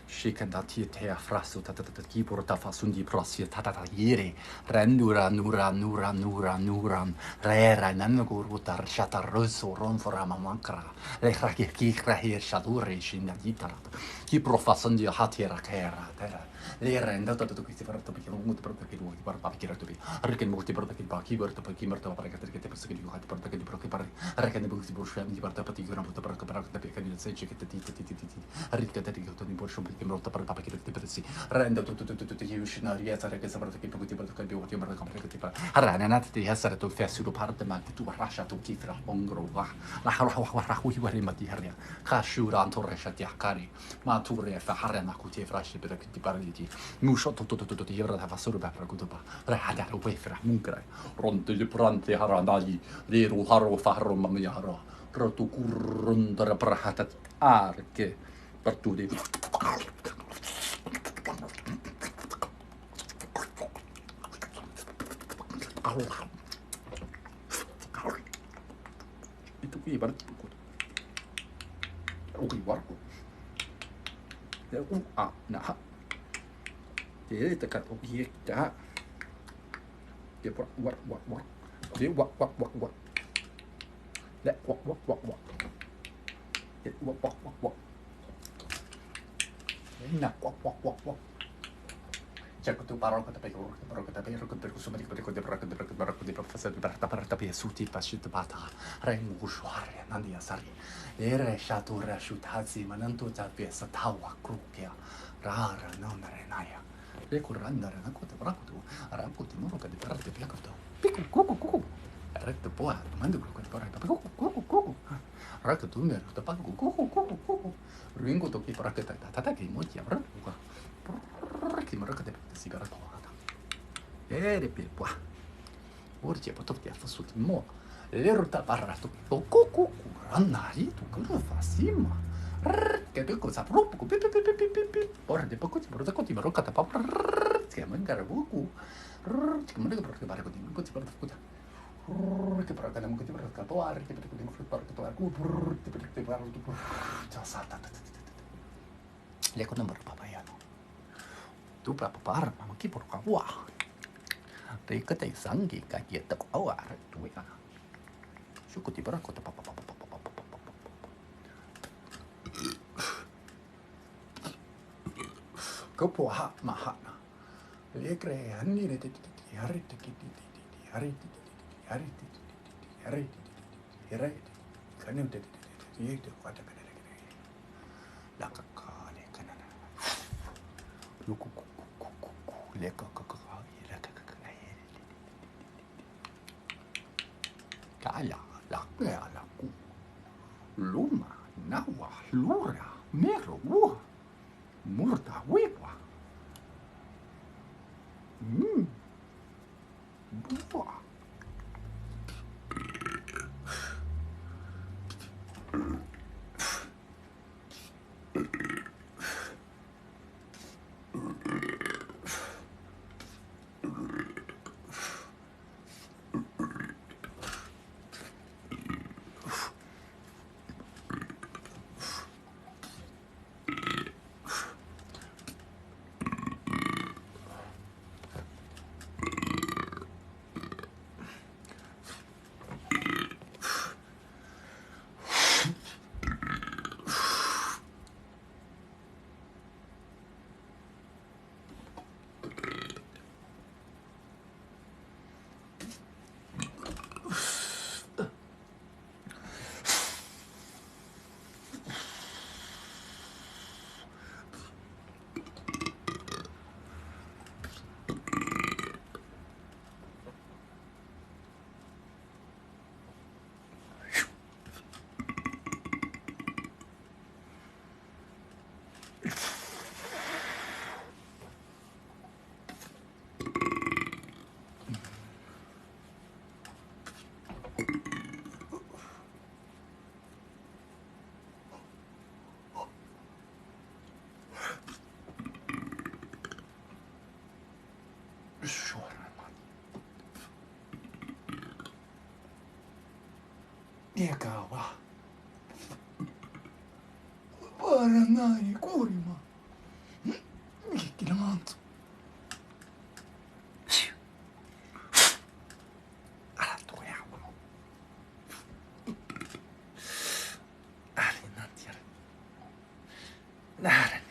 Shikandati te frasu tatati porta fasundi prosi tatata yere rendura nuran rera nanuguru tar shataroso ronforama mankra le raki krahir shaduri shinaditarat ki profasundi hatira kera tera le renda tatu ki farta ki mut porta ki par papikira to bi arken multi porta ki baki porta ki merta para ka te pesa ki hat porta ki proki par arken bulti bursham di porta pati gram porta para ka te kan se chikete ti arika te ki to ni bursham ki merta para papikira te pesi renda tu yushna rieta re ke sabrata ki puti porta ki bi merta ka te par arana nat ti hasara to fesiru parte ma tu rasha to ki fra ongro wa la rahu hi mati haria khashura antorre shati hakari ma turre fa harana ku te frashi per ki parli musho to yevra da fasuru ba prakutuba rahada ro wefra munkra ronte de prante haranali le ru haro fahro mamyara rotu kurundara prahatat arke partudi itu ki bar uki warko de nah. Jadi tekat objek dah Jakutu baroko tapi baroko tapi rukun berkusuma di berikut baroko di profesor tapi suti pasuti bata rengu suare nanti asari ere shatura shutazi manantu tapi satawa krukia rara non renaya le kurandara na kota barako arakuti muroka di barate piakoto piku kuku retto poa mando ko di barate kuku rakutu ne to paku kuku ringo to ki barate tataki mochi araku che mi raccade per sigara trovata e per qua orci potete fare sul mo le ruta parlato cucu annari tu cosa fa sima che tu cosa proprio ora de poco ti porta con ti roccata pa che magari cucu che mi ricordo che pare con ti così per scusa che però che non ti per scatoare che per ti per scatoare cucu ti per ti parlo tu già salta le con numero papaiano tu berapa parah mama kipur kawa tapi kata sangi kaki tak awar tu ya syukur tiba aku tak apa kau puah mahak na lekre hani ni hari kan udah itu kata lakakale kanana luku leka kala laku luma nawa lura mero murta wewa buah Niekawa. Paranai kurima. Mikinamanto. Atoyamo. Arinantiara. Nara.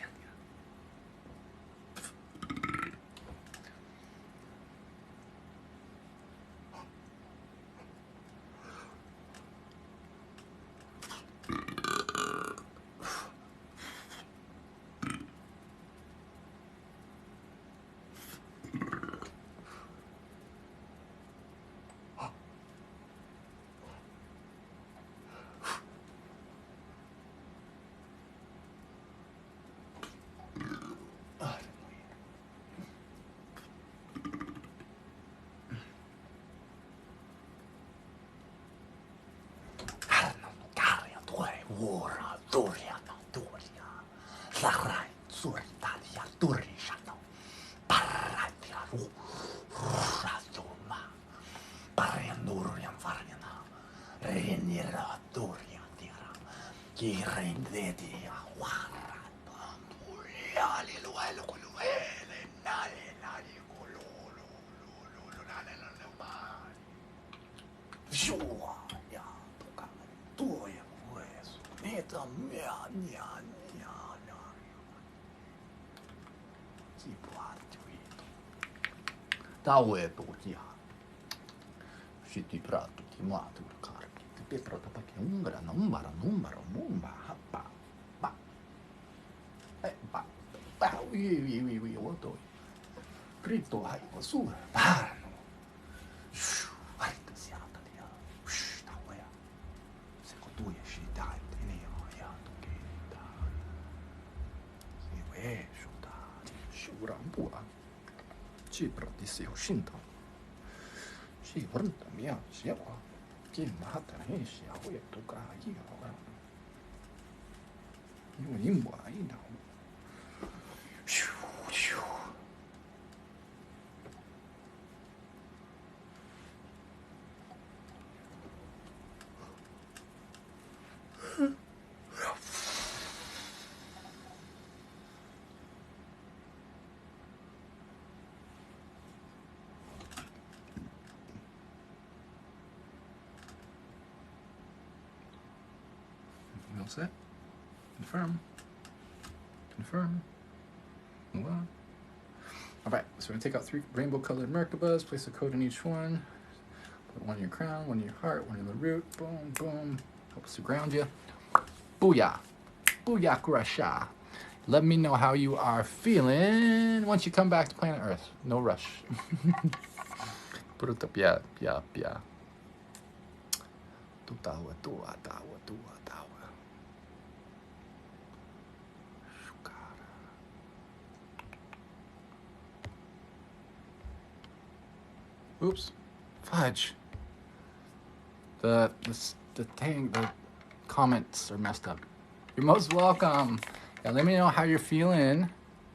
Ora, Doria, Sarai, Suritalia, Durisano, Paratia, Rasoma, Parenurian Variana, Renira, Doria, Tira, Kirendedia, Wara, Aleluia, Nale, Ti prato ti mato carchi ti petro ta perché ungra numero mumba happa ba ba ba wi what do Rito hai su parano ai ta siata dia ta wea se ko tu ye shi dai ne ya to ke da si we shu da shu ran bu a chi pro di se shinto shi ran ta mia shi wa ki ma ta ne shi a we to ka yi ga ni ni mo ai na shu shu Set. Confirm. Confirm. Move on. All right, so we're gonna take out 3 rainbow colored Merkabas, place a code in each one. Put one in your crown, one in your heart, one in the root. Boom, boom. Helps to ground you. Booyah. Booyah Kurasha. Let me know how you are feeling once you come back to planet Earth. No rush. Put it up, yeah. Oops, fudge. The comments are messed up. You're most welcome. Yeah, let me know how you're feeling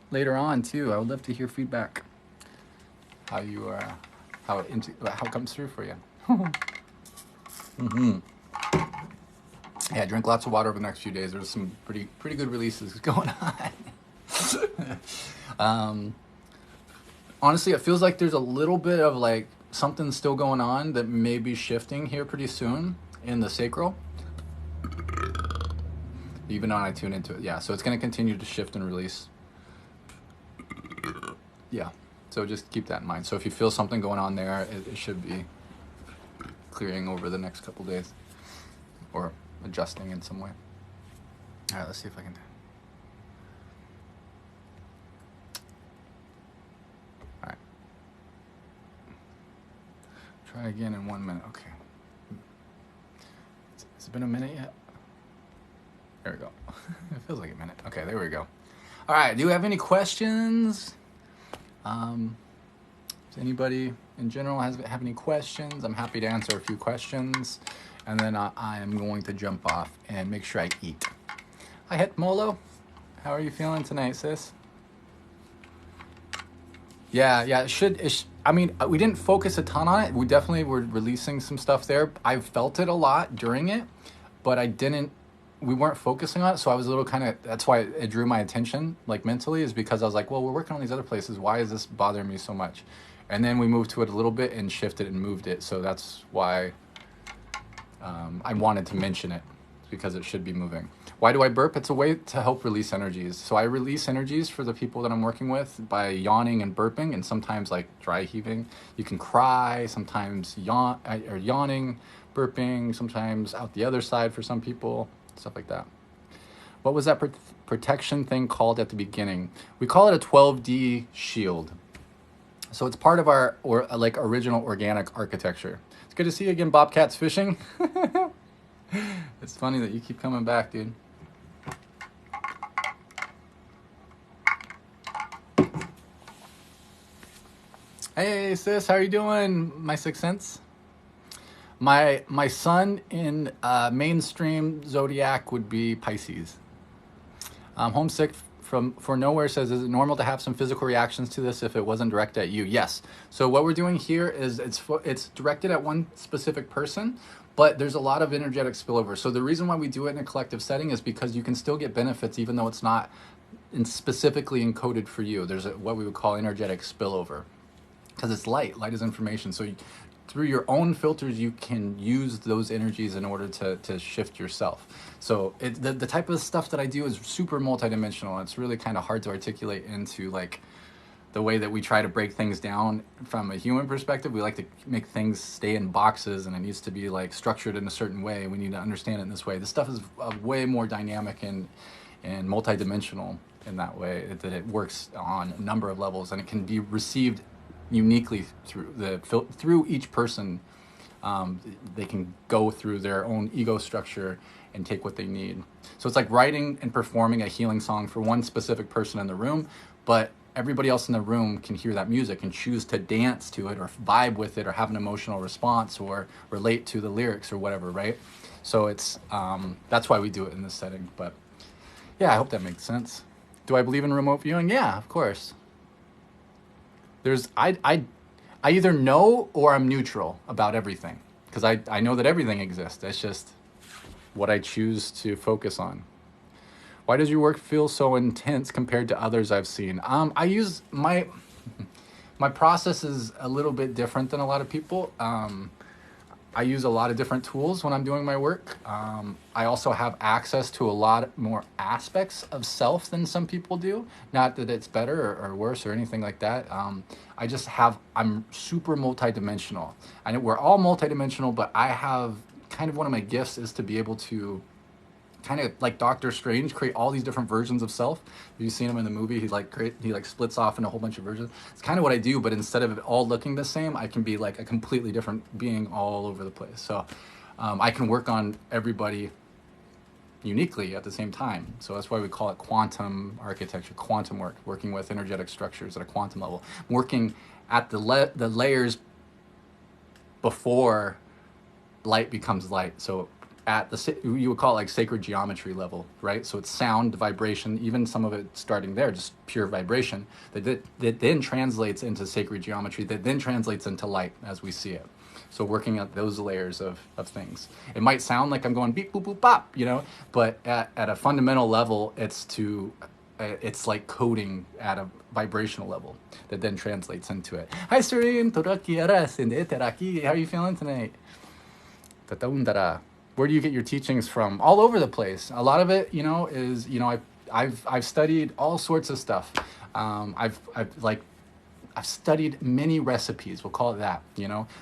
later on too. I would love to hear feedback. How you are, how it comes through for you. Yeah, drink lots of water over the next few days. There's some pretty good releases going on. Honestly, it feels like there's a little bit of like something still going on that may be shifting here pretty soon in the sacral. Even when I tune into it. Yeah, so it's going to continue to shift and release. Yeah, so just keep that in mind. So if you feel something going on there, it should be clearing over the next couple days or adjusting in some way. All right, let's see if I can... Try again in 1 minute. Okay. Has it been a minute yet? There we go. It feels like a minute. Okay, there we go. All right. Do you have any questions? Does anybody in general have any questions? I'm happy to answer a few questions, and then I am going to jump off and make sure I eat. Hi, Het Molo. How are you feeling tonight, sis? Yeah. I mean, we didn't focus a ton on it. We definitely were releasing some stuff there. I felt it a lot during it, but we weren't focusing on it. So I was a little that's why it drew my attention, like mentally, is because I was like, well, we're working on these other places. Why is this bothering me so much? And then we moved to it a little bit and shifted and moved it. So that's why I wanted to mention it, because it should be moving. Why do I burp? It's a way to help release energies. So I release energies for the people that I'm working with by yawning and burping, and sometimes like dry heaving. You can cry, sometimes yawning, burping, sometimes out the other side for some people, stuff like that. What was that protection thing called at the beginning? We call it a 12D shield. So it's part of our original organic architecture. It's good to see you again, Bobcats Fishing. It's funny that you keep coming back, dude. Hey sis, how are you doing? My Sixth Sense. My sun in mainstream zodiac would be Pisces. Homesick for nowhere says, is it normal to have some physical reactions to this if it wasn't directed at you? Yes. So what we're doing here is it's directed at one specific person, but there's a lot of energetic spillover. So the reason why we do it in a collective setting is because you can still get benefits even though it's not specifically encoded for you. There's what we would call energetic spillover, because it's light. Light is information. So through your own filters, you can use those energies in order to shift yourself. So the type of stuff that I do is super multidimensional. It's really kind of hard to articulate into like the way that we try to break things down from a human perspective. We like to make things stay in boxes, and it needs to be like structured in a certain way. We need to understand it in this way. This stuff is way more dynamic and multidimensional in that way, that it works on a number of levels, and it can be received uniquely through each person. They can go through their own ego structure and take what they need. So it's like writing and performing a healing song for one specific person in the room, but everybody else in the room can hear that music and choose to dance to it or vibe with it or have an emotional response or relate to the lyrics or whatever, right? So it's that's why we do it in this setting. But yeah, I hope that makes sense. Do I believe in remote viewing? Yeah, of course. I either know or I'm neutral about everything, because I know that everything exists. It's just what I choose to focus on. Why does your work feel so intense compared to others I've seen? I use my process is a little bit different than a lot of people. I use a lot of different tools when I'm doing my work. I also have access to a lot more aspects of self than some people do. Not that it's better or worse or anything like that. I'm super multidimensional. I know we're all multidimensional, but I have kind of one of my gifts is to be able to kind of like Doctor Strange, create all these different versions of self. Have you seen him in the movie? He splits off in a whole bunch of versions. It's kind of what I do, but instead of it all looking the same, I can be like a completely different being all over the place. So I can work on everybody uniquely at the same time. So that's why we call it quantum architecture, quantum work, working with energetic structures at a quantum level, working at the layers before light becomes light. So at you would call it like sacred geometry level, right? So it's sound, vibration, even some of it starting there, just pure vibration, that then translates into sacred geometry, that then translates into light as we see it. So working at those layers of things. It might sound like I'm going beep, boop, boop, bop, but at a fundamental level, it's like coding at a vibrational level that then translates into it. Hi, Serene. How are you feeling tonight? Where do you get your teachings from? All over the place. A lot of it, is, I've studied all sorts of stuff. I've studied many recipes, we'll call it that,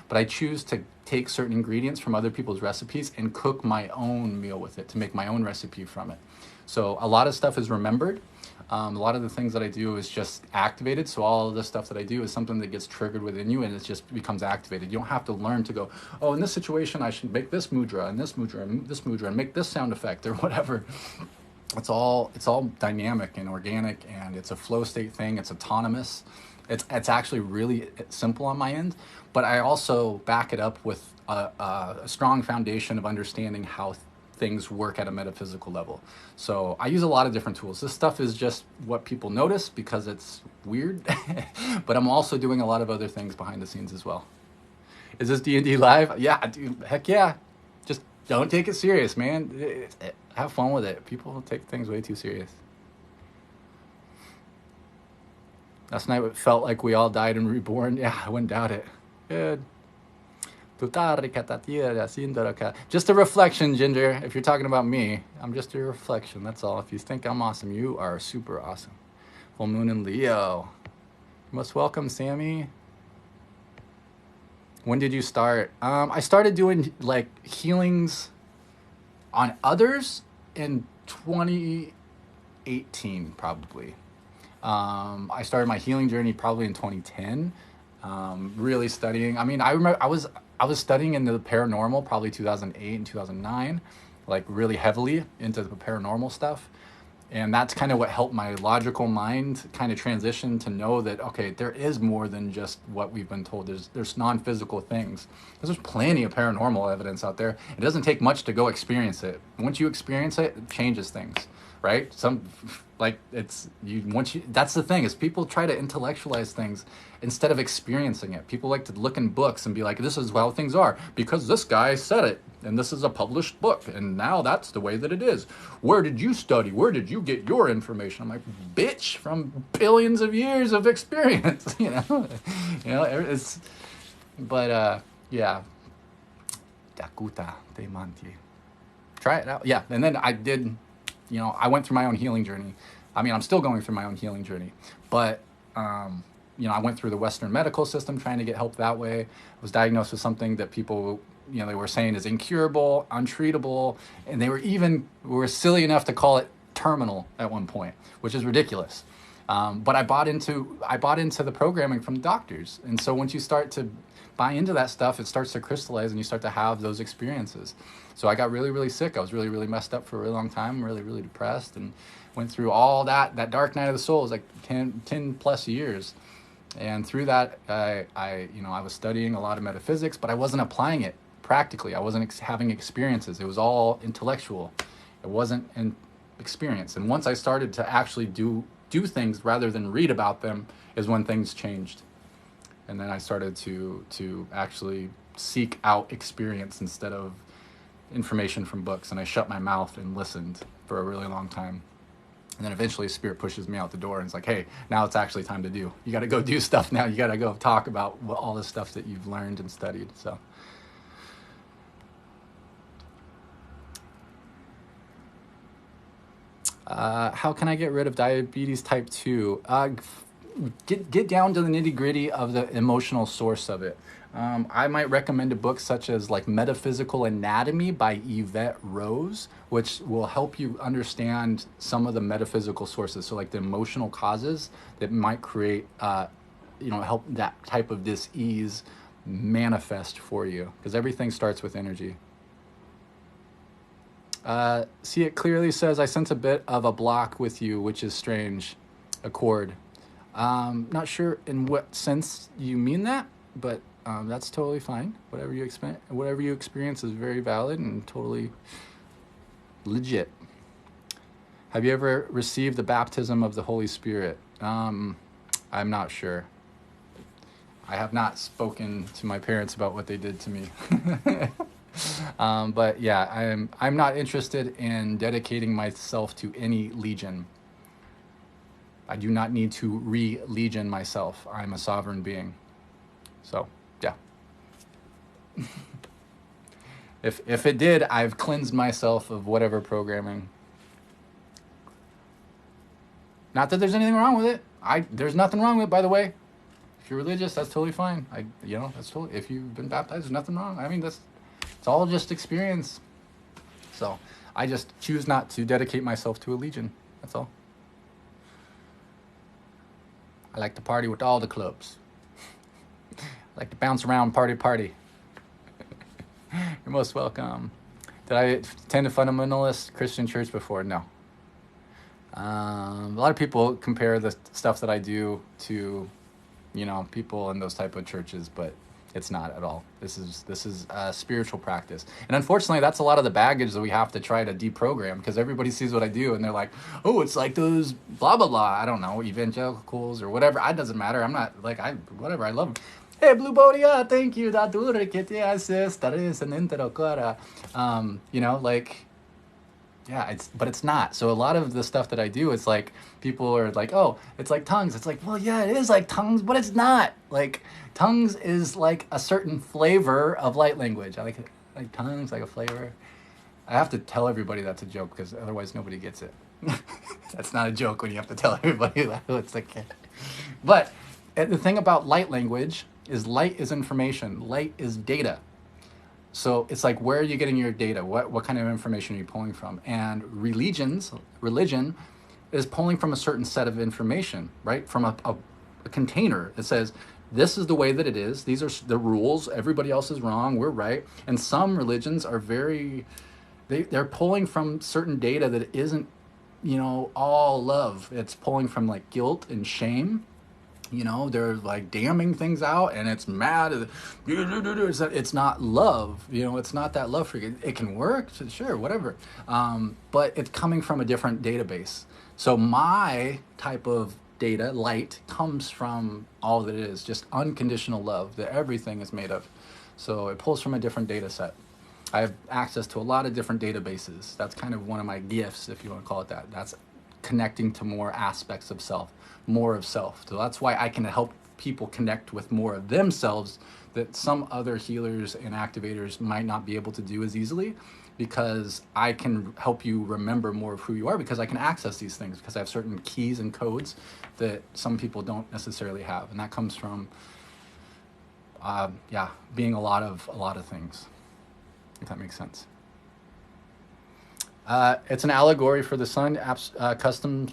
but I choose to take certain ingredients from other people's recipes and cook my own meal with it, to make my own recipe from it. So a lot of stuff is remembered. A lot of the things that I do is just activated. So all of the stuff that I do is something that gets triggered within you, and it just becomes activated. You don't have to learn to go, oh, in this situation, I should make this mudra and this mudra and this mudra and make this sound effect or whatever. It's all dynamic and organic, and it's a flow state thing. It's autonomous. It's actually really simple on my end, but I also back it up with a strong foundation of understanding how things work at a metaphysical level. So I use a lot of different tools. This stuff is just what people notice because it's weird, but I'm also doing a lot of other things behind the scenes as well. Is this D&D live? Yeah, dude, heck yeah. Just don't take it serious, man. Have fun with it. People take things way too serious. Last night it felt like we all died and reborn. Yeah, I wouldn't doubt it. Good. Just a reflection, Ginger. If you're talking about me, I'm just a reflection. That's all. If you think I'm awesome, you are super awesome. Full moon in Leo. Most welcome, Sammy. When did you start? I started doing like healings on others in 2018, probably. I started my healing journey probably in 2010. Really studying. I mean, I remember I was studying into the paranormal probably 2008 and 2009, like really heavily into the paranormal stuff. And that's kind of what helped my logical mind kind of transition to know that, okay, there is more than just what we've been told. There's non-physical things. There's plenty of paranormal evidence out there. It doesn't take much to go experience it. Once you experience it, it changes things, right? That's the thing, is people try to intellectualize things instead of experiencing it. People like to look in books and be like, this is how things are because this guy said it and this is a published book and now that's the way that it is. Where did you study? Where did you get your information? I'm like, bitch, from billions of years of experience. Yeah. Dakuta de manti. Try it out. Yeah. And then I did, I went through my own healing journey. I mean, I'm still going through my own healing journey, but, I went through the Western medical system trying to get help that way. I was diagnosed with something that people, they were saying is incurable, untreatable, and they were silly enough to call it terminal at one point, which is ridiculous. But I bought into the programming from doctors. And so once you start to buy into that stuff, it starts to crystallize and you start to have those experiences. So I got really, really sick. I was really, really messed up for a really long time, really, really depressed, and went through all that dark night of the soul. It was like 10 plus years. And through that, I was studying a lot of metaphysics, but I wasn't applying it practically. I wasn't having experiences. It was all intellectual. It wasn't an experience. And once I started to actually do things rather than read about them is when things changed. And then I started to actually seek out experience instead of information from books. And I shut my mouth and listened for a really long time. And then eventually Spirit pushes me out the door and it's like, hey, now it's actually time to do. You got to go do stuff now. You got to go talk about all this stuff that you've learned and studied. So. How can I get rid of diabetes type 2? Get down to the nitty gritty of the emotional source of it. I might recommend a book such as like Metaphysical Anatomy by Yvette Rose, which will help you understand some of the metaphysical sources. So like the emotional causes that might create, help that type of dis-ease manifest for you, because everything starts with energy. See, it clearly says, I sense a bit of a block with you, which is strange. Accord. Not sure in what sense you mean that, but that's totally fine. Whatever you experience is very valid and totally legit. Have you ever received the baptism of the Holy Spirit? I'm not sure. I have not spoken to my parents about what they did to me. But yeah, I'm not interested in dedicating myself to any legion. I do not need to re-legion myself. I'm a sovereign being. So, yeah. If it did, I've cleansed myself of whatever programming. Not that there's anything wrong with it. There's nothing wrong with it, by the way. If you're religious, that's totally fine. That's totally. If you've been baptized, there's nothing wrong. I mean, it's all just experience. So I just choose not to dedicate myself to a legion. That's all. I like to party with all the clubs. I like to bounce around, party. You're most welcome. Did I attend a fundamentalist Christian church before? No. A lot of people compare the stuff that I do to, people in those type of churches, but it's not at all. This is a spiritual practice. And unfortunately, that's a lot of the baggage that we have to try to deprogram, because everybody sees what I do and they're like, oh, it's like those blah, blah, blah. I don't know, evangelicals or whatever. It doesn't matter. I'm not like, whatever. I love them. Hey, Blue Bodia, thank you. Yeah, but it's not. So a lot of the stuff that I do, it's like people are like, oh, it's like tongues. It's like, well, yeah, it is like tongues, but it's not. Like tongues is like a certain flavor of light language. I like tongues, like a flavor. I have to tell everybody that's a joke, because otherwise nobody gets it. That's not a joke when you have to tell everybody that. It's like, but the thing about light language is light is information. Light is data. So it's like, where are you getting your data? What kind of information are you pulling from? And religion is pulling from a certain set of information, right? From a container that says, this is the way that it is. These are the rules. Everybody else is wrong. We're right. And some religions are they're pulling from certain data that isn't, all love. It's pulling from like guilt and shame. They're like damning things out, and it's mad. It's not love. It's not that love for you. It can work, sure, whatever. But it's coming from a different database. So my type of data, light, comes from all that it is, just unconditional love that everything is made of. So it pulls from a different data set. I have access to a lot of different databases. That's kind of one of my gifts, if you want to call it that. That's connecting to more aspects of self. More of self. So that's why I can help people connect with more of themselves that some other healers and activators might not be able to do as easily, because I can help you remember more of who you are, because I can access these things, because I have certain keys and codes that some people don't necessarily have. And that comes from, being a lot of things, if that makes sense. It's an allegory for the sun, custom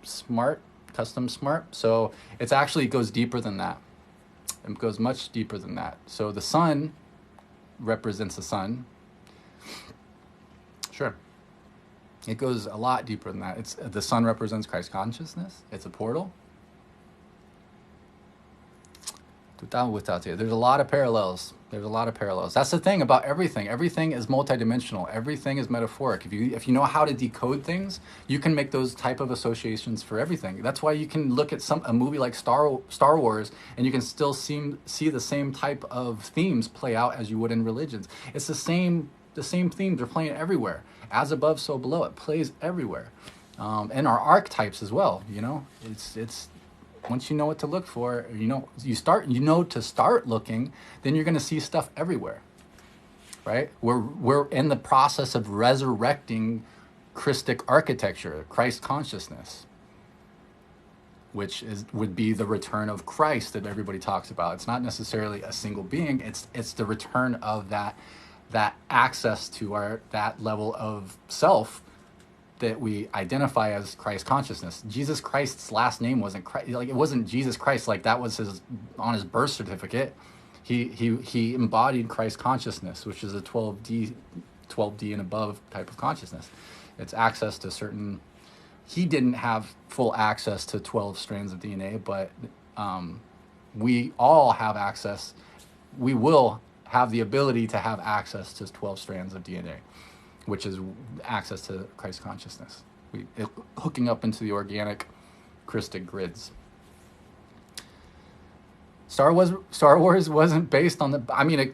smart. So it's actually goes deeper than that. It goes much deeper than that. So the sun represents the sun. Sure. It goes a lot deeper than that. The sun represents Christ consciousness. It's a portal. There's a lot of parallels. That's the thing about everything. Everything is multidimensional. Everything is metaphoric. If you know how to decode things, you can make those type of associations for everything. That's why you can look at a movie like Star Wars, and you can still see the same type of themes play out as you would in religions. It's the same themes are playing everywhere. As above, so below. It plays everywhere. And our archetypes as well. It's once you know what to look for, to start looking, then you're going to see stuff everywhere, right? We're in the process of resurrecting Christic architecture, Christ consciousness, which would be the return of Christ that everybody talks about. It's not necessarily a single being. It's the return of that access to that level of self that we identify as Christ consciousness. Jesus Christ's last name wasn't Christ, it wasn't Jesus Christ, like that was on his birth certificate. He embodied Christ consciousness, which is a 12D and above type of consciousness. It's access to certain. He didn't have full access to 12 strands of DNA, but we all have access. We will have the ability to have access to 12 strands of DNA, which is access to Christ consciousness. Hooking up into the organic Christic grids. Star Wars wasn't based on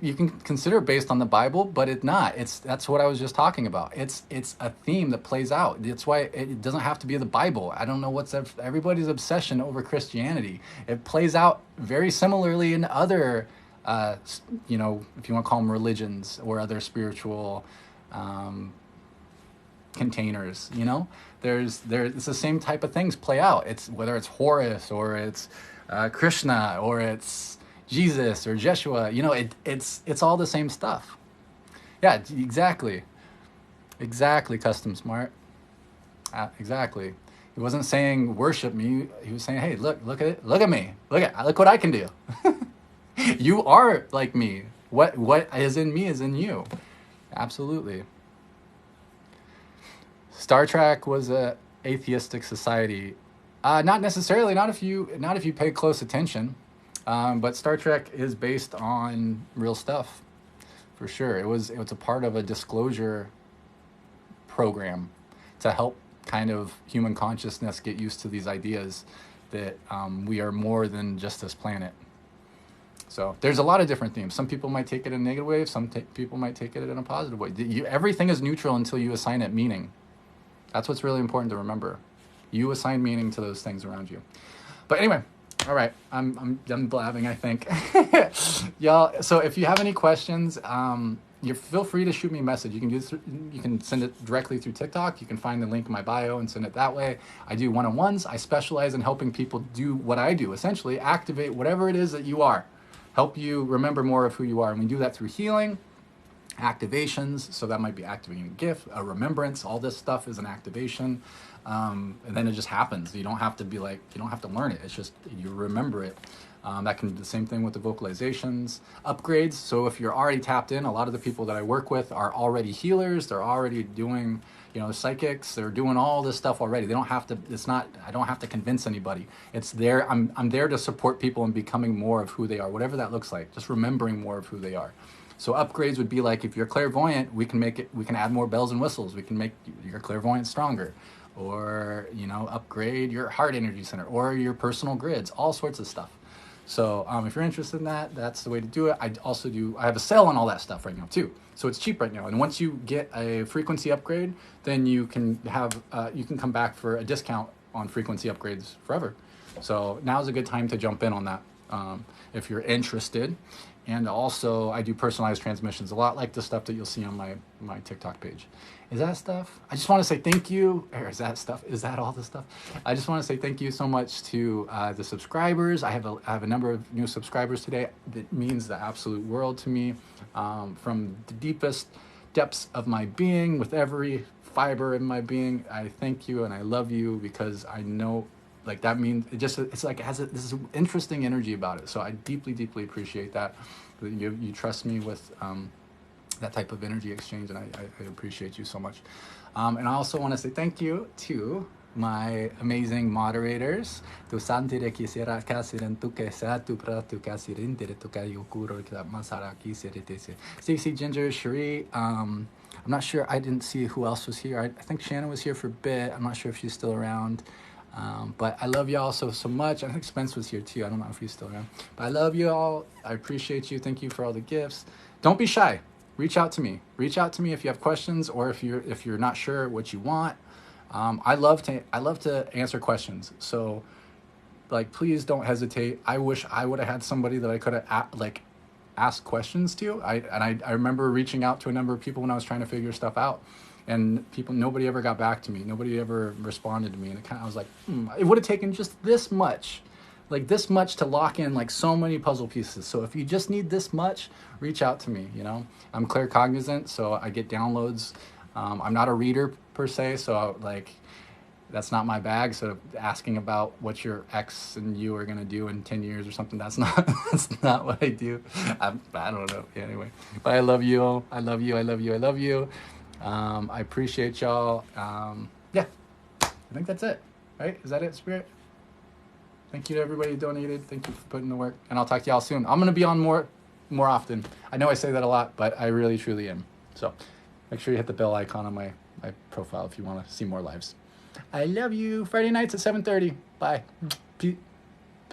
you can consider it based on the Bible, but it's not. That's what I was just talking about. It's a theme that plays out. That's why it doesn't have to be the Bible. I don't know what's everybody's obsession over Christianity. It plays out very similarly in other, if you want to call them religions or other spiritual containers. It's the same type of things play out. It's whether it's Horus or it's Krishna or it's Jesus or Jeshua. It's all the same stuff. Yeah, exactly. Custom smart. Exactly. He wasn't saying worship me. He was saying, hey, look at it. Look at me. Look what I can do. You are like me. What is in me is in you. Absolutely. Star Trek was a atheistic society. Not necessarily. Not if you pay close attention. But Star Trek is based on real stuff, for sure. It was a part of a disclosure program to help kind of human consciousness get used to these ideas that we are more than just this planet. So there's a lot of different themes. Some people might take it in a negative way. Some people might take it in a positive way. Everything is neutral until you assign it meaning. That's what's really important to remember. You assign meaning to those things around you. But anyway, all right, I'm done blabbing, I think. Y'all, so if you have any questions, you feel free to shoot me a message. You can send it directly through TikTok. You can find the link in my bio and send it that way. I do one-on-ones. I specialize in helping people do what I do, essentially activate whatever it is that you are. Help you remember more of who you are. And we do that through healing, activations. So that might be activating a gift, a remembrance. All this stuff is an activation. And then it just happens. You don't have to learn it. It's just, you remember it. That can be the same thing with the vocalizations, upgrades. So if you're already tapped in, a lot of the people that I work with are already healers. They're already doing, psychics. They're doing all this stuff already. They don't have to, I don't have to convince anybody. It's there. I'm there to support people in becoming more of who they are, whatever that looks like, just remembering more of who they are. So upgrades would be like, if you're clairvoyant, we can add more bells and whistles. We can make your clairvoyance stronger, or, upgrade your heart energy center or your personal grids, all sorts of stuff. So if you're interested in that, that's the way to do it. I have a sale on all that stuff right now too. So it's cheap right now. And once you get a frequency upgrade, then you can come back for a discount on frequency upgrades forever. So now's a good time to jump in on that. if you're interested. And also, I do personalized transmissions, a lot like the stuff that you'll see on my TikTok page. Is that stuff? I just want to say thank you. Or is that stuff? Is that all the stuff? I just want to say thank you so much to the subscribers. I have a number of new subscribers today. That means the absolute world to me. From the deepest depths of my being, with every fiber in my being, I thank you and I love you, because I know, like, that means it's like it has this interesting energy about it. So I deeply appreciate that you trust me with that type of energy exchange, and I appreciate you so much. And I also want to say thank you to my amazing moderators. Stacey, Ginger, Cherie. I'm not sure. I didn't see who else was here. I think Shannon was here for a bit. I'm not sure if she's still around. But I love y'all so much. I think Spence was here too. I don't know if he's still around. But I love you all. I appreciate you. Thank you for all the gifts. Don't be shy. Reach out to me. Reach out to me if you have questions, or if you're not sure what you want. I love to answer questions. So, like, please don't hesitate. I wish I would have had somebody that I could have asked questions to. I remember reaching out to a number of people when I was trying to figure stuff out. And nobody ever got back to me. Nobody ever responded to me. And I was like, it would have taken just this much to lock in like so many puzzle pieces. So if you just need this much, reach out to me. I'm claircognizant, so I get downloads. I'm not a reader per se, so like that's not my bag. So asking about what your ex and you are gonna do in 10 years or something, that's not what I do. I don't know. Yeah, anyway, but I love you all. I love you. I love you. I love you. I appreciate y'all. Yeah, I think that's it, right? Is that it, Spirit? Thank you to everybody who donated. Thank you for putting the work, and I'll talk to y'all soon. I'm gonna be on more often. I know I say that a lot, but I really, truly am. So make sure you hit the bell icon on my profile if you want to see more lives. I love you. Friday nights at 7:30. Bye. Peace.